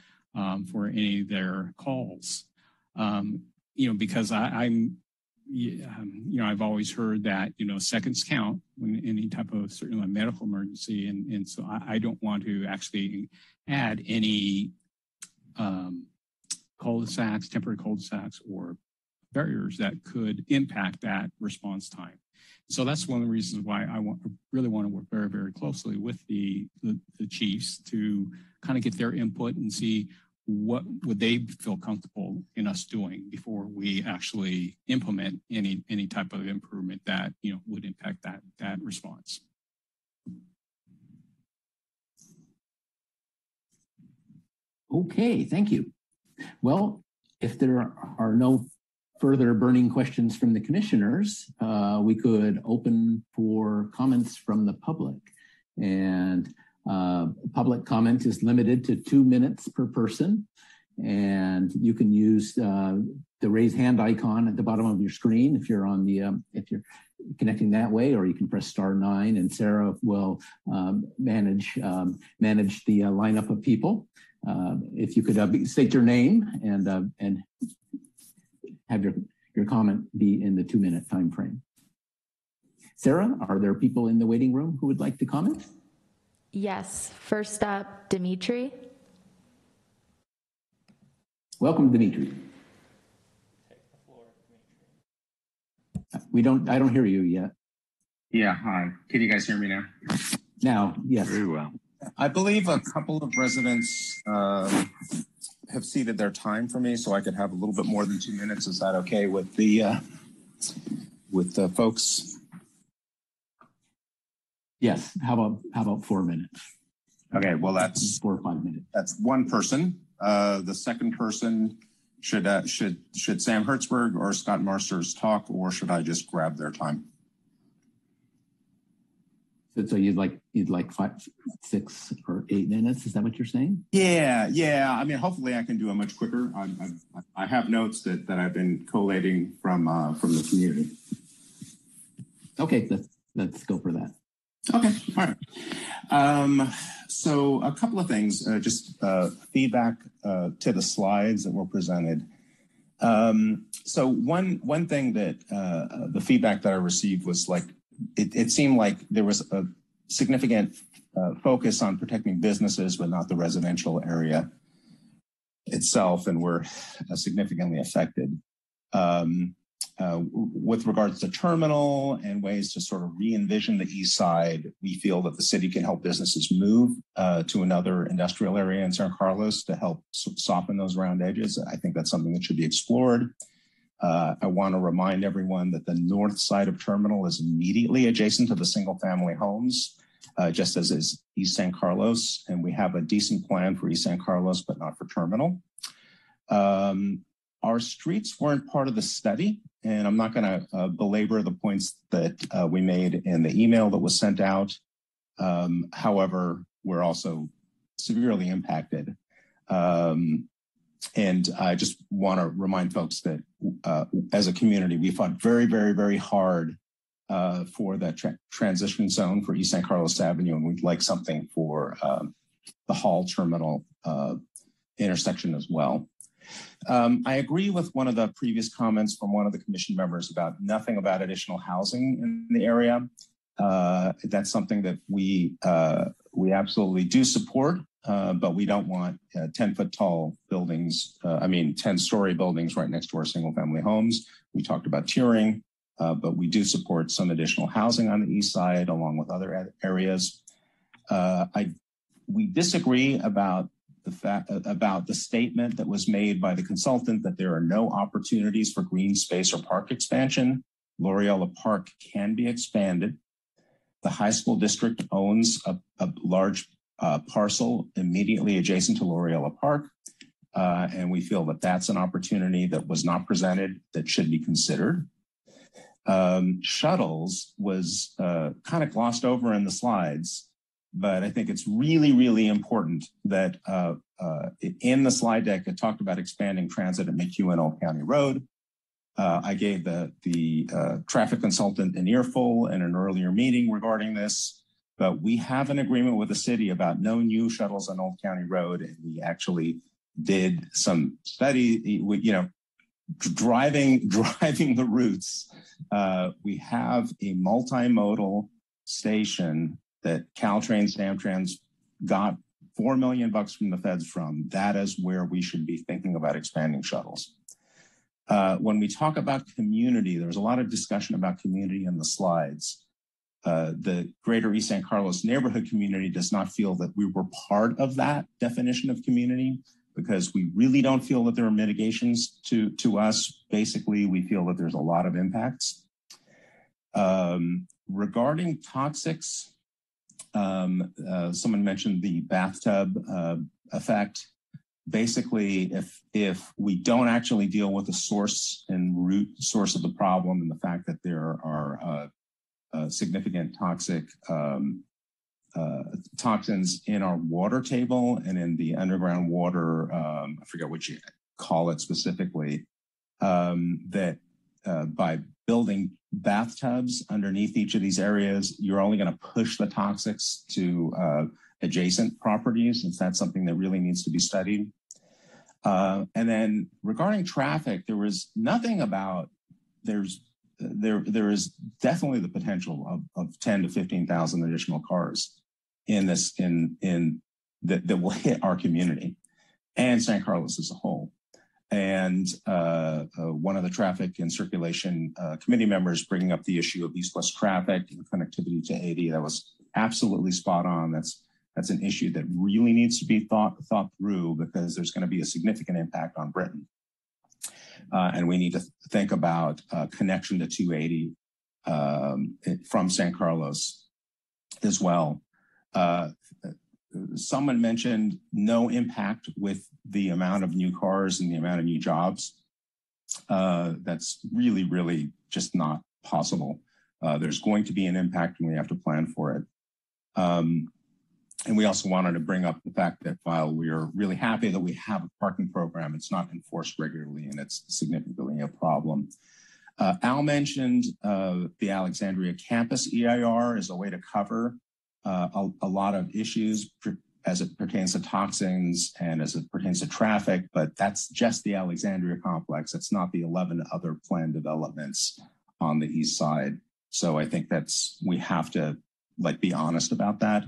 for any of their calls. Because I've always heard that, seconds count when any type of certainly a medical emergency. And so I don't want to actually add any cul-de-sacs, temporary cul-de-sacs, or barriers that could impact that response time. So that's one of the reasons why I really want to work very, very closely with the chiefs to kind of get their input and see what would they feel comfortable in us doing before we actually implement any type of improvement that would impact that response. Okay, thank you. Well, if there are no further burning questions from the commissioners, we could open for comments from the public. And public comment is limited to 2 minutes per person. And you can use the raise hand icon at the bottom of your screen if you're on the if you're connecting that way, or you can press *9, and Sarah will manage the lineup of people. If you could state your name and have your comment be in the 2-minute time frame. Sarah, are there people in the waiting room who would like to comment? Yes. First up, Dimitri. Welcome, Dimitri. I don't hear you yet. Yeah, hi. Can you guys hear me now? Now, yes. Very well. I believe a couple of residents have ceded their time for me, so I could have a little bit more than 2 minutes. Is that okay with the folks? Yes. How about 4 minutes? Okay. Well, that's 4 or 5 minutes. That's one person. The second person should Sam Hertzberg or Scott Marsters talk, or should I just grab their time? So you'd like 5, 6, or 8 minutes? Is that what you're saying? Yeah. I mean, hopefully I can do it much quicker. I have notes that I've been collating from the community. Okay, let's go for that. Okay, all right. So a couple of things, just feedback to the slides that were presented. So one thing that the feedback that I received was like, it seemed like there was a significant focus on protecting businesses, but not the residential area itself, and we're significantly affected. With regards to terminal and ways to sort of re-envision the east side, we feel that the city can help businesses move to another industrial area in San Carlos to help soften those round edges. I think that's something that should be explored. I want to remind everyone that the north side of terminal is immediately adjacent to the single family homes, just as is East San Carlos. And we have a decent plan for East San Carlos, but not for terminal. Our streets weren't part of the study, and I'm not going to belabor the points that we made in the email that was sent out. However, we're also severely impacted. And I just want to remind folks that as a community, we fought very, very, very hard for that transition zone for East San Carlos Avenue, and we'd like something for the Hall Terminal intersection as well. I agree with one of the previous comments from one of the commission members about nothing about additional housing in the area. That's something that we absolutely do support, but we don't want 10-foot tall buildings, 10-story buildings right next to our single family homes. We talked about tiering, but we do support some additional housing on the east side along with other areas. We disagree about the statement that was made by the consultant that there are no opportunities for green space or park expansion. L'Oreal Park can be expanded. The high school district owns a large parcel immediately adjacent to L'Oreal Park, and we feel that that's an opportunity that was not presented that should be considered. Shuttles was kind of glossed over in the slides, but I think it's really, really important that in the slide deck, it talked about expanding transit at McHugh and Old County Road. I gave the traffic consultant an earful in an earlier meeting regarding this, but we have an agreement with the city about no new shuttles on Old County Road, and we actually did some study, driving the routes. We have a multimodal station that Caltrain, Samtrans got $4 million from the feds from. That is where we should be thinking about expanding shuttles. When we talk about community, there's a lot of discussion about community in the slides. The Greater East San Carlos neighborhood community does not feel that we were part of that definition of community because we really don't feel that there are mitigations to us. Basically, we feel that there's a lot of impacts. Regarding toxics, someone mentioned the bathtub effect. Basically, if we don't actually deal with the source and root source of the problem and the fact that there are significant toxins in our water table and in the underground water, I forget what you call it specifically, that by building bathtubs underneath each of these areas, you're only going to push the toxics to adjacent properties, and that's something that really needs to be studied. And then regarding traffic, there was nothing about, there is definitely the potential of 10 to 15,000 additional cars in this, that will hit our community and San Carlos as a whole. and one of the traffic and circulation committee members bringing up the issue of east-west traffic and connectivity to 80. That was absolutely spot on. That's an issue that really needs to be thought through, because there's going to be a significant impact on Britain. And we need to think about connection to 280 from San Carlos as well. Someone mentioned no impact with the amount of new cars and the amount of new jobs. That's really, really just not possible. There's going to be an impact, and we have to plan for it. And we also wanted to bring up the fact that while we are really happy that we have a parking program, it's not enforced regularly, and it's significantly a problem. Al mentioned the Alexandria campus EIR as a way to cover a lot of issues as it pertains to toxins and as it pertains to traffic, but that's just the Alexandria complex. It's not the 11 other planned developments on the east side. So I think we have to be honest about that.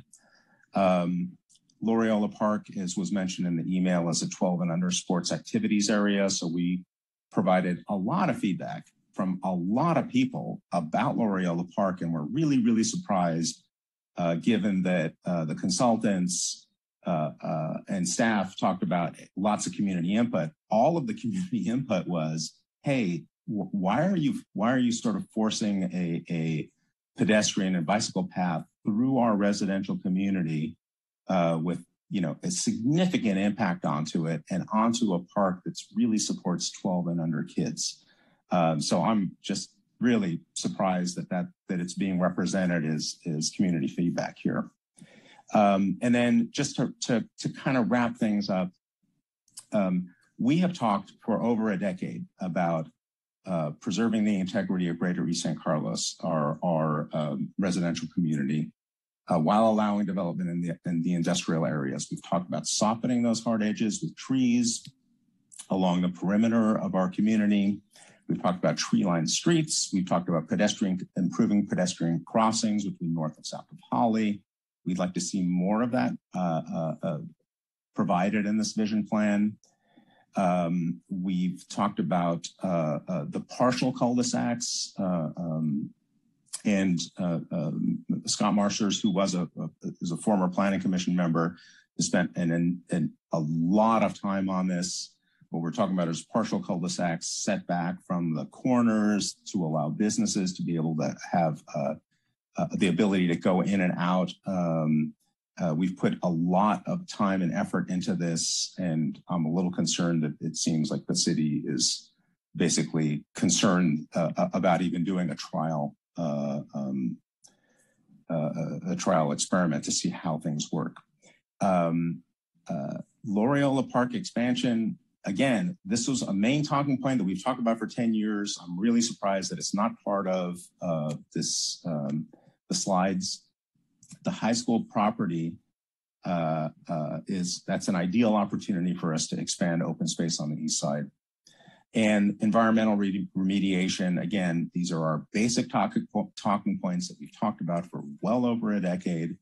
Loyola Park, as was mentioned in the email, is a 12 and under sports activities area. So we provided a lot of feedback from a lot of people about Loyola Park, and we're really, really surprised given that the consultants and staff talked about lots of community input. All of the community input was, hey, why are you sort of forcing a pedestrian and bicycle path through our residential community with a significant impact onto it and onto a park that really supports 12 and under kids. So I'm just really surprised that it's being represented as community feedback here. And then just to kind of wrap things up, we have talked for over a decade about preserving the integrity of Greater East San Carlos, our residential community, while allowing development in the industrial areas. We've talked about softening those hard edges with trees along the perimeter of our community. We've talked about tree-lined streets. We've talked about improving pedestrian crossings between north and south of Holly. We'd like to see more of that provided in this vision plan. We've talked about the partial cul-de-sacs, and Scott Marshers, who is a former Planning Commission member, has spent a lot of time on this. What we're talking about is partial cul-de-sacs set back from the corners to allow businesses to be able to have the ability to go in and out. We've put a lot of time and effort into this, and I'm a little concerned that it seems like the city is basically concerned about even doing a trial experiment to see how things work. Loyola Park expansion, again, this was a main talking point that we've talked about for 10 years. I'm really surprised that it's not part of the slides. The high school property that's an ideal opportunity for us to expand open space on the east side. And environmental remediation, again, these are our basic talking points that we've talked about for well over a decade.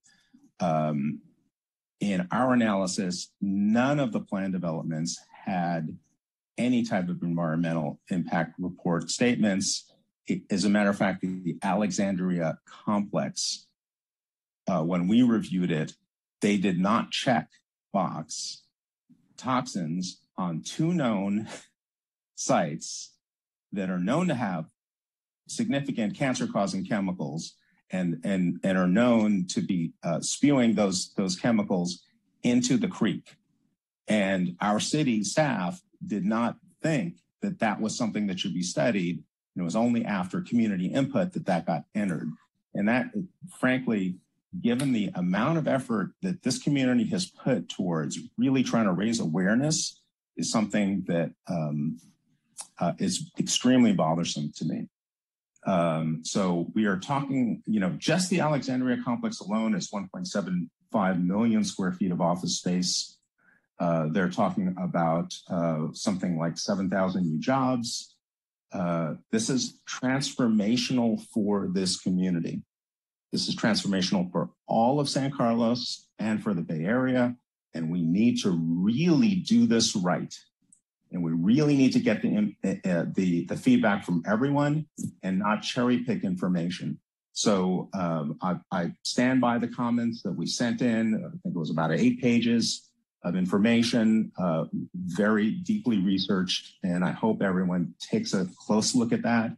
In our analysis, none of the planned developments had any type of environmental impact report statements. As a matter of fact, the Alexandria complex, when we reviewed it, they did not check box toxins on 2 known sites that are known to have significant cancer-causing chemicals and are known to be spewing those chemicals into the creek. And our city staff did not think that that was something that should be studied. And it was only after community input that got entered. And that, frankly, given the amount of effort that this community has put towards really trying to raise awareness, is something that is extremely bothersome to me. So we are talking, just the Alexandria complex alone is 1.75 million square feet of office space. They're talking about something like 7,000 new jobs. This is transformational for this community. This is transformational for all of San Carlos and for the Bay Area. And we need to really do this right. And we really need to get the feedback from everyone and not cherry pick information. So I stand by the comments that we sent in. I think it was about 8 pages of information, very deeply researched. And I hope everyone takes a close look at that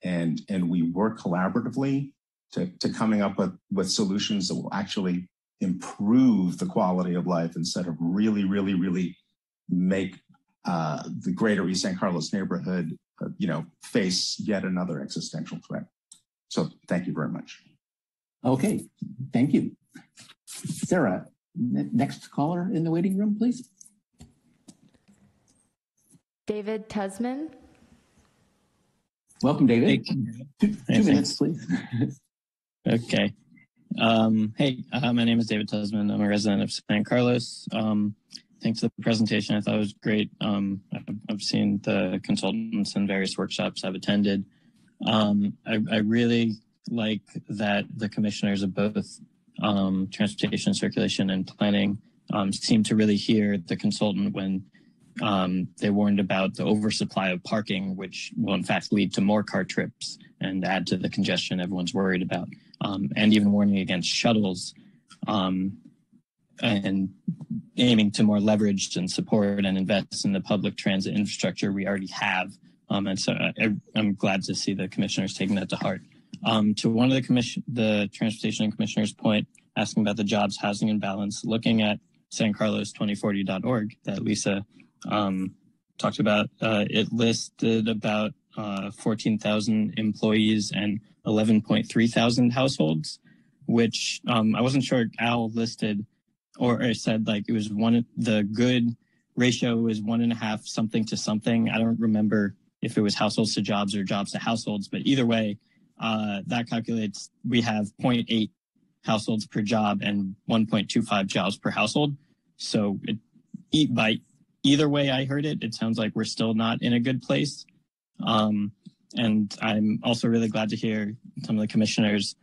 and we work collaboratively to coming up with solutions that will actually improve the quality of life instead of really make the greater East San Carlos neighborhood, face yet another existential threat. So thank you very much. Okay, thank you. Sarah, next caller in the waiting room, please. David Tusman. Welcome, David. Two minutes, please. Okay. Hey, my name is David Tusman. I'm a resident of San Carlos. Thanks for the presentation. I thought it was great. I've seen the consultants in various workshops I've attended. I really like that the commissioners of both transportation, circulation, and planning seem to really hear the consultant when they warned about the oversupply of parking, which will in fact lead to more car trips and add to the congestion everyone's worried about, and even warning against shuttles and aiming to more leverage and support and invest in the public transit infrastructure we already have. And so I'm glad to see the commissioners taking that to heart. To one of the transportation commissioners' point, asking about the jobs, housing, and balance, looking at sancarlos2040.org that Lisa talked about, it listed about 14,000 employees and 11.3 thousand households, which I wasn't sure Al listed or said like it was the good ratio is 1.5 something to something. I don't remember if it was households to jobs or jobs to households, but either way, that calculates we have 0.8 households per job and 1.25 jobs per household. So by either way I heard it, it sounds like we're still not in a good place. And I'm also really glad to hear some of the commissioners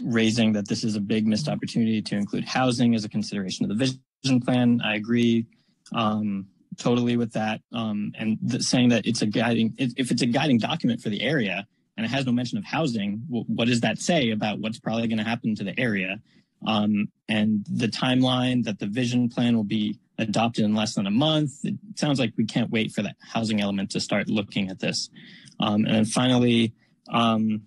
raising that this is a big missed opportunity to include housing as a consideration of the vision plan. I agree totally with that. And saying that if it's a guiding document for the area and it has no mention of housing, what does that say about what's probably going to happen to the area? And the timeline that the vision plan will be adopted in less than a month. It sounds like we can't wait for that housing element to start looking at this. And then finally, Mr.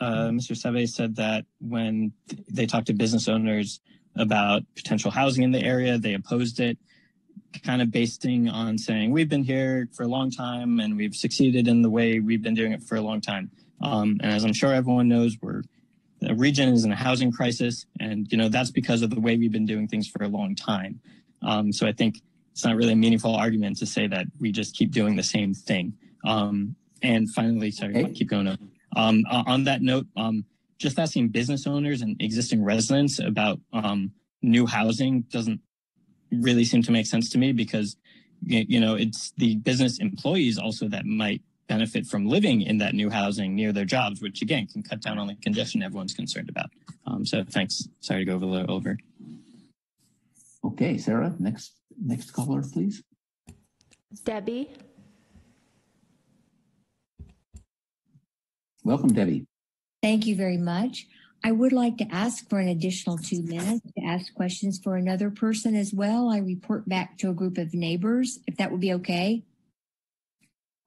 Seve said that when they talked to business owners about potential housing in the area, they opposed it, kind of basing on saying, we've been here for a long time and we've succeeded in the way we've been doing it for a long time. And as I'm sure everyone knows, the region is in a housing crisis, and that's because of the way we've been doing things for a long time. So I think it's not really a meaningful argument to say that we just keep doing the same thing. And finally, sorry, I'll keep going. On that note, just asking business owners and existing residents about new housing doesn't really seem to make sense to me, because it's the business employees also that might benefit from living in that new housing near their jobs, which again can cut down on the congestion everyone's concerned about. So thanks. Sorry to go a little over. Okay, Sarah, next caller, please. Debbie. Welcome, Debbie. Thank you very much. I would like to ask for an additional 2 minutes to ask questions for another person as well. I report back to a group of neighbors, if that would be okay.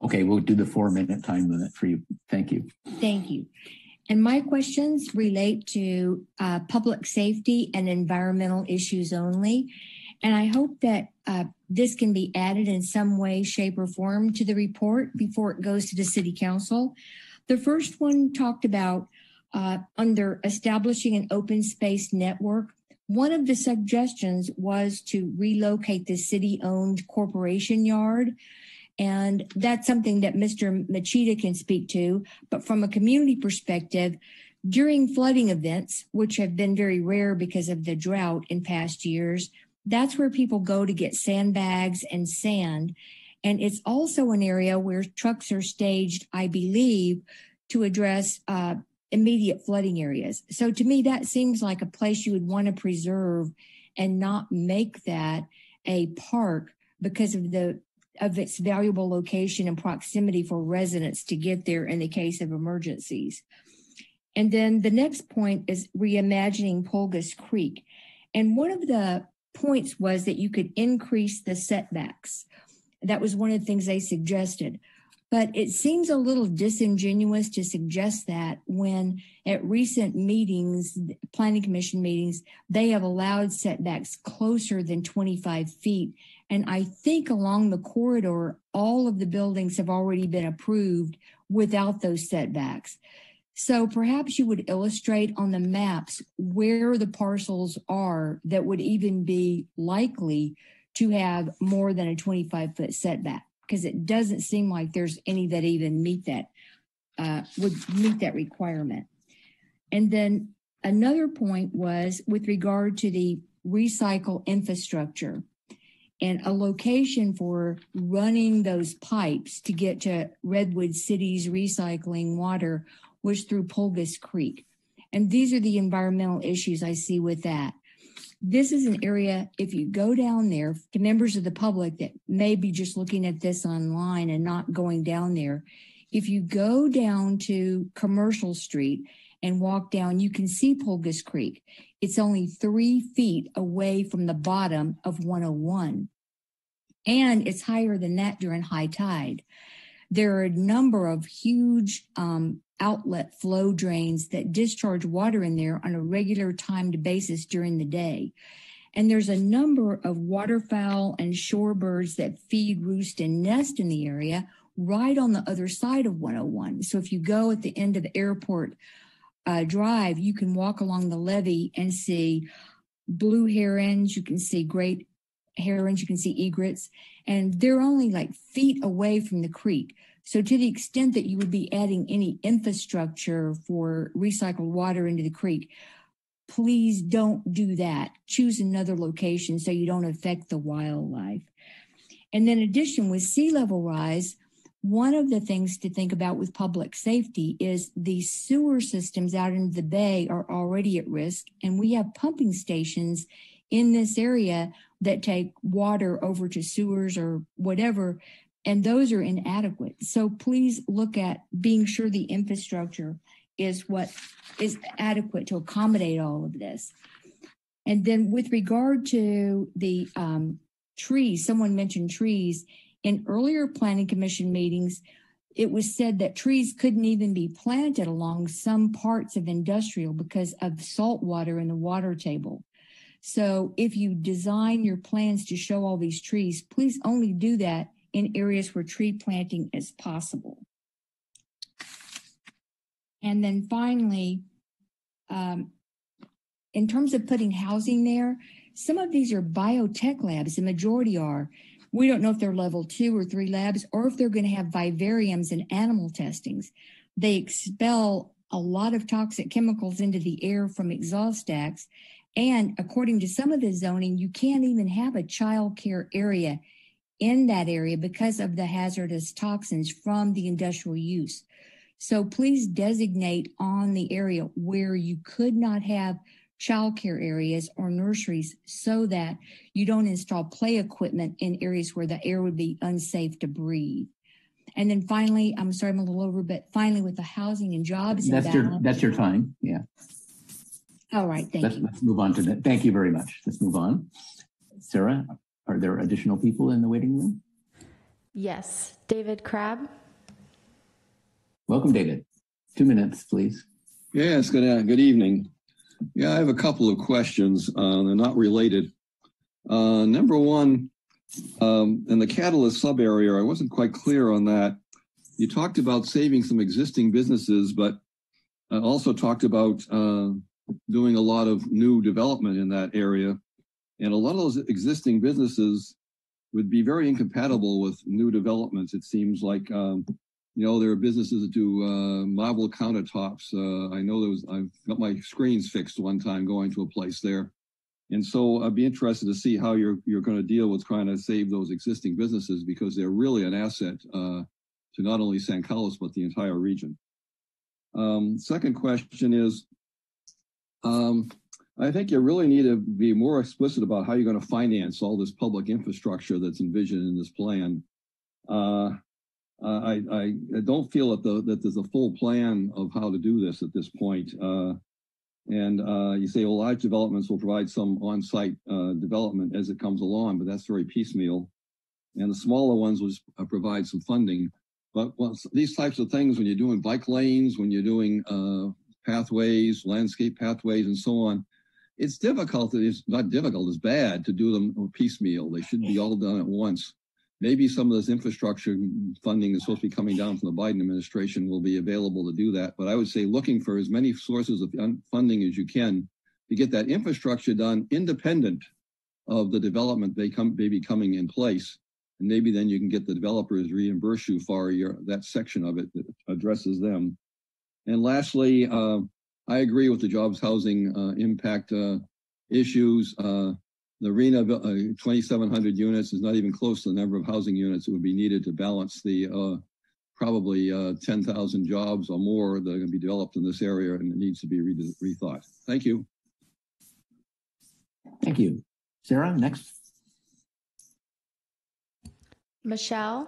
Okay, we'll do the 4-minute time limit for you. Thank you. Thank you. And my questions relate to public safety and environmental issues only. And I hope that this can be added in some way, shape, or form to the report before it goes to the City Council. The first one talked about under establishing an open space network. One of the suggestions was to relocate the city-owned corporation yard. And that's something that Mr. Machida can speak to. But from a community perspective, during flooding events, which have been very rare because of the drought in past years, that's where people go to get sandbags and sand. And it's also an area where trucks are staged, I believe, to address immediate flooding areas. So to me, that seems like a place you would want to preserve and not make that a park because of its valuable location and proximity for residents to get there in the case of emergencies. And then the next point is reimagining Pulgus Creek. And one of the points was that you could increase the setbacks. That was one of the things they suggested. But it seems a little disingenuous to suggest that when at recent meetings, planning commission meetings, they have allowed setbacks closer than 25 feet. And I think along the corridor, all of the buildings have already been approved without those setbacks. So perhaps you would illustrate on the maps where the parcels are that would even be likely to have more than a 25-foot setback, because it doesn't seem like there's any that even meet that, would meet that requirement. And then another point was with regard to the recycle infrastructure and a location for running those pipes to get to Redwood City's recycling water was through Pulgus Creek. And these are the environmental issues I see with that. This is an area, if you go down there, to members of the public that may be just looking at this online and not going down there, if you go down to Commercial Street and walk down, you can see Pulgus Creek. It's only 3 feet away from the bottom of 101. And it's higher than that during high tide. There are a number of huge outlet flow drains that discharge water in there on a regular timed basis during the day. And there's a number of waterfowl and shorebirds that feed, roost, and nest in the area right on the other side of 101. So if you go at the end of Airport Drive, you can walk along the levee and see blue herons, you can see great herons, you can see egrets, and they're only like feet away from the creek. So to the extent that you would be adding any infrastructure for recycled water into the creek, please don't do that. Choose another location so you don't affect the wildlife. And then in addition, with sea level rise, one of the things to think about with public safety is the sewer systems out into the bay are already at risk. And we have pumping stations in this area that take water over to sewers or whatever, and those are inadequate. So please look at being sure the infrastructure is what is adequate to accommodate all of this. And then with regard to the trees, someone mentioned trees. In earlier planning commission meetings, it was said that trees couldn't even be planted along some parts of industrial because of salt water in the water table. So if you design your plans to show all these trees, please only do that in areas where tree planting is possible. And then finally, in terms of putting housing there, some of these are biotech labs, the majority are. We don't know if they're level 2 or 3 labs or if they're going to have vivariums and animal testings. They expel a lot of toxic chemicals into the air from exhaust stacks. And according to some of the zoning, you can't even have a child care area in that area because of the hazardous toxins from the industrial use. So please designate on the area where you could not have childcare areas or nurseries so that you don't install play equipment in areas where the air would be unsafe to breathe. And then finally, I'm sorry, I'm a little over, but finally with the housing and jobs. That's your time. Yeah. All right. Thank you. Let's move on to that. Thank you very much. Let's move on. Sarah, are there additional people in the waiting room? Yes. David Crabb. Welcome, David. 2 minutes, please. Yes, good evening. Yeah, I have a couple of questions. They're not related. Number one, in the Catalyst sub area, I wasn't quite clear on that. You talked about saving some existing businesses, but also talked about doing a lot of new development in that area. And a lot of those existing businesses would be very incompatible with new developments. It seems like, there are businesses that do marble countertops. I know I've got my screens fixed one time going to a place there. And so I'd be interested to see how you're going to deal with trying to save those existing businesses, because they're really an asset to not only San Carlos, but the entire region. Second question is, I I think you really need to be more explicit about how you're going to finance all this public infrastructure that's envisioned in this plan. I don't feel that there's a full plan of how to do this at this point. You say, well, large developments will provide some on-site development as it comes along, but that's very piecemeal. And the smaller ones will just provide some funding. But these types of things, when you're doing bike lanes, when you're doing pathways, landscape pathways, and so on, it's difficult. It's not difficult. It's bad to do them piecemeal. They should be all done at once. Maybe some of this infrastructure funding that's supposed to be coming down from the Biden administration will be available to do that. But I would say looking for as many sources of funding as you can to get that infrastructure done independent of the development may be coming in place. And maybe then you can get the developers reimburse you for that section of it that addresses them. And lastly, I agree with the jobs housing impact issues. The RENA 2,700 units is not even close to the number of housing units that would be needed to balance the probably 10,000 jobs or more that are going to be developed in this area, and it needs to be rethought. Thank you. Thank you. Sarah, next. Michelle.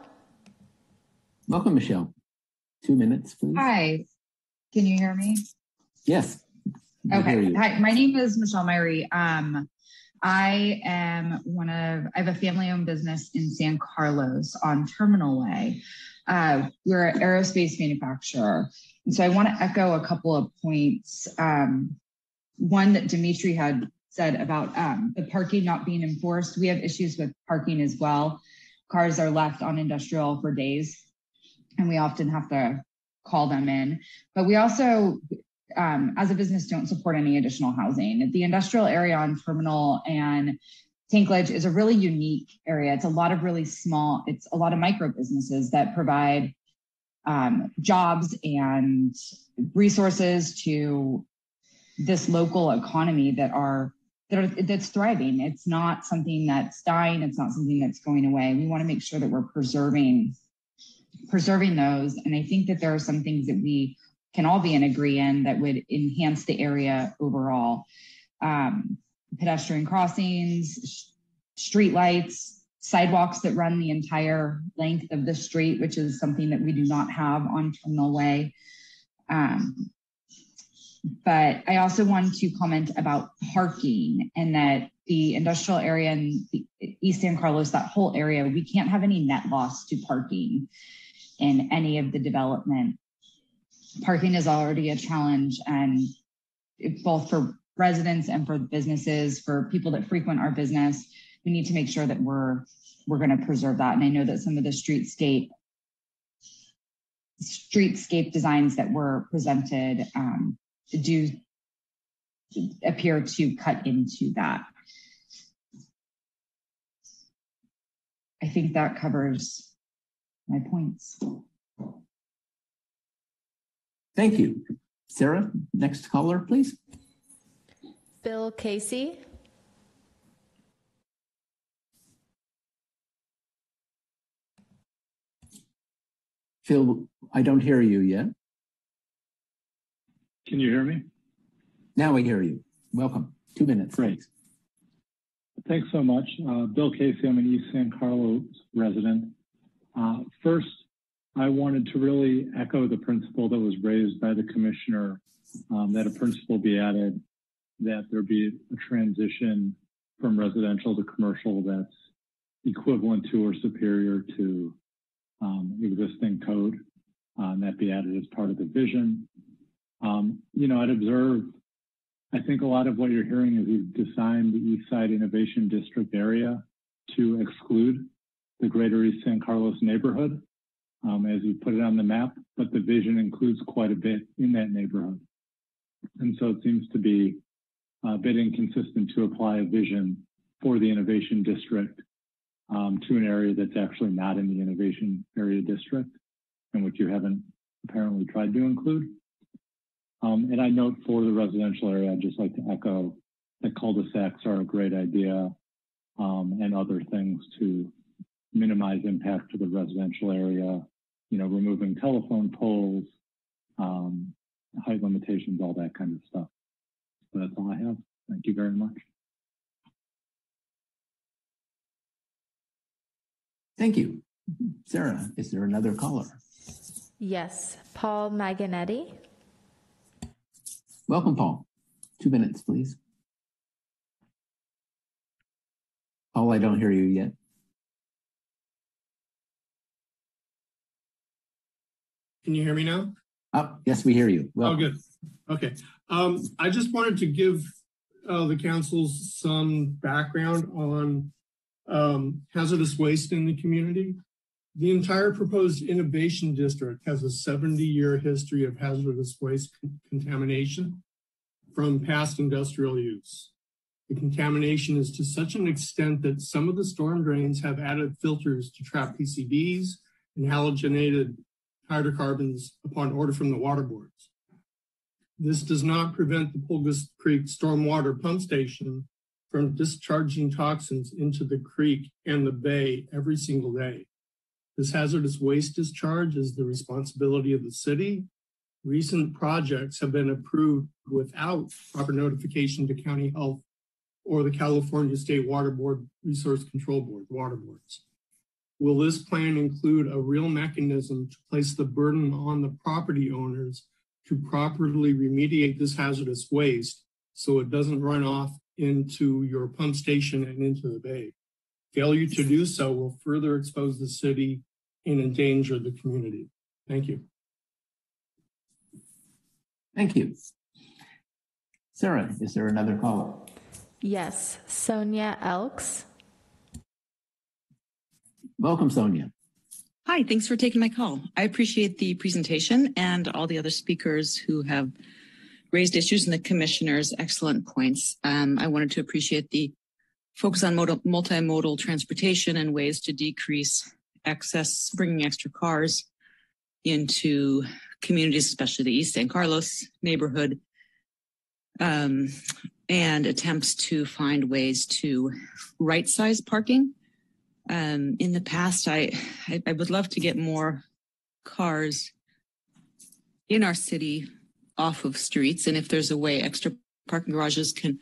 Welcome, Michelle. 2 minutes, please. Hi. Can you hear me? Yes. Okay. Hi, my name is Michelle Myrie. I have a family-owned business in San Carlos on Terminal Way. We're an aerospace manufacturer. And so I want to echo a couple of points. One that Dimitri had said about the parking not being enforced. We have issues with parking as well. Cars are left on industrial for days, and we often have to call them in. But we also, as a business, don't support any additional housing. The industrial area on Terminal and Tanklidge is a really unique area. It's a lot of really small, it's a lot of micro businesses that provide jobs and resources to this local economy that's thriving. It's not something that's dying. It's not something that's going away. We want to make sure that we're preserving those. And I think that there are some things that we can all be in agreement that would enhance the area overall. Pedestrian crossings, street lights, sidewalks that run the entire length of the street, which is something that we do not have on Terminal Way. But I also want to comment about parking, and that the industrial area in the East San Carlos, that whole area, we can't have any net loss to parking in any of the development. Parking is already a challenge, and both for residents and for businesses, for people that frequent our business, we need to make sure that we're going to preserve that. And I know that some of the streetscape designs that were presented do appear to cut into that. I think that covers my points. Thank you. Sarah, next caller, please. Bill Casey. Phil, I don't hear you yet. Can you hear me? Now I hear you. Welcome. 2 minutes. Great. Thanks so much. Bill Casey, I'm an East San Carlos resident. First, I wanted to really echo the principle that was raised by the commissioner, that a principle be added, that there be a transition from residential to commercial that's equivalent to or superior to existing code, and that be added as part of the vision. I'd observe, I think a lot of what you're hearing is you've designed the East Side Innovation District area to exclude the greater East San Carlos neighborhood, as you put it on the map, but the vision includes quite a bit in that neighborhood. And so it seems to be a bit inconsistent to apply a vision for the Innovation District to an area that's actually not in the Innovation Area District, and which you haven't apparently tried to include. And I note for the residential area, I'd just like to echo that cul-de-sacs are a great idea, and other things to minimize impact to the residential area, removing telephone poles, height limitations, all that kind of stuff. So that's all I have. Thank you very much. Thank you. Sarah, is there another caller? Yes, Paul Maganetti. Welcome, Paul. 2 minutes, please. Paul, I don't hear you yet. Can you hear me now? Yes, we hear you. Oh, good. Okay. I just wanted to give the councils some background on hazardous waste in the community. The entire proposed innovation district has a 70-year history of hazardous waste contamination from past industrial use. The contamination is to such an extent that some of the storm drains have added filters to trap PCBs and halogenated hydrocarbons upon order from the water boards. This does not prevent the Pulgas Creek stormwater pump station from discharging toxins into the creek and the bay every single day. This hazardous waste discharge is the responsibility of the city. Recent projects have been approved without proper notification to County Health or the California State Water Board Resource Control Board, water boards. Will this plan include a real mechanism to place the burden on the property owners to properly remediate this hazardous waste so it doesn't run off into your pump station and into the bay? Failure to do so will further expose the city and endanger the community. Thank you. Thank you. Sarah, is there another caller? Yes, Sonia Elks. Welcome, Sonia. Hi, thanks for taking my call. I appreciate the presentation and all the other speakers who have raised issues and the commissioner's excellent points. I wanted to appreciate the focus on multimodal transportation and ways to decrease excess, bringing extra cars into communities, especially the East San Carlos neighborhood, and attempts to find ways to right-size parking. In the past, I would love to get more cars in our city off of streets. And if there's a way extra parking garages can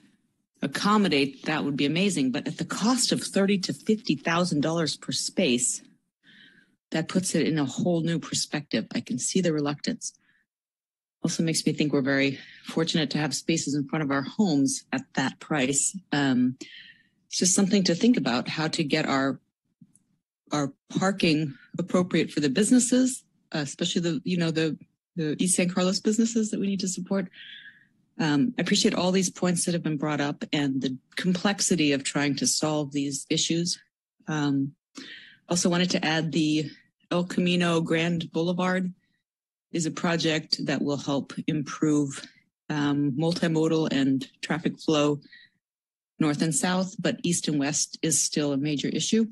accommodate, that would be amazing. But at the cost of $30,000 to $50,000 per space, that puts it in a whole new perspective. I can see the reluctance. Also makes me think we're very fortunate to have spaces in front of our homes at that price. It's just something to think about, how to get our parking appropriate for the businesses, especially the East San Carlos businesses that we need to support. I appreciate all these points that have been brought up and the complexity of trying to solve these issues. Also wanted to add the El Camino Grand Boulevard is a project that will help improve multimodal and traffic flow north and south, but east and west is still a major issue.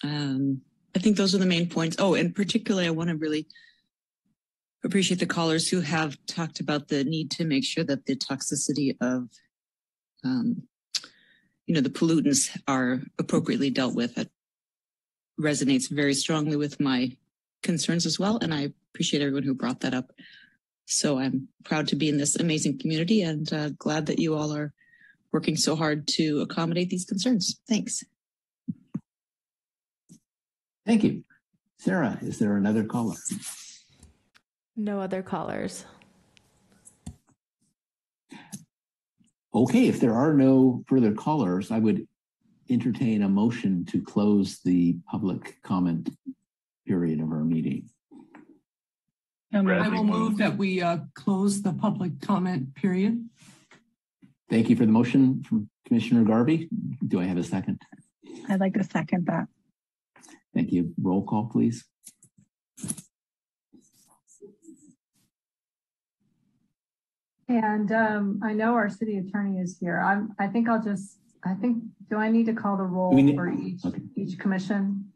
I think those are the main points. Oh, and particularly, I want to really appreciate the callers who have talked about the need to make sure that the toxicity of, the pollutants are appropriately dealt with. It resonates very strongly with my concerns as well, and I appreciate everyone who brought that up. So I'm proud to be in this amazing community and glad that you all are working so hard to accommodate these concerns. Thanks. Thank you. Sarah, is there another caller? No other callers. Okay, if there are no further callers, I would entertain a motion to close the public comment period of our meeting. I will move that we close the public comment period. Thank you for the motion from Commissioner Garvey. Do I have a second? I'd like to second that. Thank you. Roll call, please. And I know our city attorney is here. Do I need to call the roll for each commission?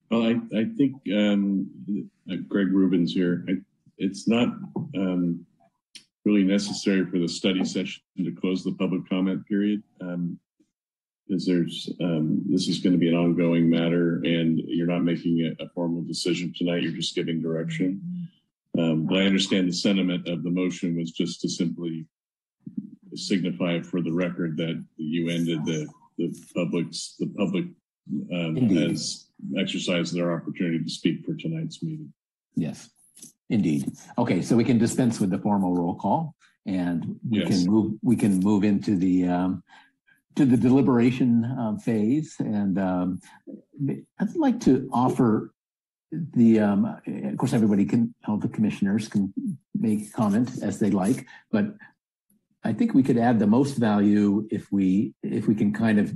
Well, I think Greg Rubin's here. It's not really necessary for the study session to close the public comment period because this is going to be an ongoing matter and you're not making a formal decision tonight. You're just giving direction. But I understand the sentiment of the motion was just to simply signify for the record that you ended the public has exercised their opportunity to speak for tonight's meeting. Yes, indeed. Okay, so we can dispense with the formal roll call, and we can move into the deliberation phase. And I'd like to offer of course, all the commissioners can make comment as they like, but I think we could add the most value if we can kind of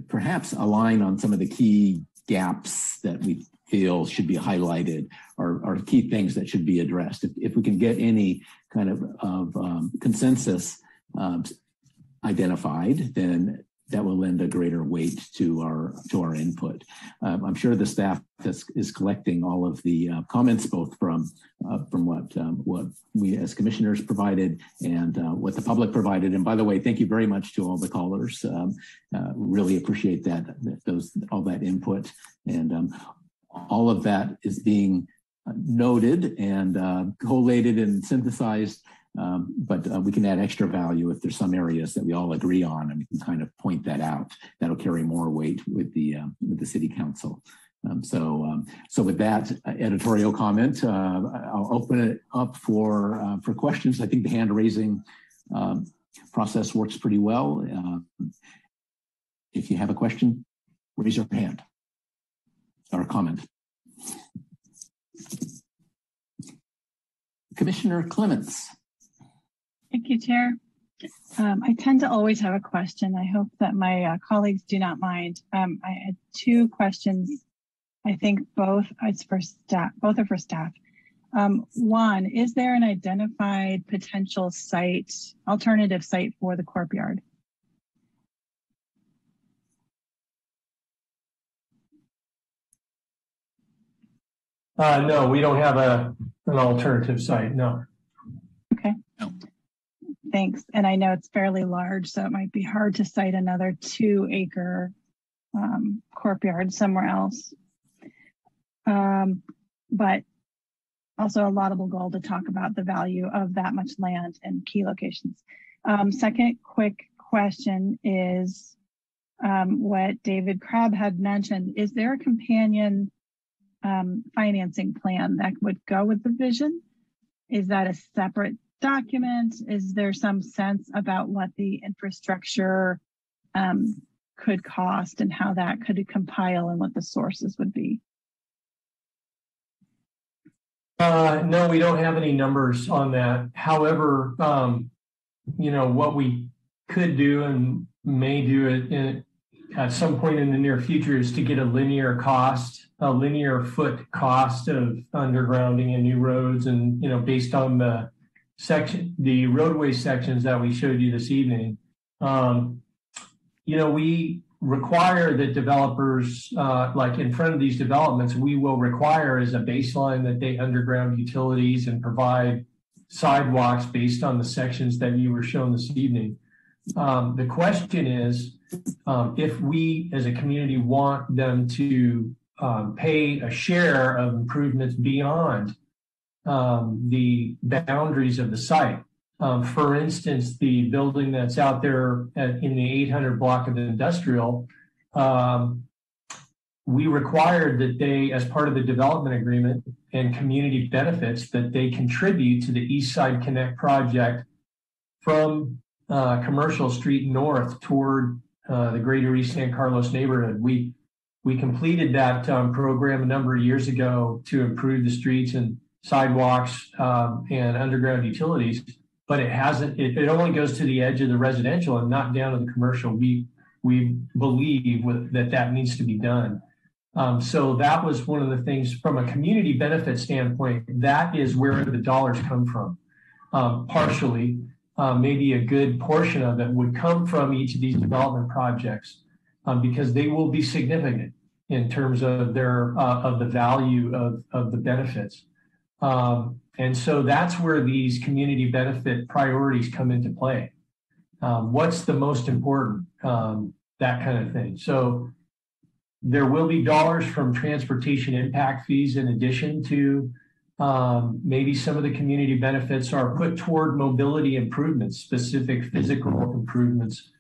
perhaps align on some of the key gaps that we feel should be highlighted, or key things that should be addressed. If we can get any kind of consensus identified, then that will lend a greater weight to our input. I'm sure the staff is collecting all of the comments, both from what we as commissioners provided and what the public provided. And by the way, thank you very much to all the callers. Really appreciate all that input, and all of that is being noted and collated and synthesized. But we can add extra value if there's some areas that we all agree on, and we can kind of point that out. That'll carry more weight with the City Council. So with that editorial comment, I'll open it up for questions. I think the hand raising process works pretty well. If you have a question, raise your hand or a comment. Commissioner Clements. Thank you, Chair. I tend to always have a question. I hope that my colleagues do not mind. I had two questions. I think both are for staff. One, is there an identified potential alternative site for the courtyard? No, we don't have an alternative site, no. Okay. No. Thanks. And I know it's fairly large, so it might be hard to cite another 2-acre courtyard somewhere else. But also a laudable goal to talk about the value of that much land in key locations. Second quick question is what David Crabb had mentioned. Is there a companion financing plan that would go with the vision? Is that a separate document? Is there some sense about what the infrastructure could cost and how that could compile and what the sources would be? No, we don't have any numbers on that. However, what we could do and may do at some point in the near future is to get a linear foot cost of undergrounding and new roads, and based on the roadway sections that we showed you this evening. We require that developers, like in front of these developments, we will require as a baseline that they underground utilities and provide sidewalks based on the sections that you were shown this evening. The question is, if we as a community want them to pay a share of improvements beyond the boundaries of the site. For instance, the building that's out there in the 800 block of the industrial, we required that they, as part of the development agreement and community benefits, that they contribute to the East Side Connect project from Commercial Street north toward the greater East San Carlos neighborhood. We completed that program a number of years ago to improve the streets and sidewalks and underground utilities, but it only goes to the edge of the residential and not down to the commercial. We believe that needs to be done. So that was one of the things from a community benefit standpoint. That is where the dollars come from. Partially, maybe a good portion of it would come from each of these development projects because they will be significant in terms of the value of the benefits. And so that's where these community benefit priorities come into play. What's the most important? That kind of thing. So there will be dollars from transportation impact fees in addition to Maybe some of the community benefits are put toward mobility improvements, specific physical improvements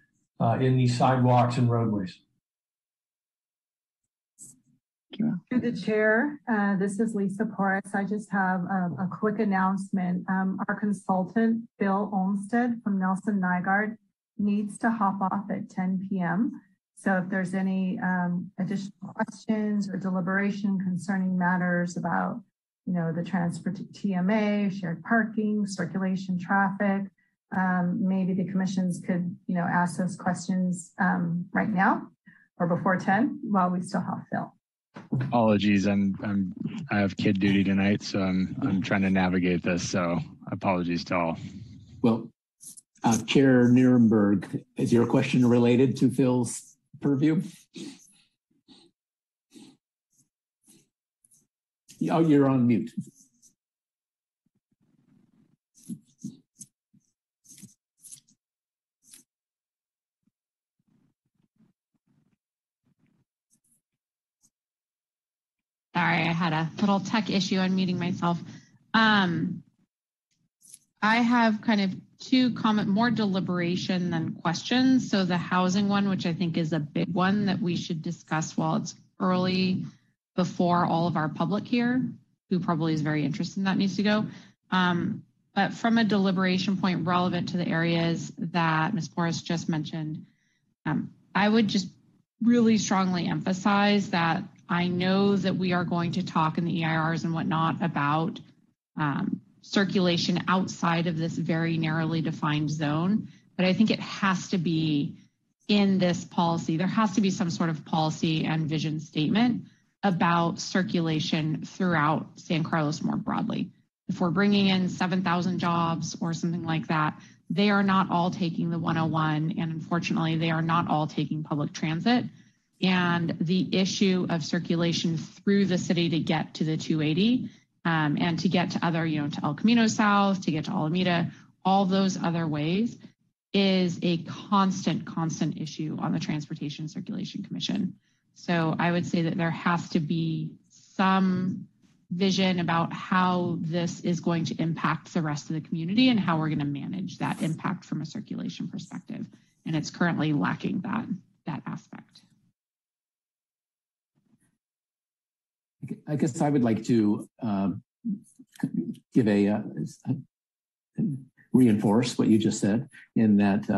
in these sidewalks and roadways. Through the chair, this is Lisa Porras. I just have a quick announcement. Our consultant, Bill Olmsted from Nelson Nygaard, needs to hop off at 10 p.m. So if there's any additional questions or deliberation concerning matters about, the transport TMA, shared parking, circulation, traffic, maybe the commissions could, ask those questions right now or before 10 while we still have Phil. Apologies, I have kid duty tonight, so I'm trying to navigate this. So apologies to all. Well, Chair Nierenberg, is your question related to Phil's purview? Oh, you're on mute. Sorry, I had a little tech issue unmuting myself. I have kind of two more deliberation than questions. So the housing one, which I think is a big one that we should discuss while it's early before all of our public here, who probably is very interested in that, needs to go. But from a deliberation point relevant to the areas that Ms. Porras just mentioned, I would just really strongly emphasize that I know that we are going to talk in the EIRs and whatnot about circulation outside of this very narrowly defined zone, but I think it has to be in this policy. There has to be some sort of policy and vision statement about circulation throughout San Carlos more broadly. If we're bringing in 7,000 jobs or something like that, they are not all taking the 101, and unfortunately, they are not all taking public transit. And the issue of circulation through the city to get to the 280 and to get to other, to El Camino South, to get to Alameda, all those other ways is a constant issue on the Transportation Circulation Commission. So I would say that there has to be some vision about how this is going to impact the rest of the community and how we're going to manage that impact from a circulation perspective. And it's currently lacking that aspect. I guess I would like to give reinforce what you just said, in that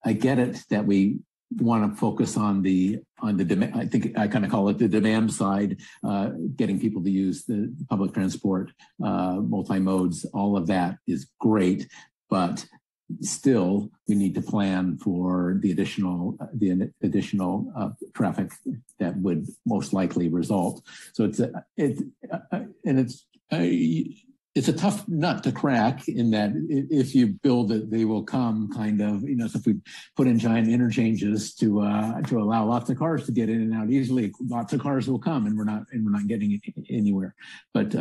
I get it that we want to focus on the demand. I think I kind of call it the demand side, getting people to use the public transport, multi-modes. All of that is great, but still we need to plan for the additional traffic that would most likely result. So it's a tough nut to crack, in that if you build it, they will come kind of, so if we put in giant interchanges to allow lots of cars to get in and out easily, lots of cars will come, and we're not getting anywhere. But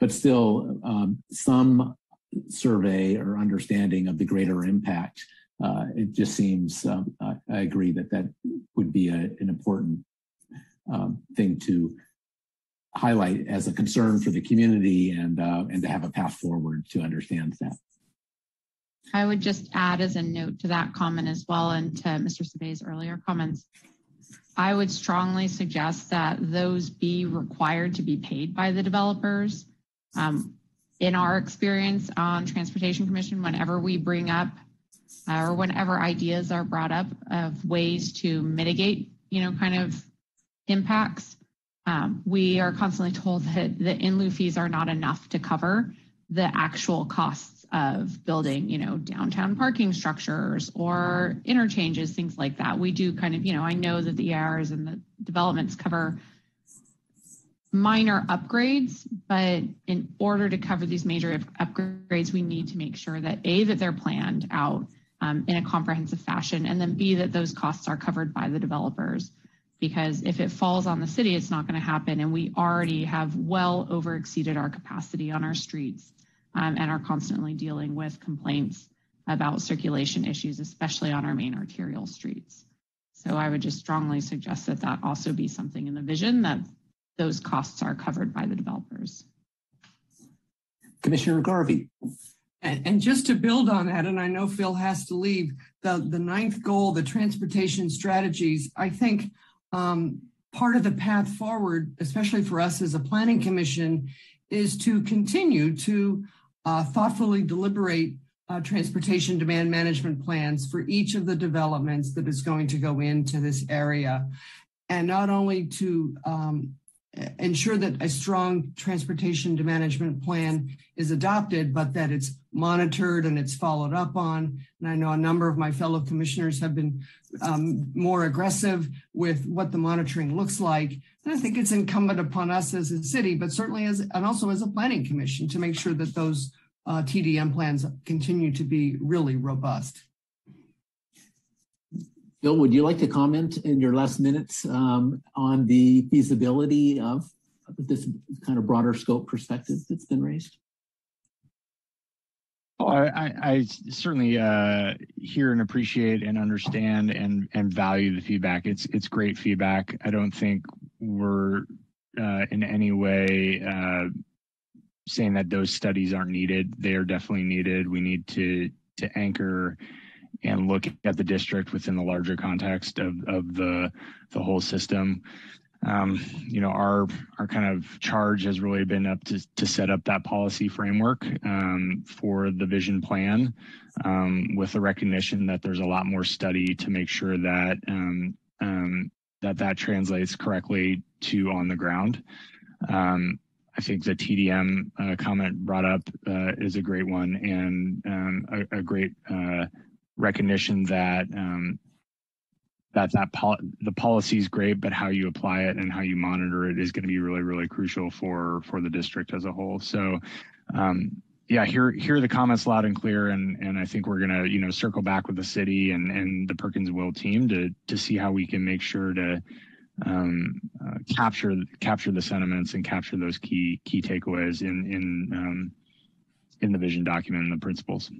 still, some survey or understanding of the greater impact. It just seems, I agree that would be an important thing to highlight as a concern for the community, and to have a path forward to understand that. I would just add as a note to that comment as well, and to Mr. Sabay's earlier comments, I would strongly suggest that those be required to be paid by the developers. In our experience on Transportation Commission, whenever we bring up or whenever ideas are brought up of ways to mitigate, kind of impacts, we are constantly told that the in-lieu fees are not enough to cover the actual costs of building, downtown parking structures or interchanges, things like that. We do kind of, I know that the EIRs and the developments cover minor upgrades, but in order to cover these major upgrades, we need to make sure that A, that they're planned out in a comprehensive fashion, and then B, that those costs are covered by the developers. Because if it falls on the city, it's not going to happen. And we already have well over exceeded our capacity on our streets and are constantly dealing with complaints about circulation issues, especially on our main arterial streets. So I would just strongly suggest that also be something in the vision, that those costs are covered by the developers. Commissioner Garvey. And just to build on that, and I know Phil has to leave, the ninth goal, the transportation strategies, I think part of the path forward, especially for us as a planning commission, is to continue to thoughtfully deliberate transportation demand management plans for each of the developments that is going to go into this area. And not only to ensure that a strong transportation demand management plan is adopted, but that it's monitored and it's followed up on. And I know a number of my fellow commissioners have been more aggressive with what the monitoring looks like. And I think it's incumbent upon us as a city, but certainly and also as a planning commission, to make sure that those TDM plans continue to be really robust. Bill, would you like to comment in your last minutes on the feasibility of this kind of broader scope perspective that's been raised? Oh, I certainly hear and appreciate and understand and value the feedback. It's great feedback. I don't think we're in any way saying that those studies aren't needed. They are definitely needed. We need to anchor and look at the district within the larger context of the whole system. You know, our kind of charge has really been up to set up that policy framework for the vision plan, with the recognition that there's a lot more study to make sure that that translates correctly to on the ground. I think the TDM comment brought up is a great one, and a great recognition that the policy is great, but how you apply it and how you monitor it is going to be really, really crucial for the district as a whole. So, yeah, hear the comments loud and clear, and I think we're going to circle back with the city and the Perkins Will team to see how we can make sure to capture the sentiments and capture those key takeaways in the vision document and the principles.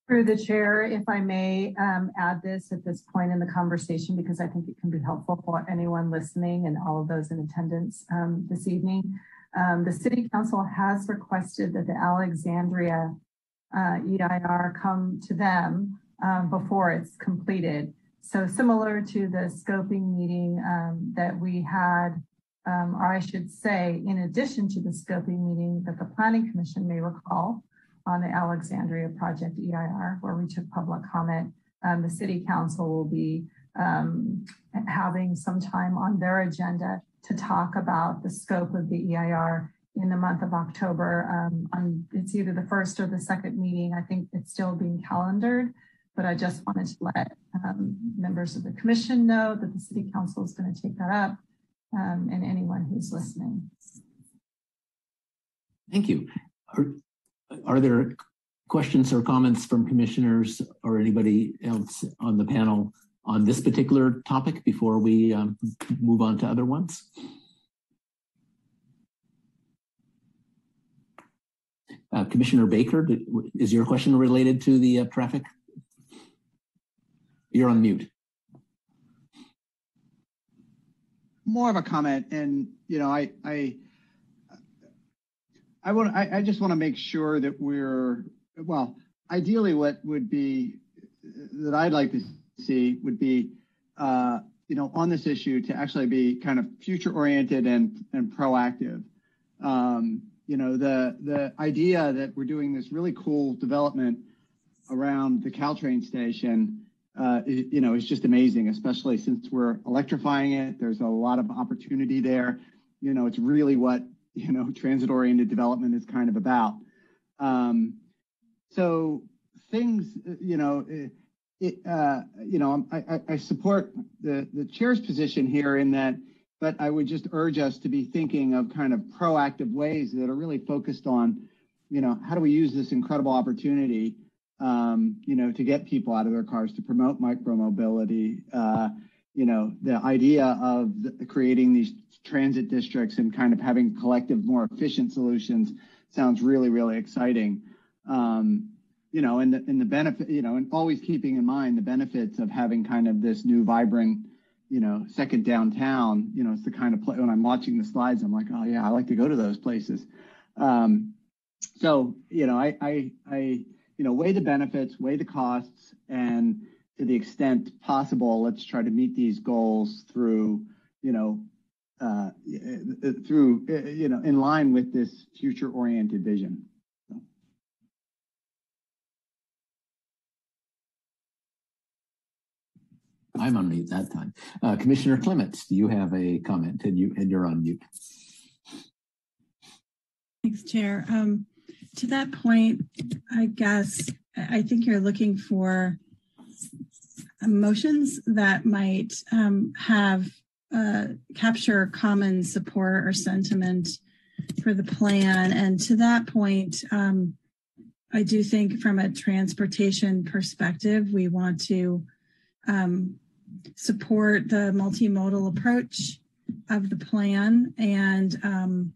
Through the chair, if I may add this at this point in the conversation, because I think it can be helpful for anyone listening and all of those in attendance this evening. The City Council has requested that the Alexandria EIR come to them before it's completed. So similar to the scoping meeting that we had, or I should say, in addition to the scoping meeting that the Planning Commission may recall, on the Alexandria project EIR, where we took public comment, the City Council will be having some time on their agenda to talk about the scope of the EIR in the month of October. It's either the first or the second meeting. I think it's still being calendared, but I just wanted to let members of the commission know that the City Council is going to take that up, and anyone who's listening. Thank you. Are there questions or comments from commissioners or anybody else on the panel on this particular topic before we move on to other ones? Commissioner Baker, is your question related to the traffic? You're on mute. More of a comment, and you know, I just want to make sure that we're, well, ideally what would be, that I'd like to see would be, you know, on this issue to actually be kind of future oriented and proactive. You know, the idea that we're doing this really cool development around the Caltrain station, you know, is just amazing, especially since we're electrifying it. There's a lot of opportunity there. You know, it's really what, you know, transit-oriented development is kind of about. So things, you know, you know, I support the chair's position here in that, but I would just urge us to be thinking of kind of proactive ways that are really focused on, you know, how do we use this incredible opportunity, you know, to get people out of their cars, to promote micromobility. You know, the idea of creating these transit districts and kind of having collective, more efficient solutions sounds really, really exciting. You know, and the benefit, you know, and always keeping in mind the benefits of having kind of this new vibrant second downtown, it's the kind of place when I'm watching the slides, I'm like, oh yeah, I like to go to those places. So, I weigh the benefits, weigh the costs, and to the extent possible, let's try to meet these goals through, in line with this future-oriented vision. I'm on mute that time. Commissioner Clements, do you have a comment? And you're on mute. Thanks, Chair. To that point, I think you're looking for motions that might capture common support or sentiment for the plan. And to that point, I do think from a transportation perspective, we want to support the multimodal approach of the plan. And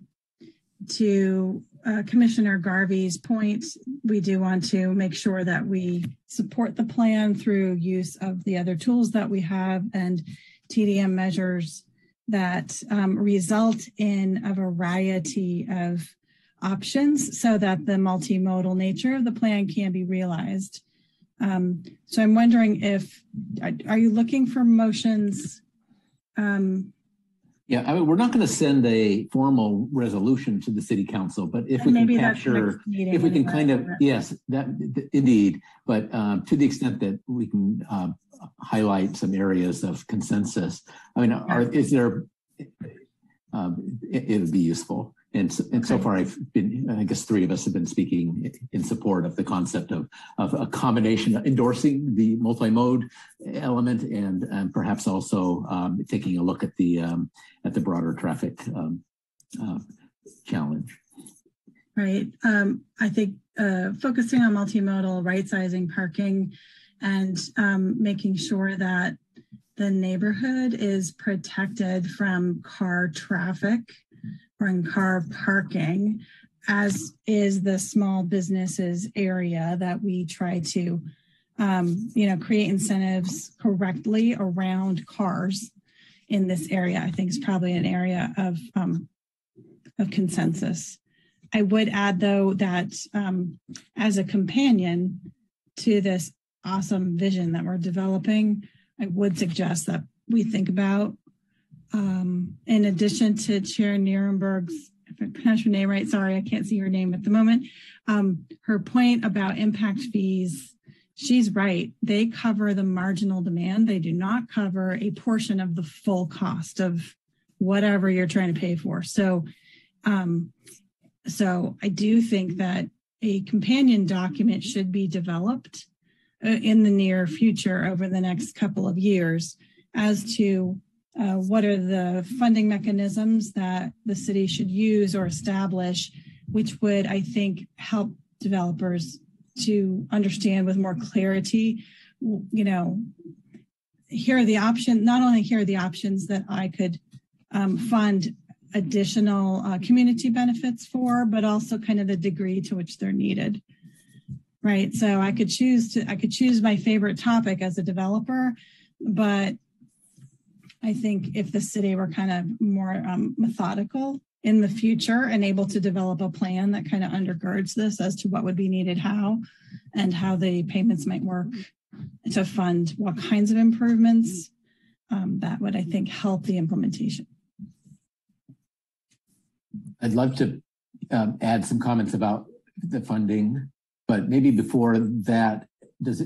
to Commissioner Garvey's point, we do want to make sure that we support the plan through use of the other tools that we have and TDM measures that result in a variety of options so that the multimodal nature of the plan can be realized. So I'm wondering are you looking for motions? Yeah, I mean, we're not going to send a formal resolution to the city council, but if we can capture, if we can kind of, yes, that indeed, but to the extent that we can highlight some areas of consensus, I mean, it would be useful. And so far, I guess three of us have been speaking in support of the concept of a combination, endorsing the multi-mode element, and perhaps also taking a look at the broader traffic challenge. Right. I think focusing on multimodal, right-sizing parking, and making sure that the neighborhood is protected from car traffic or in car parking, as is the small businesses area that we try to, create incentives correctly around cars in this area. I think is probably an area of consensus. I would add, though, that as a companion to this awesome vision that we're developing, I would suggest that we think about, in addition to Chair Nierenberg's, if I pronounce your name right, sorry, I can't see your name at the moment, her point about impact fees, she's right. They cover the marginal demand. They do not cover a portion of the full cost of whatever you're trying to pay for. So I do think that a companion document should be developed in the near future over the next couple of years as to what are the funding mechanisms that the city should use or establish, which would, I think, help developers to understand with more clarity, here are the options, not only here are the options that I could fund additional community benefits for, but also kind of the degree to which they're needed. Right. So I could choose my favorite topic as a developer, but I think if the city were kind of more methodical in the future and able to develop a plan that kind of undergirds this as to what would be needed, how, and how the payments might work to fund what kinds of improvements, that would, I think, help the implementation. I'd love to add some comments about the funding, but maybe before that, does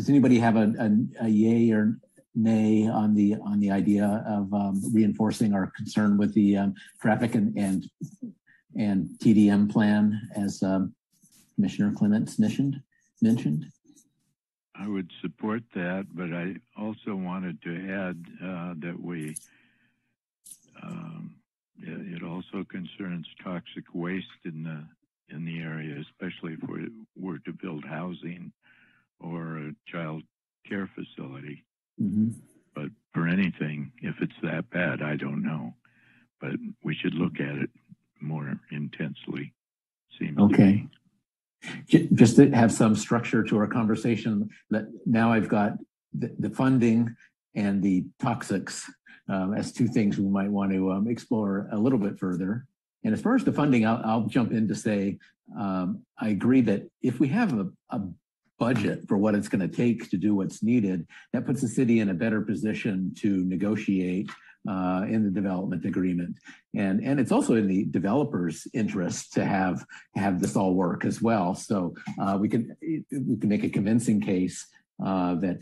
anybody have a yay or nay on the idea of reinforcing our concern with the traffic and TDM plan, as Commissioner Clements mentioned? I would support that, but I also wanted to add that it also concerns toxic waste in the area, especially if we were to build housing or a child care facility. Mm-hmm. But for anything, if it's that bad, I don't know. But we should look at it more intensely. Seems okay. Just to have some structure to our conversation, that now I've got the funding and the toxics as two things we might want to explore a little bit further. And as far as the funding, I'll jump in to say, I agree that if we have a budget for what it's going to take to do what's needed, that puts the city in a better position to negotiate in the development agreement. And it's also in the developer's interest to have this all work as well. So we can make a convincing case that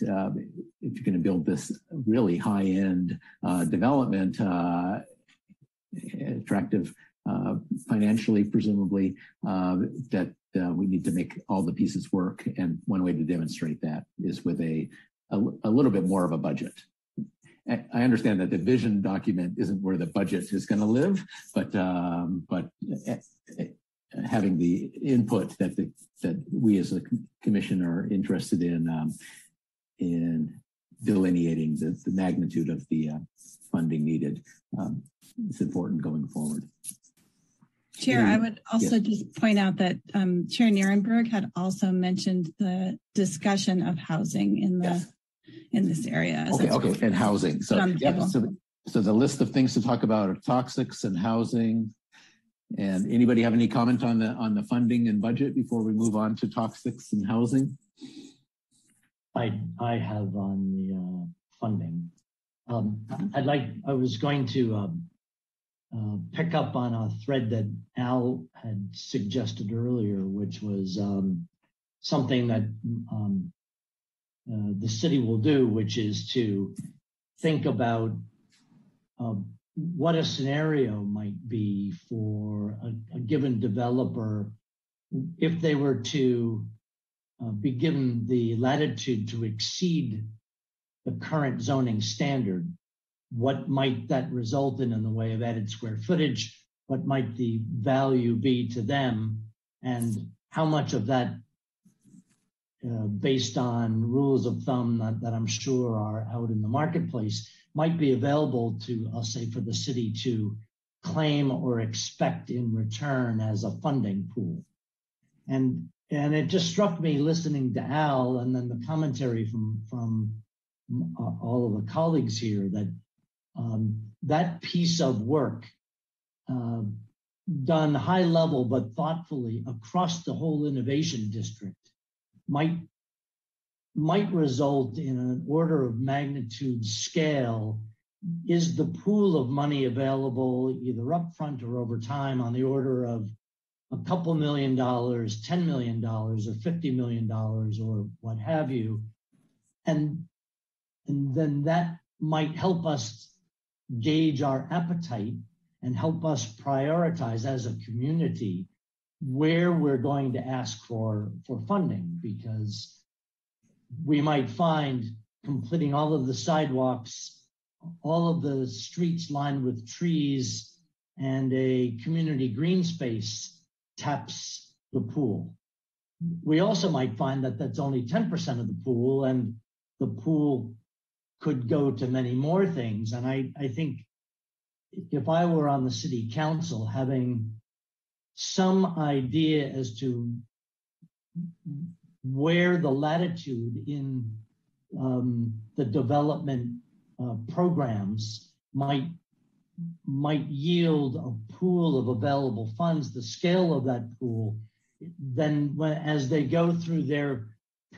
if you're going to build this really high-end development, attractive financially, presumably, that we need to make all the pieces work. And one way to demonstrate that is with a little bit more of a budget. I understand that the vision document isn't where the budget is going to live, but having the input that we as a commission are interested in delineating the magnitude of the funding needed is important going forward. Chair, I would also just point out that Chair Nierenberg had also mentioned the discussion of housing in this area. Okay, and housing. So the list of things to talk about are toxics and housing. And anybody have any comment on the funding and budget before we move on to toxics and housing? I have on the funding. I was going to pick up on a thread that Al had suggested earlier, which was something that the city will do, which is to think about what a scenario might be for a given developer if they were to be given the latitude to exceed the current zoning standard. What might that result in the way of added square footage? What might the value be to them? And how much of that, based on rules of thumb that I'm sure are out in the marketplace, might be available to, I'll say, for the city to claim or expect in return as a funding pool. And it just struck me listening to Al and then the commentary from all of the colleagues here that that piece of work done high level but thoughtfully across the whole innovation district might result in an order of magnitude scale. Is the pool of money available either upfront or over time on the order of a couple $1 million, $10 million, or $50 million, or what have you? And then that might help us gauge our appetite and help us prioritize as a community where we're going to ask for funding, because we might find completing all of the sidewalks, all of the streets lined with trees, and a community green space taps the pool. We also might find that that's only 10% of the pool, and the pool could go to many more things. And I think if I were on the city council, having some idea as to where the latitude in the development programs might yield a pool of available funds, the scale of that pool, then as they go through their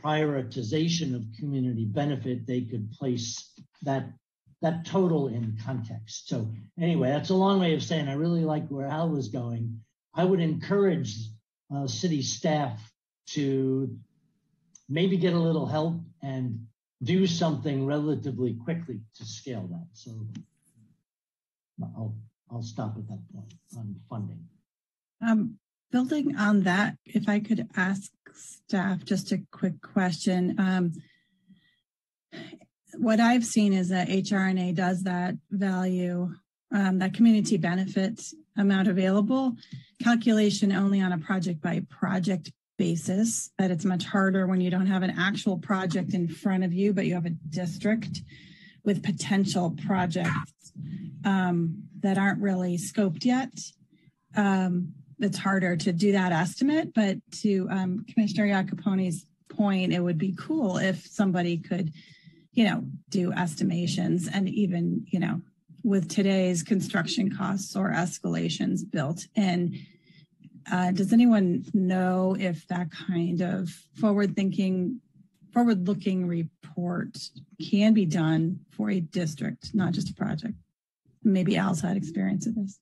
prioritization of community benefit, they could place that total in context. So anyway, that's a long way of saying I really like where Al was going. I would encourage city staff to maybe get a little help and do something relatively quickly to scale that. So I'll stop at that point on funding. Building on that, if I could ask staff just a quick question. What I've seen is that HRNA does that value, that community benefits amount available calculation only on a project by project basis, that it's much harder when you don't have an actual project in front of you, but you have a district with potential projects that aren't really scoped yet. It's harder to do that estimate, but to Commissioner Iacopone's point, it would be cool if somebody could do estimations, and even, with today's construction costs or escalations built in. Does anyone know if that kind of forward-looking report can be done for a district, not just a project? Maybe Al's had experience of this.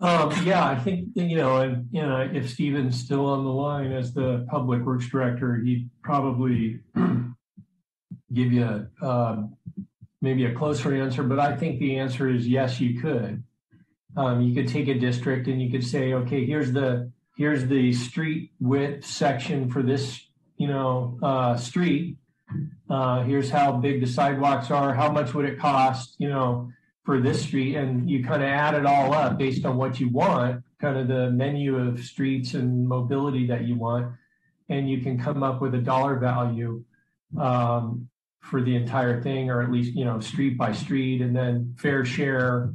Yeah, I think, if Stephen's still on the line as the Public Works Director, he'd probably give you maybe a closer answer, but I think the answer is yes, you could. You could take a district and you could say, okay, here's the street width section for this, street. Here's how big the sidewalks are. How much would it cost, for this street? And you kind of add it all up based on what you want, kind of the menu of streets and mobility that you want. And you can come up with a dollar value for the entire thing, or at least, street by street, and then fair share.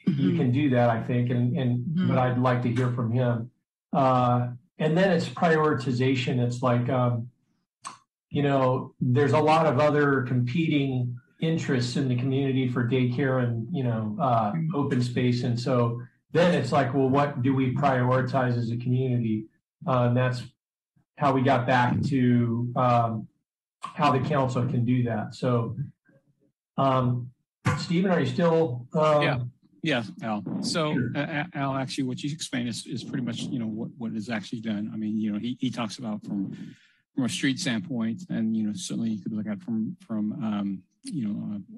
You can do that, I think, but I'd like to hear from him. And then it's prioritization. It's like, there's a lot of other competing interests in the community for daycare and, open space. And so then it's like, well, what do we prioritize as a community? And that's how we got back to how the council can do that. So, Stephen, are you still? Yeah, Al. So, Al, actually, what you explained is pretty much, what is actually done. I mean, he talks about from a street standpoint, and certainly you could look at from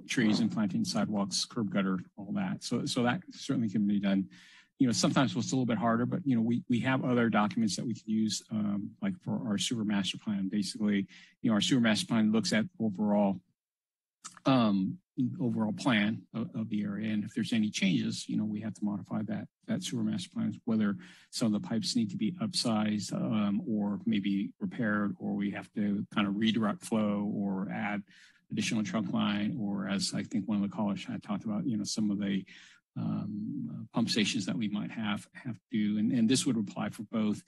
trees and planting, sidewalks, curb gutter, all that. So that certainly can be done. Sometimes it's a little bit harder, but we have other documents that we can use, like for our sewer master plan. Basically, our sewer master plan looks at overall plan of the area, and if there's any changes, we have to modify that sewer master plan, whether some of the pipes need to be upsized or maybe repaired, or we have to kind of redirect flow or add additional trunk line, or as I think one of the callers had talked about, some of the pump stations that we might have to do, and this would apply for both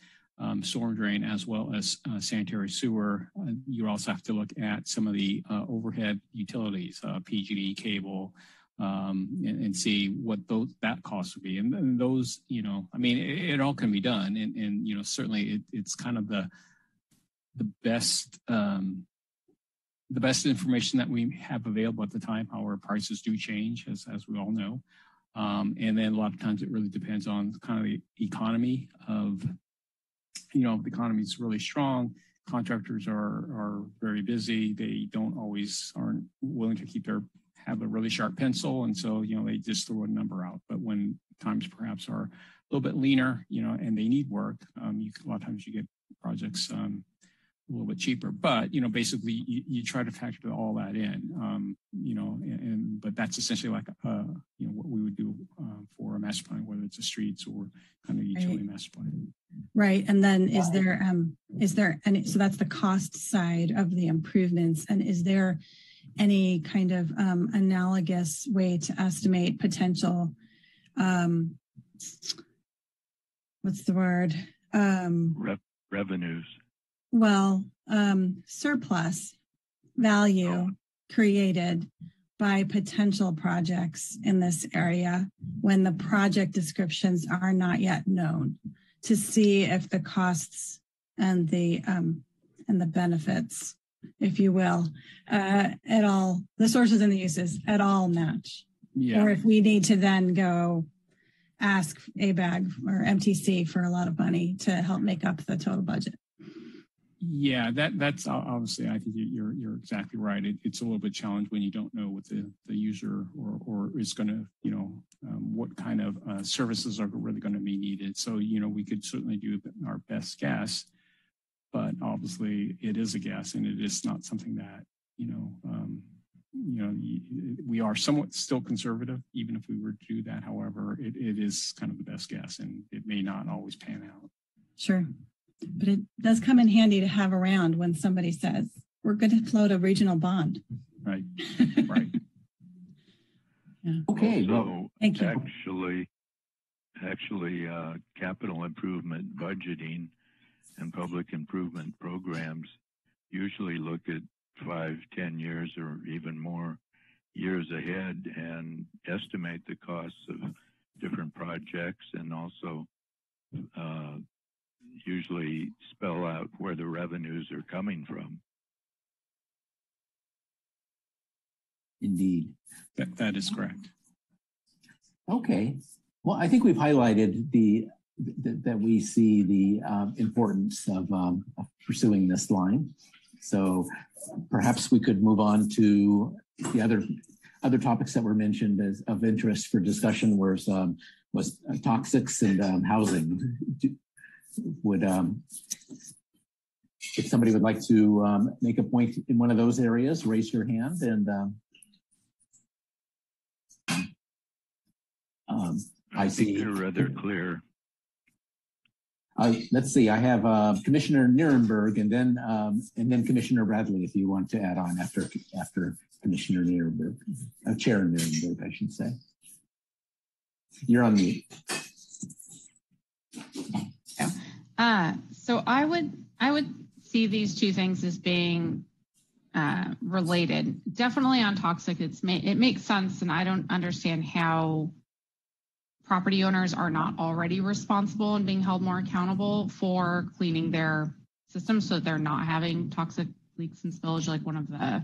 storm drain as well as sanitary sewer. You also have to look at some of the overhead utilities, PG&E, cable, and see what that cost would be. And those, it all can be done. And certainly it's kind of the best information that we have available at the time. However, prices do change, as we all know. And then a lot of times it really depends on kind of the economy of, if the economy is really strong, contractors are very busy. They aren't willing to have a really sharp pencil. And so, they just throw a number out. But when times perhaps are a little bit leaner, and they need work, a lot of times you get projects a little bit cheaper. But, basically you try to factor all that in, but that's essentially like, what we would do for a master plan, whether it's a streets or kind of utility master plan. Right. And then is there any, so that's the cost side of the improvements. And is there any kind of analogous way to estimate potential, what's the word? Revenues. Well, surplus value created by potential projects in this area when the project descriptions are not yet known, to see if the costs and the benefits, if you will, at all, the sources and the uses at all match. Yeah. Or if we need to then go ask ABAG or MTC for a lot of money to help make up the total budget. Yeah, that's obviously, I think you're exactly right. It's a little bit challenged when you don't know what the user or is going to, what kind of services are really going to be needed. So, we could certainly do our best guess, but obviously it is a guess, and it is not something that, we are somewhat still conservative, even if we were to do that. However, it is kind of the best guess, and it may not always pan out. Sure. But it does come in handy to have around when somebody says, we're going to float a regional bond. Right. Right. Yeah. Okay. So thank you. Actually, capital improvement budgeting and public improvement programs usually look at 5, 10 years or even more years ahead and estimate the costs of different projects, and also usually spell out where the revenues are coming from. Indeed. That is correct. Okay. Well, I think we've highlighted that we see the importance of pursuing this line. So perhaps we could move on to the other topics that were mentioned as of interest for discussion was toxics and housing. Would if somebody would like to make a point in one of those areas, raise your hand, and I think they're rather clear. Let's see. I have Commissioner Nierenberg, and then Commissioner Bradley, if you want to add on after Commissioner Nierenberg, Chair Nierenberg, I should say. You're on mute. So I would see these two things as being related. Definitely on toxic, it makes sense, and I don't understand how property owners are not already responsible and being held more accountable for cleaning their systems so that they're not having toxic leaks and spillage, like one of the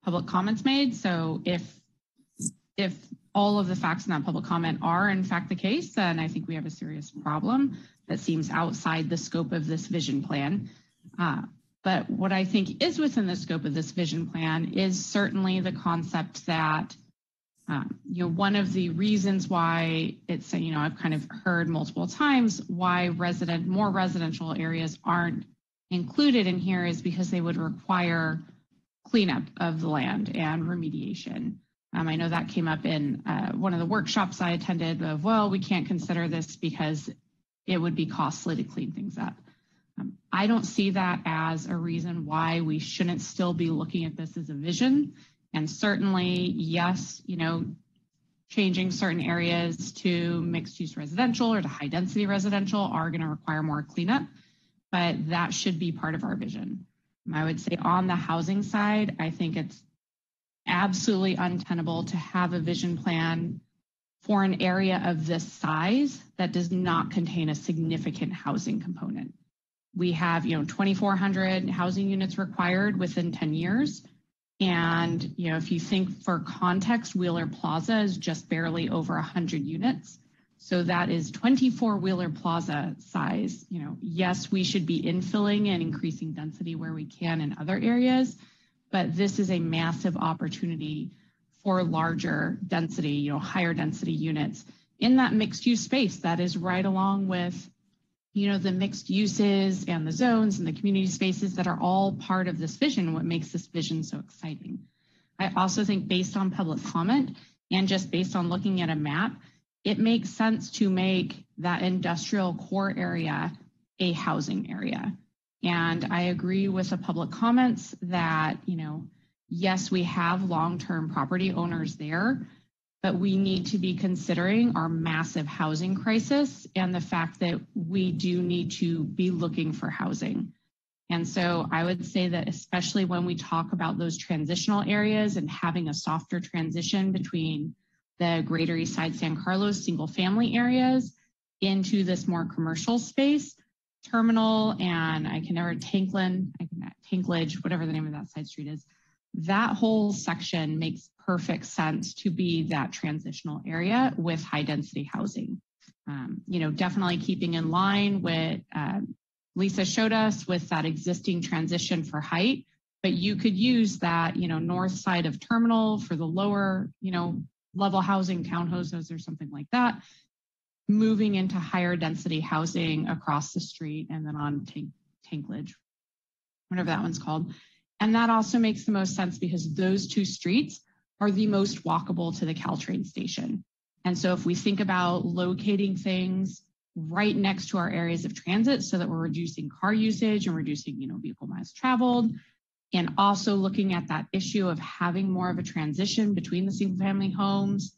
public comments made. So if all of the facts in that public comment are in fact the case, then I think we have a serious problem that seems outside the scope of this vision plan. But what I think is within the scope of this vision plan is certainly the concept that one of the reasons why it's, I've kind of heard multiple times why more residential areas aren't included in here is because they would require cleanup of the land and remediation. I know that came up in one of the workshops I attended of, well, we can't consider this because it would be costly to clean things up. I don't see that as a reason why we shouldn't still be looking at this as a vision. And certainly, yes, changing certain areas to mixed use residential or to high density residential are going to require more cleanup, but that should be part of our vision. I would say on the housing side, I think it's absolutely untenable to have a vision plan for an area of this size that does not contain a significant housing component. We have, 2,400 housing units required within 10 years. And, if you think for context, Wheeler Plaza is just barely over 100 units. So that is 24 Wheeler Plaza size. Yes, we should be infilling and increasing density where we can in other areas, but this is a massive opportunity for larger density, higher density units in that mixed use space that is right along with, the mixed uses and the zones and the community spaces that are all part of this vision, what makes this vision so exciting. I also think based on public comment and just based on looking at a map, it makes sense to make that industrial core area a housing area. And I agree with the public comments that, yes, we have long-term property owners there, but we need to be considering our massive housing crisis and the fact that we do need to be looking for housing. And so I would say that especially when we talk about those transitional areas and having a softer transition between the Greater East Side San Carlos single family areas into this more commercial space, Terminal and Tanklage, whatever the name of that side street is, that whole section makes perfect sense to be that transitional area with high density housing. Definitely keeping in line with Lisa showed us with that existing transition for height, but you could use that, north side of Terminal for the lower, level housing, townhouses or something like that, moving into higher density housing across the street and then on Tanklage, whatever that one's called. And that also makes the most sense because those two streets are the most walkable to the Caltrain station. And so if we think about locating things right next to our areas of transit so that we're reducing car usage and reducing, vehicle miles traveled, and also looking at that issue of having more of a transition between the single family homes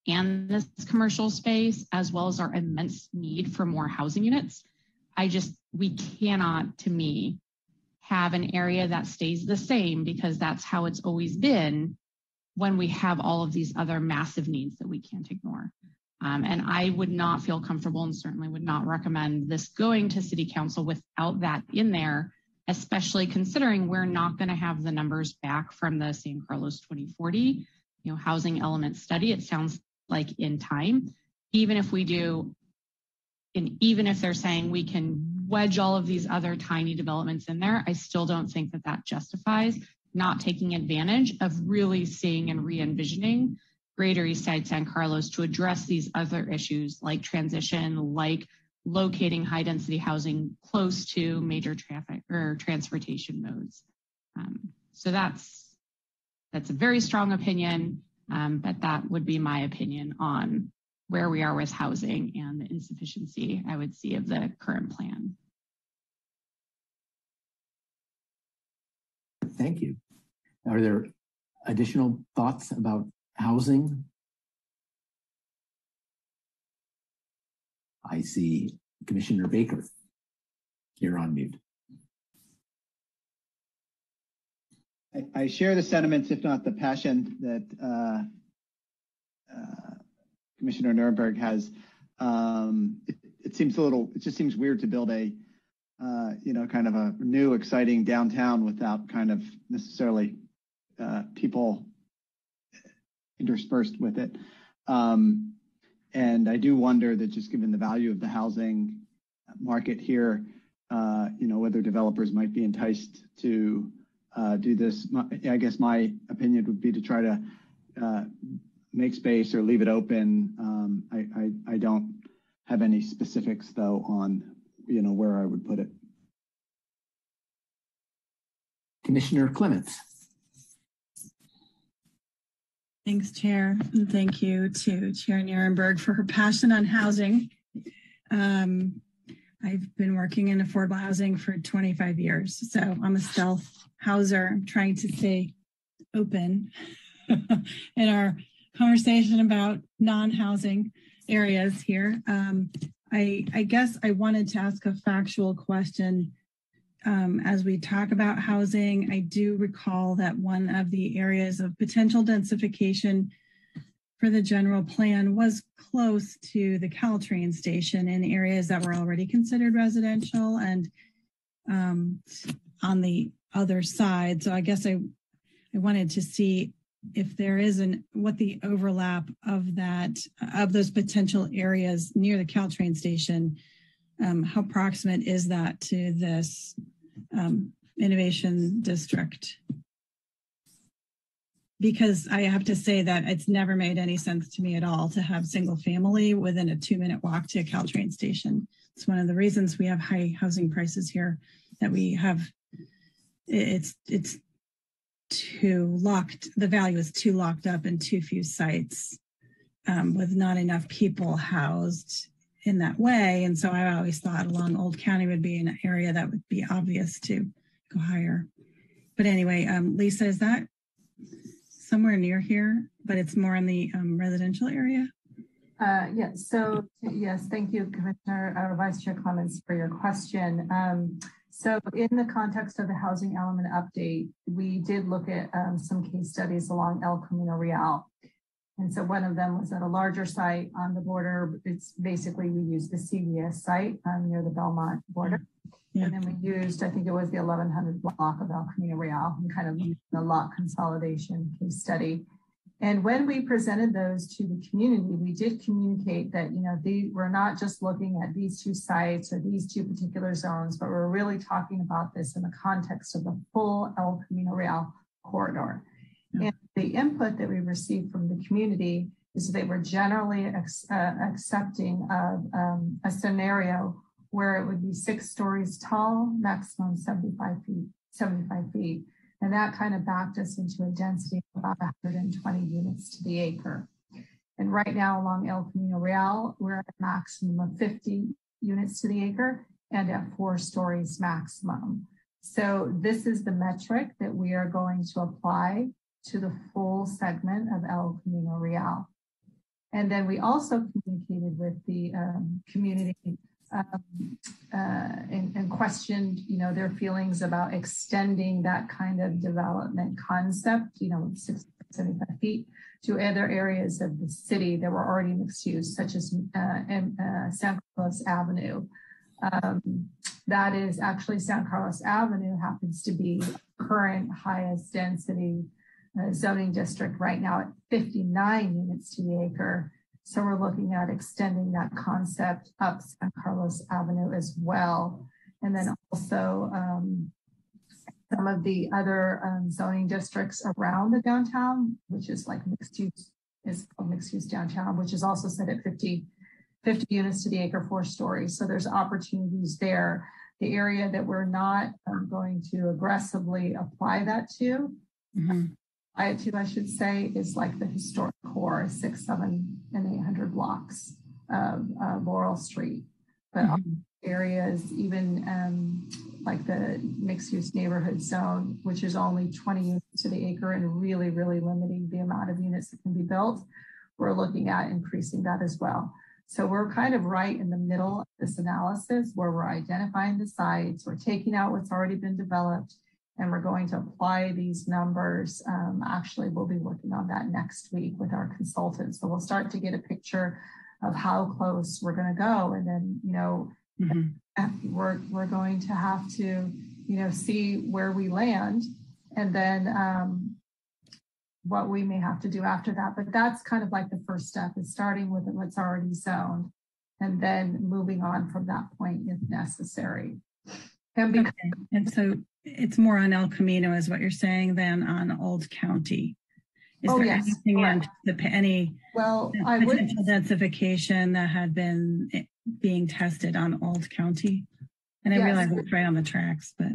and this commercial space, as well as our immense need for more housing units, we cannot, to me, have an area that stays the same because that's how it's always been when we have all of these other massive needs that we can't ignore. And I would not feel comfortable and certainly would not recommend this going to City Council without that in there, especially considering we're not going to have the numbers back from the San Carlos 2040 housing element study. It sounds like in time, even if we do, and even if they're saying we can wedge all of these other tiny developments in there, I still don't think that that justifies not taking advantage of really seeing and re-envisioning Greater Eastside San Carlos to address these other issues like transition, like locating high density housing close to major traffic or transportation nodes. So that's a very strong opinion, but that would be my opinion on where we are with housing and the insufficiency I would see of the current plan. Thank you. Are there additional thoughts about housing? I see Commissioner Baker. You're on mute. I share the sentiments, if not the passion, that Commissioner Nirenberg has. It seems it just seems weird to build a, kind of a new, exciting downtown without kind of necessarily people interspersed with it. And I do wonder that just given the value of the housing market here, whether developers might be enticed to do this. I guess my opinion would be to try to make space or leave it open. I don't have any specifics though on, where I would put it. Commissioner Clements. Thanks, Chair, and thank you to Chair Nirenberg for her passion on housing. I've been working in affordable housing for 25 years, so I'm a stealth houser. I'm trying to stay open in our conversation about non-housing areas here. I guess I wanted to ask a factual question. As we talk about housing, I do recall that one of the areas of potential densification for the general plan was close to the Caltrain station in areas that were already considered residential and on the other side. So I guess I wanted to see if there is what the overlap of those potential areas near the Caltrain station. How proximate is that to this innovation district? Because I have to say that it's never made any sense to me at all to have single family within a 2-minute walk to a Caltrain station. It's one of the reasons we have high housing prices here, that we have, it's too locked, the value is too locked up in too few sites with not enough people housed in that way. And so I always thought along Old County would be an area that would be obvious to go higher. But anyway, Lisa, is that somewhere near here, but it's more in the residential area? Yes. So yes, thank you, Commissioner Vice Chair Clements, for your question. So in the context of the housing element update, we did look at some case studies along El Camino Real. And so one of them was at a larger site on the border. It's basically, we used the CVS site near the Belmont border. Yeah. And then we used, I think it was the 1100 block of El Camino Real, and kind of used the lot consolidation case study. And when we presented those to the community, we did communicate that, we're not just looking at these two sites or these two particular zones, but we're really talking about this in the context of the full El Camino Real corridor. And the input that we received from the community is they were generally accepting of a scenario where it would be 6 stories tall, maximum 75 feet. And that kind of backed us into a density of about 120 units to the acre. And right now along El Camino Real, we're at a maximum of 50 units to the acre and at 4 stories maximum. So this is the metric that we are going to apply to the full segment of El Camino Real. And then we also communicated with the community and questioned, their feelings about extending that kind of development concept, 75 feet to other areas of the city that were already mixed use, such as San Carlos Avenue. That is actually San Carlos Avenue happens to be current highest density zoning district right now at 59 units to the acre. So we're looking at extending that concept up San Carlos Avenue as well. And then also some of the other zoning districts around the downtown, which is like mixed use, is called mixed use downtown, which is also set at 50 units to the acre, 4 stories. So there's opportunities there. The area that we're not going to aggressively apply that to, I should say, is like the historic core, 6, 7, and 800 blocks of Laurel Street. But areas, even like the mixed-use neighborhood zone, which is only 20 units to the acre and really, really limiting the amount of units that can be built, we're looking at increasing that as well. So we're kind of right in the middle of this analysis where we're identifying the sites, we're taking out what's already been developed, and we're going to apply these numbers. Actually, we'll be working on that next week with our consultants. So we'll start to get a picture of how close we're going to go. And then, we're going to have to, see where we land and then what we may have to do after that. But that's kind of like the first step, is starting with what's already zoned and then moving on from that point if necessary. And so it's more on El Camino is what you're saying than on Old County. Is there anything in any potential densification that had been being tested on Old County? And I realize it's right on the tracks, but.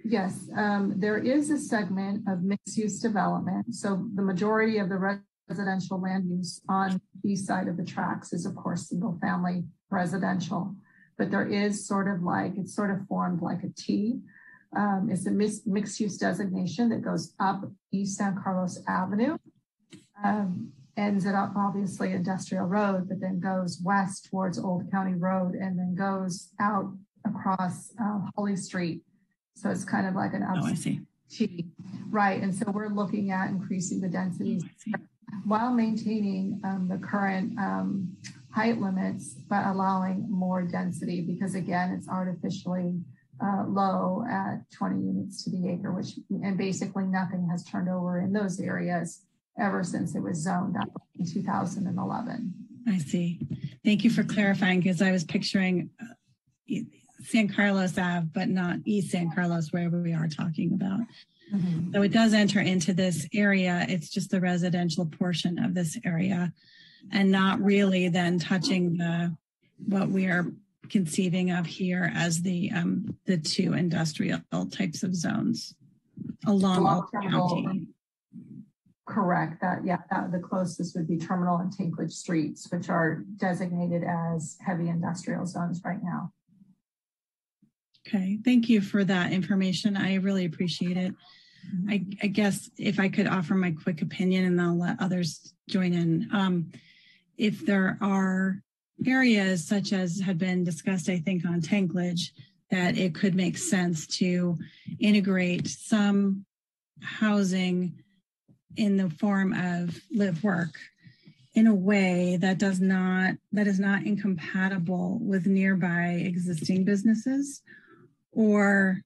Yes, there is a segment of mixed use development. So the majority of the residential land use on the east side of the tracks is of course single family residential, but there is it's sort of formed like a T. It's a mixed use designation that goes up East San Carlos Avenue, ends it up obviously Industrial Road, but then goes west towards Old County Road and then goes out across Holly Street. So it's kind of like an T, right? And so we're looking at increasing the densities while maintaining the current height limits, but allowing more density because again, it's artificially low at 20 units to the acre, and basically nothing has turned over in those areas ever since it was zoned up in 2011. I see. Thank you for clarifying, because I was picturing San Carlos Ave, but not East San Carlos, where we are talking about. So it does enter into this area. It's just the residential portion of this area and not really then touching what we are conceiving of here as the 2 industrial types of zones along Old County. Correct. The closest would be Terminal and Tanklage Streets, which are designated as heavy industrial zones right now. Okay, thank you for that information. I really appreciate it. I guess if I could offer my quick opinion and I'll let others join in. If there are areas such as had been discussed, I think on Tanklage, that it could make sense to integrate some housing in the form of live work in a way that is not incompatible with nearby existing businesses or,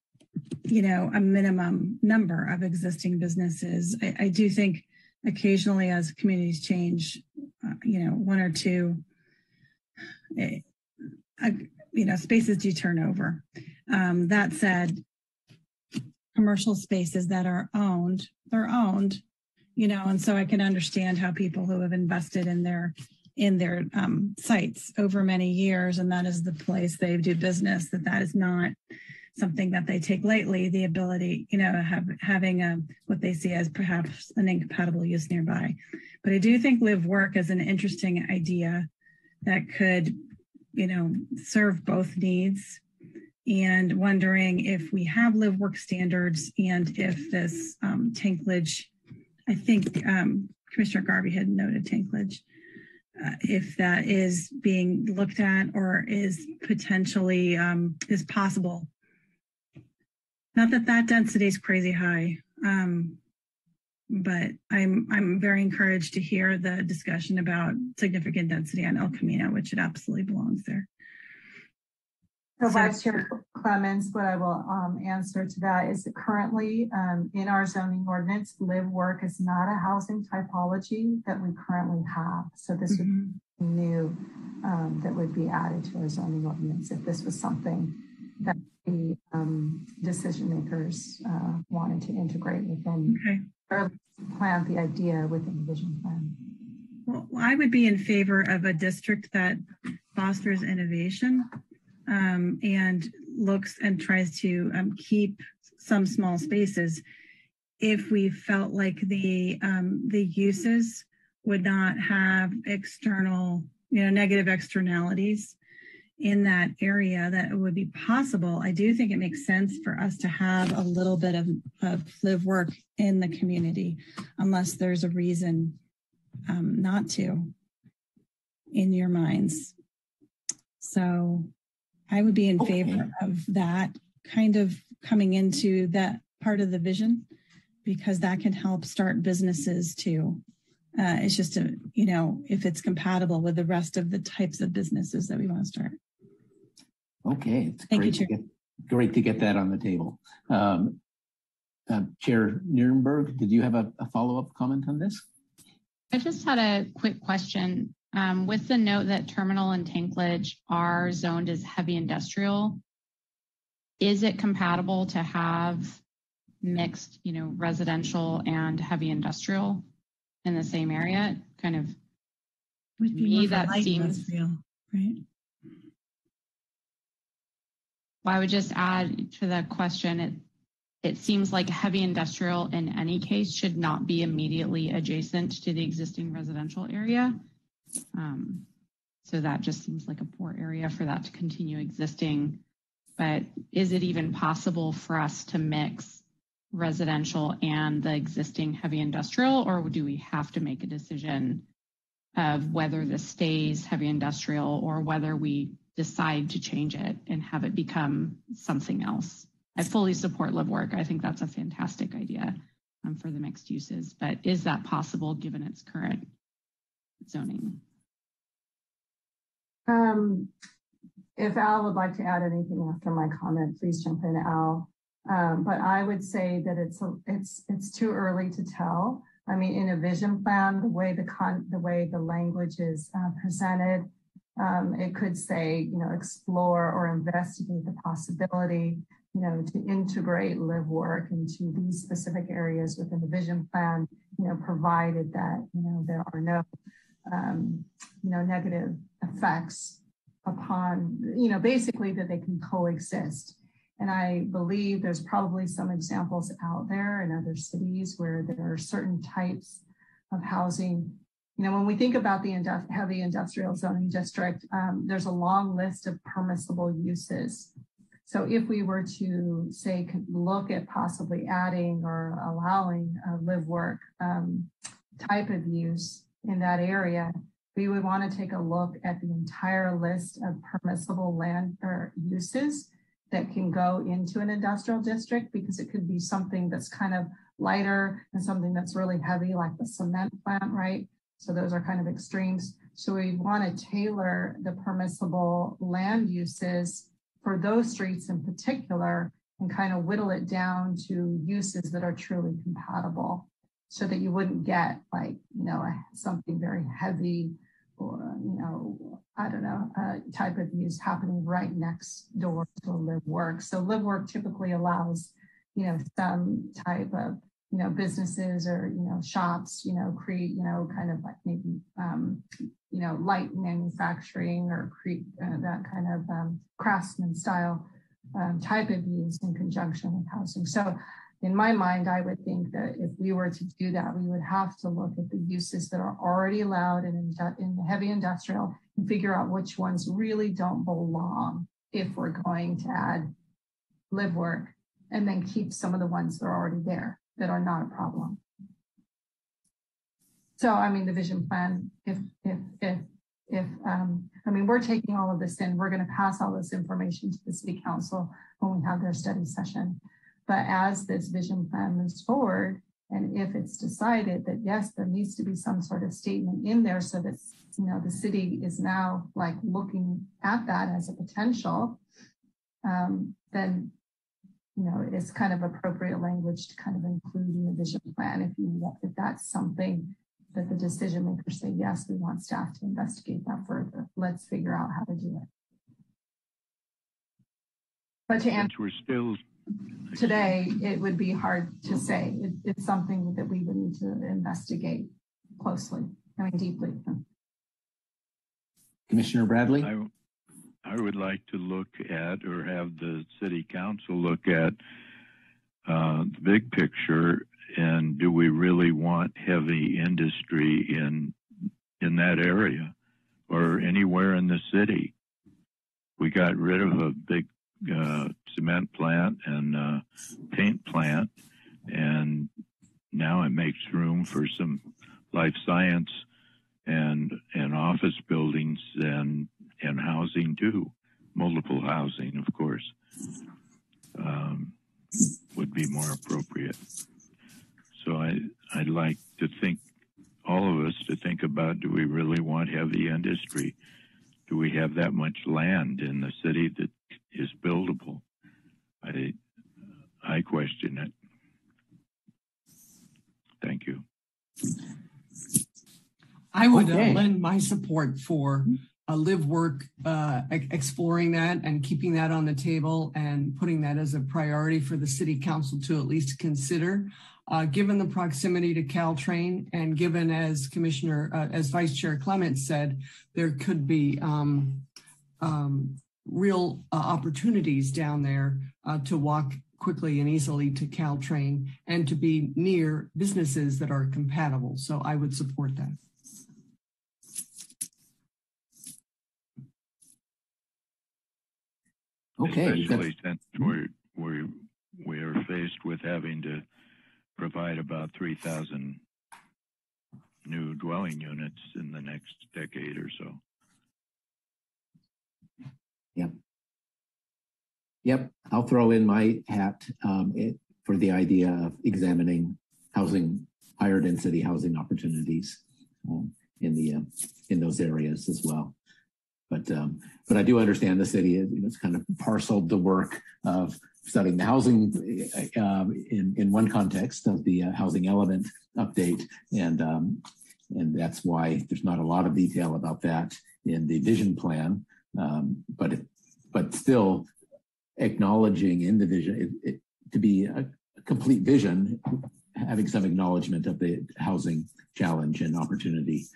a minimum number of existing businesses. I do think occasionally as communities change, 1 or 2, spaces do turn over. That said, commercial spaces that are owned, they're owned, and so I can understand how people who have invested in their sites over many years, and that is the place they do business, that is not something that they take lightly, the ability, having what they see as perhaps an incompatible use nearby. But I do think live work is an interesting idea that could, serve both needs, and wondering if we have live work standards and if this Tanklage, I think Commissioner Garvey had noted Tanklage, if that is being looked at or is potentially is possible. Not that that density is crazy high, but I'm very encouraged to hear the discussion about significant density on El Camino, which it absolutely belongs there. So Vice Chair Clemens, what I will answer to that is that currently in our zoning ordinance, live work is not a housing typology that we currently have. So this would be new that would be added to our zoning ordinance if this was something that the decision makers wanted to integrate within or plant the idea within the vision plan. Well, I would be in favor of a district that fosters innovation and looks and tries to keep some small spaces if we felt like the uses would not have external, negative externalities in that area, that it would be possible. I do think it makes sense for us to have a little bit of live work in the community, unless there's a reason not to in your minds. So I would be in favor of that kind of coming into that part of the vision, because that can help start businesses too. It's just, if it's compatible with the rest of the types of businesses that we want to start. Okay, it's great to get that on the table. Chair Nierenberg, did you have a follow-up comment on this? I just had a quick question. With the note that Terminal and Tanklage are zoned as heavy industrial, is it compatible to have mixed, residential and heavy industrial in the same area? Kind of, to me, that seems right. Well, I would just add to the question, it seems like heavy industrial in any case should not be immediately adjacent to the existing residential area. So that just seems like a poor area for that to continue existing. But is it even possible for us to mix residential and the existing heavy industrial, or do we have to make a decision of whether this stays heavy industrial or whether we decide to change it and have it become something else? I fully support live work. I think that's a fantastic idea for the mixed uses, but is that possible given its current zoning? If Al would like to add anything after my comment, please jump in, Al. But I would say that it's too early to tell. I mean, in a vision plan, the way the language is presented, it could say, explore or investigate the possibility, to integrate live work into these specific areas within the vision plan, provided that, there are no, negative effects upon, basically that they can coexist. And I believe there's probably some examples out there in other cities where there are certain types of housing. When we think about the heavy industrial zoning district, there's a long list of permissible uses. So if we were to say, look at possibly adding or allowing a live work type of use in that area, we would want to take a look at the entire list of permissible land or uses that can go into an industrial district, because it could be something that's kind of lighter and something that's really heavy, like the cement plant, right? So those are kind of extremes. So we want to tailor the permissible land uses for those streets in particular and kind of whittle it down to uses that are truly compatible, so that you wouldn't get like, something very heavy or, type of use happening right next door to a live work. So live work typically allows, some type of, businesses or, shops, create, kind of like maybe, light manufacturing or create that kind of craftsman style type of use in conjunction with housing. So in my mind, I would think that if we were to do that, we would have to look at the uses that are already allowed in heavy industrial and figure out which ones really don't belong if we're going to add live work, and then keep some of the ones that are already there that are not a problem. So, I mean, the vision plan, I mean, we're taking all of this in, we're going to pass all this information to the city council when we have their study session. But as this vision plan moves forward, and if it's decided that, yes, there needs to be some sort of statement in there so that, you know, the city is now like looking at that as a potential, then, you know, it's kind of appropriate language to kind of include in the vision plan if that's something that the decision makers say, yes, we want staff to investigate that further. Let's figure out how to do it. But to answer, we're still today, it would be hard to say. It's something that we would need to investigate closely, I mean, deeply. Commissioner Bradley? I would like to look at, or have the city council look at the big picture, and do we really want heavy industry in that area or anywhere in the city? We got rid of a big cement plant and paint plant, and now it makes room for some life science and office buildings and housing too. Multiple housing, of course, would be more appropriate. So I'd like to think, all of us to think about, do we really want heavy industry? Do we have that much land in the city that is buildable? I question it. Thank you. I would lend my support for live work, exploring that and keeping that on the table and putting that as a priority for the city council to at least consider. Given the proximity to Caltrain and given, as Vice Chair Clement said, there could be real opportunities down there to walk quickly and easily to Caltrain and to be near businesses that are compatible. So I would support that. Okay. Especially since we are faced with having to provide about 3,000 new dwelling units in the next decade or so. Yep. I'll throw in my hat for the idea of examining housing, higher density housing opportunities in those areas as well. But I do understand the city is kind of parceled the work of studying the housing in one context of the housing element update, and that's why there's not a lot of detail about that in the vision plan. But still acknowledging in the vision to be a complete vision, having some acknowledgement of the housing challenge and opportunity.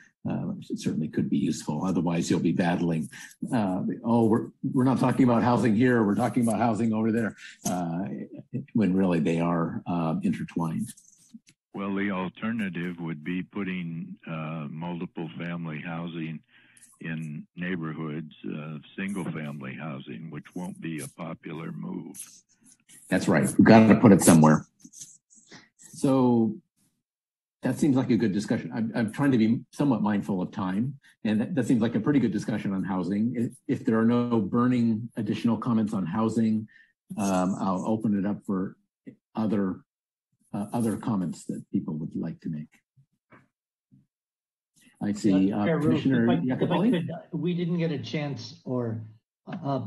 Certainly could be useful. Otherwise, you'll be battling. We're not talking about housing here. We're talking about housing over there, when really they are intertwined. Well, the alternative would be putting multiple family housing in neighborhoods, single family housing, which won't be a popular move. That's right. We've got to put it somewhere. So that seems like a good discussion. I'm trying to be somewhat mindful of time, and that seems like a pretty good discussion on housing. If there are no burning additional comments on housing, I'll open it up for other comments that people would like to make. I see Commissioner Iacopelli. We didn't get a chance, or a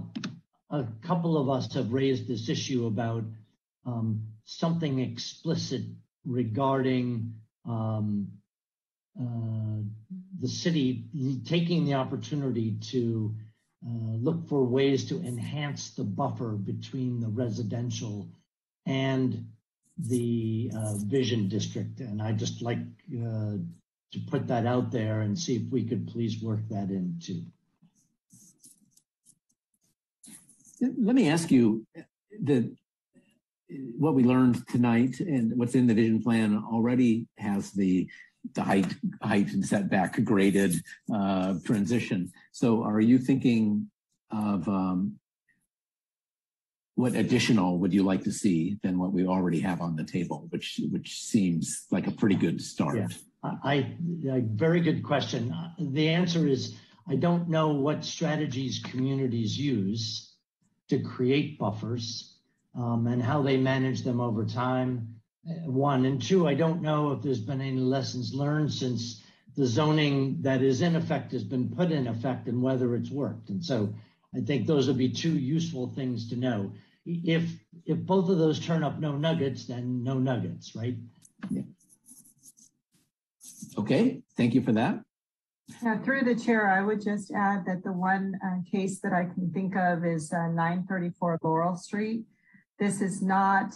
couple of us have raised this issue about something explicit regarding the city taking the opportunity to look for ways to enhance the buffer between the residential and the vision district. And I'd just like to put that out there and see if we could please work that in too. Let me ask you, what we learned tonight and what's in the vision plan already has the height and setback graded transition. So are you thinking of what additional would you like to see than what we already have on the table, which seems like a pretty good start? Yeah. Very good question. The answer is I don't know what strategies communities use to create buffers and how they manage them over time. One, and two, I don't know if there's been any lessons learned since the zoning that is in effect has been put in effect and whether it's worked. And so I think those would be two useful things to know. If both of those turn up no nuggets, then no nuggets, right? Yeah. Okay, thank you for that. Through the chair, I would just add that the one case that I can think of is 934 Laurel Street. This is not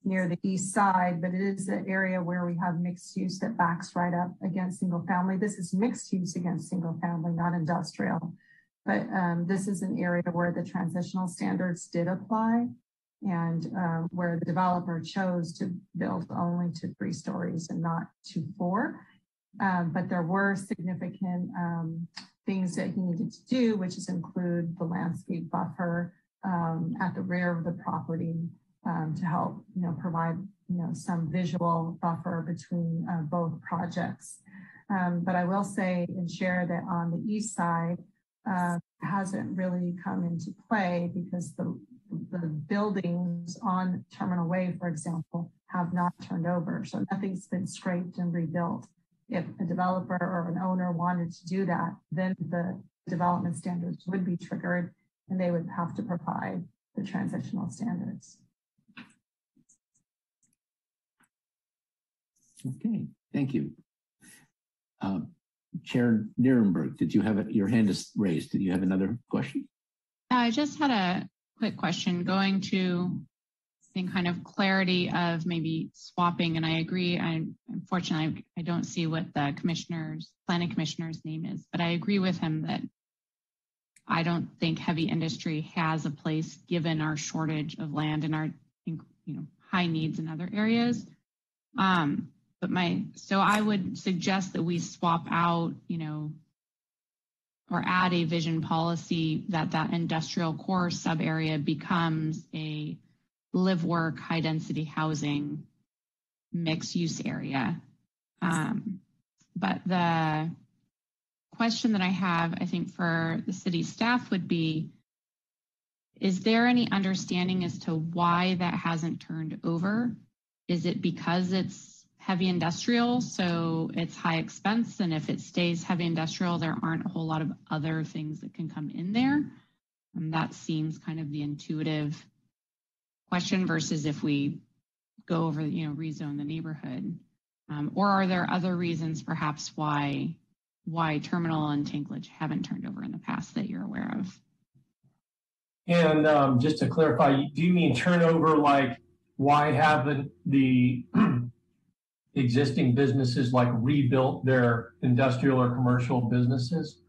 near the east side, but it is an area where we have mixed use that backs right up against single family. This is mixed use against single family, not industrial. But this is an area where the transitional standards did apply and where the developer chose to build only to 3 stories and not to 4. But there were significant things that he needed to do, which is include the landscape buffer at the rear of the property to help, provide, some visual buffer between both projects. But I will say and share that on the east side hasn't really come into play because the buildings on Terminal Way, for example, have not turned over. So nothing's been scraped and rebuilt. If a developer or an owner wanted to do that, then the development standards would be triggered and they would have to provide the transitional standards. Okay, thank you. Chair Nierenberg, did you have your hand is raised? Did you have another question? I just had a quick question going to kind of clarity of maybe swapping, and I agree. Unfortunately, I don't see what the planning commissioner's name is, but I agree with him that I don't think heavy industry has a place given our shortage of land and our high needs in other areas. So I would suggest that we swap out, or add a vision policy that industrial core sub area becomes a live work high density housing mixed use area. But the question that I have, I think for the city staff would be, is there any understanding as to why that hasn't turned over? Is it because it's heavy industrial, so it's high expense, and if it stays heavy industrial, there aren't a whole lot of other things that can come in there? That seems kind of the intuitive question versus if we go over, rezone the neighborhood. Or are there other reasons perhaps why Terminal and Tanklage haven't turned over in the past that you're aware of? And just to clarify, do you mean turnover like why haven't the existing businesses like rebuilt their industrial or commercial businesses?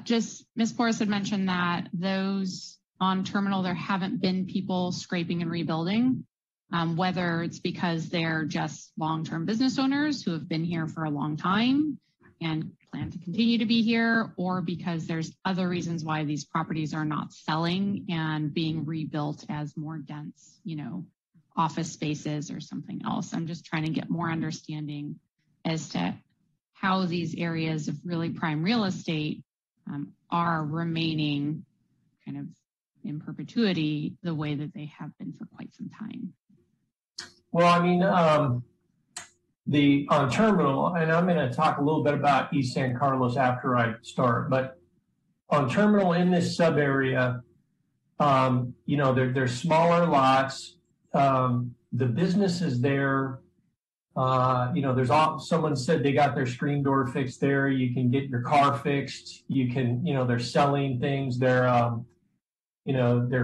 Just Ms. Porras had mentioned that those on Terminal, there haven't been people scraping and rebuilding, whether it's because they're just long-term business owners who have been here for a long time and plan to continue to be here, or because there's other reasons why these properties are not selling and being rebuilt as more dense, office spaces or something else. I'm just trying to get more understanding as to how these areas of really prime real estate are remaining kind of in perpetuity the way that they have been for quite some time. Well, I mean, on Terminal, and I'm going to talk a little bit about East San Carlos after I start, but on Terminal in this sub area, there's smaller lots. The businesses there, someone said they got their screen door fixed there. You can get your car fixed. You can, they're selling things. They're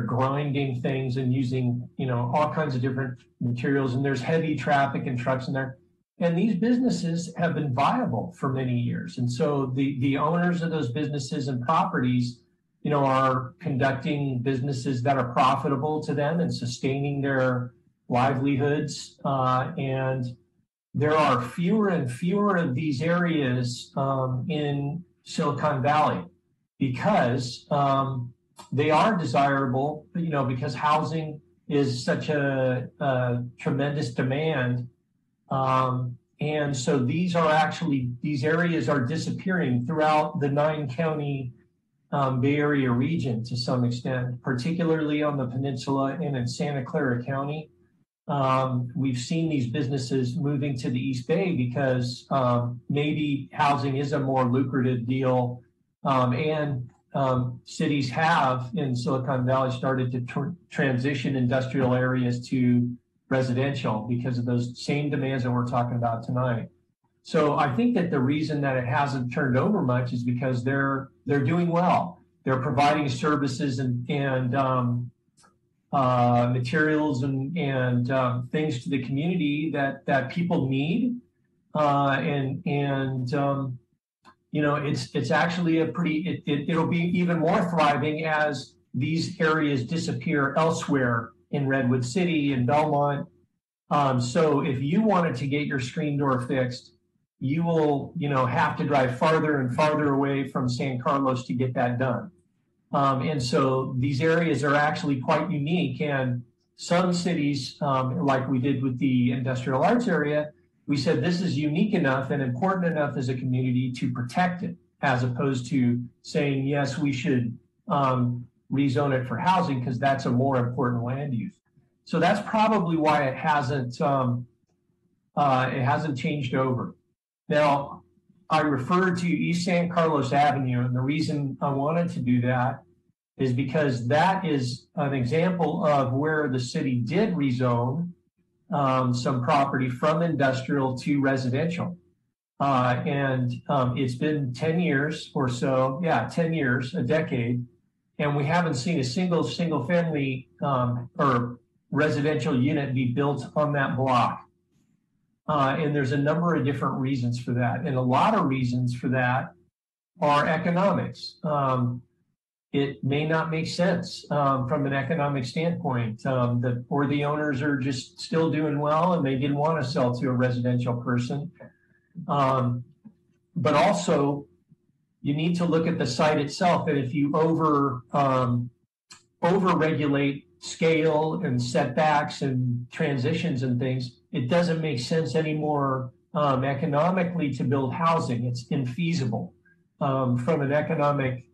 grinding things and using, all kinds of different materials. And there's heavy traffic and trucks in there. And these businesses have been viable for many years. And so the owners of those businesses and properties, are conducting businesses that are profitable to them and sustaining their livelihoods. And there are fewer and fewer of these areas in Silicon Valley because they are desirable, because housing is such a tremendous demand. And And so these areas are disappearing throughout the 9-county Bay Area region to some extent, particularly on the peninsula and in Santa Clara County. We've seen these businesses moving to the East Bay because maybe housing is a more lucrative deal, and cities have in Silicon Valley started to transition industrial areas to residential because of those same demands that we're talking about tonight. So I think that the reason that it hasn't turned over much is because they're doing well. They're providing services and materials and things to the community that people need, you know, it's actually a pretty it'll be even more thriving as these areas disappear elsewhere in Redwood City and Belmont. So if you wanted to get your screen door fixed, you will, you know, have to drive farther and farther away from San Carlos to get that done. And so these areas are actually quite unique. And some cities, like we did with the industrial arts area, we said this is unique enough and important enough as a community to protect it, as opposed to saying, yes, we should rezone it for housing because that's a more important land use. So that's probably why it hasn't changed over. Now, I referred to East San Carlos Avenue, and the reason I wanted to do that is because that is an example of where the city did rezone some property from industrial to residential. And it's been 10 years or so, 10 years, a decade, and we haven't seen a single family or residential unit be built on that block. And there's a number of different reasons for that. And a lot of reasons for that are economics. It may not make sense from an economic standpoint, or the owners are just still doing well and they didn't want to sell to a residential person. But also, you need to look at the site itself. And if you over-regulate scale and setbacks and transitions and things, it doesn't make sense anymore economically to build housing. It's infeasible from an economic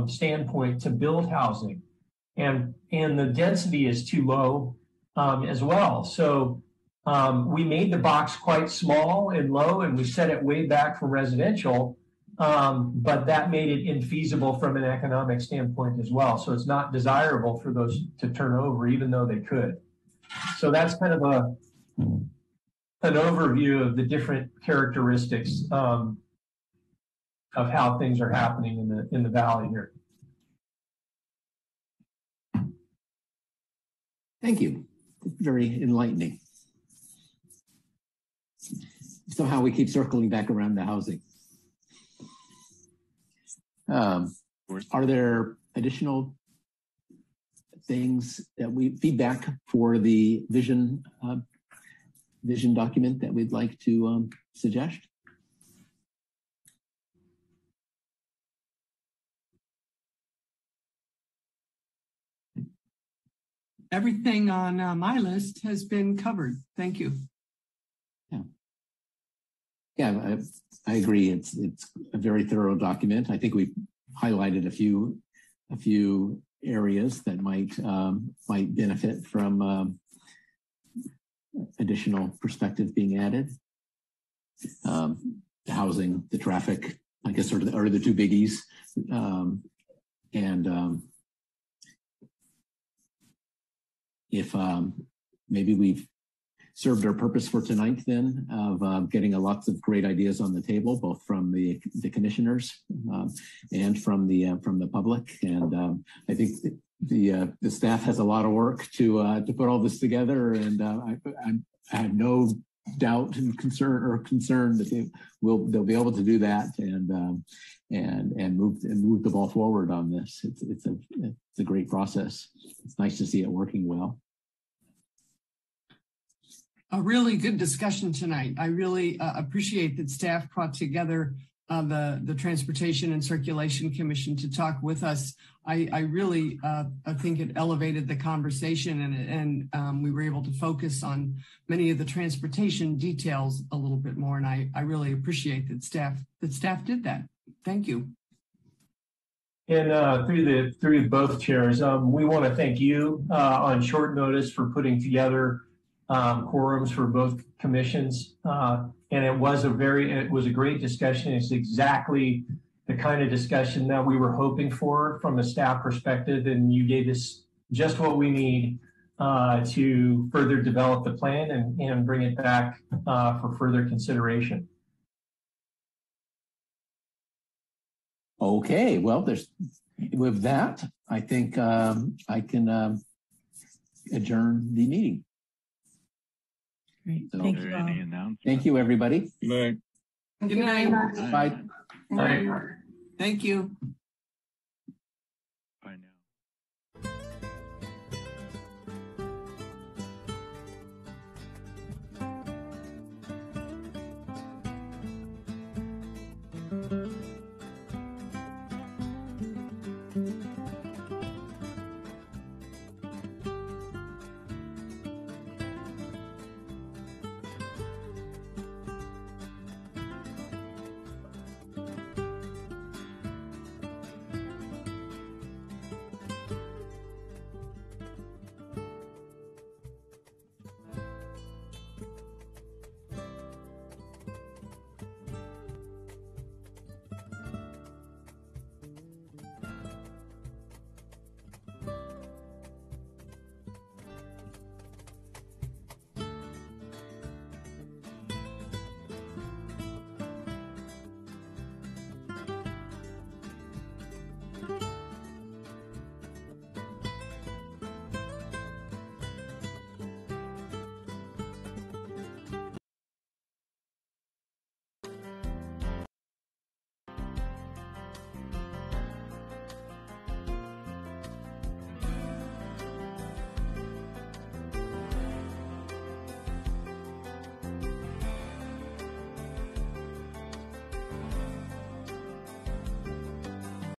standpoint to build housing. And the density is too low as well. So we made the box quite small and low, and we set it way back from residential, but that made it infeasible from an economic standpoint as well. So it's not desirable for those to turn over, even though they could. So that's kind of an overview of the different characteristics of how things are happening in the valley here. Thank you. Very enlightening. So how we keep circling back around to housing. Are there additional things that feedback for the vision document that we'd like to suggest? Everything on my list has been covered. Thank you. Yeah, I agree. It's a very thorough document. I think we highlighted a few areas that might benefit from additional perspective being added. The housing, the traffic, I guess, are the two biggies, if maybe we've served our purpose for tonight then of getting lots of great ideas on the table, both from the commissioners and from the public. And I think the staff has a lot of work to put all this together. And I have no doubt and concern that they'll be able to do that and move the ball forward on this. It's a great process. It's nice to see it working well. A really good discussion tonight. I really appreciate that staff brought together the Transportation and Circulation Commission to talk with us. I really think it elevated the conversation, and we were able to focus on many of the transportation details a little bit more. And I really appreciate that staff did that. Thank you. And through both chairs, we want to thank you on short notice for putting together quorums for both commissions. And it was a great discussion. It's exactly the kind of discussion that we were hoping for from a staff perspective. And you gave us just what we need to further develop the plan and bring it back for further consideration. Okay, well, with that, I think I can adjourn the meeting. Great. So, Thank you. Thank you, everybody. Good night. Good night. Bye. Bye. Thank you.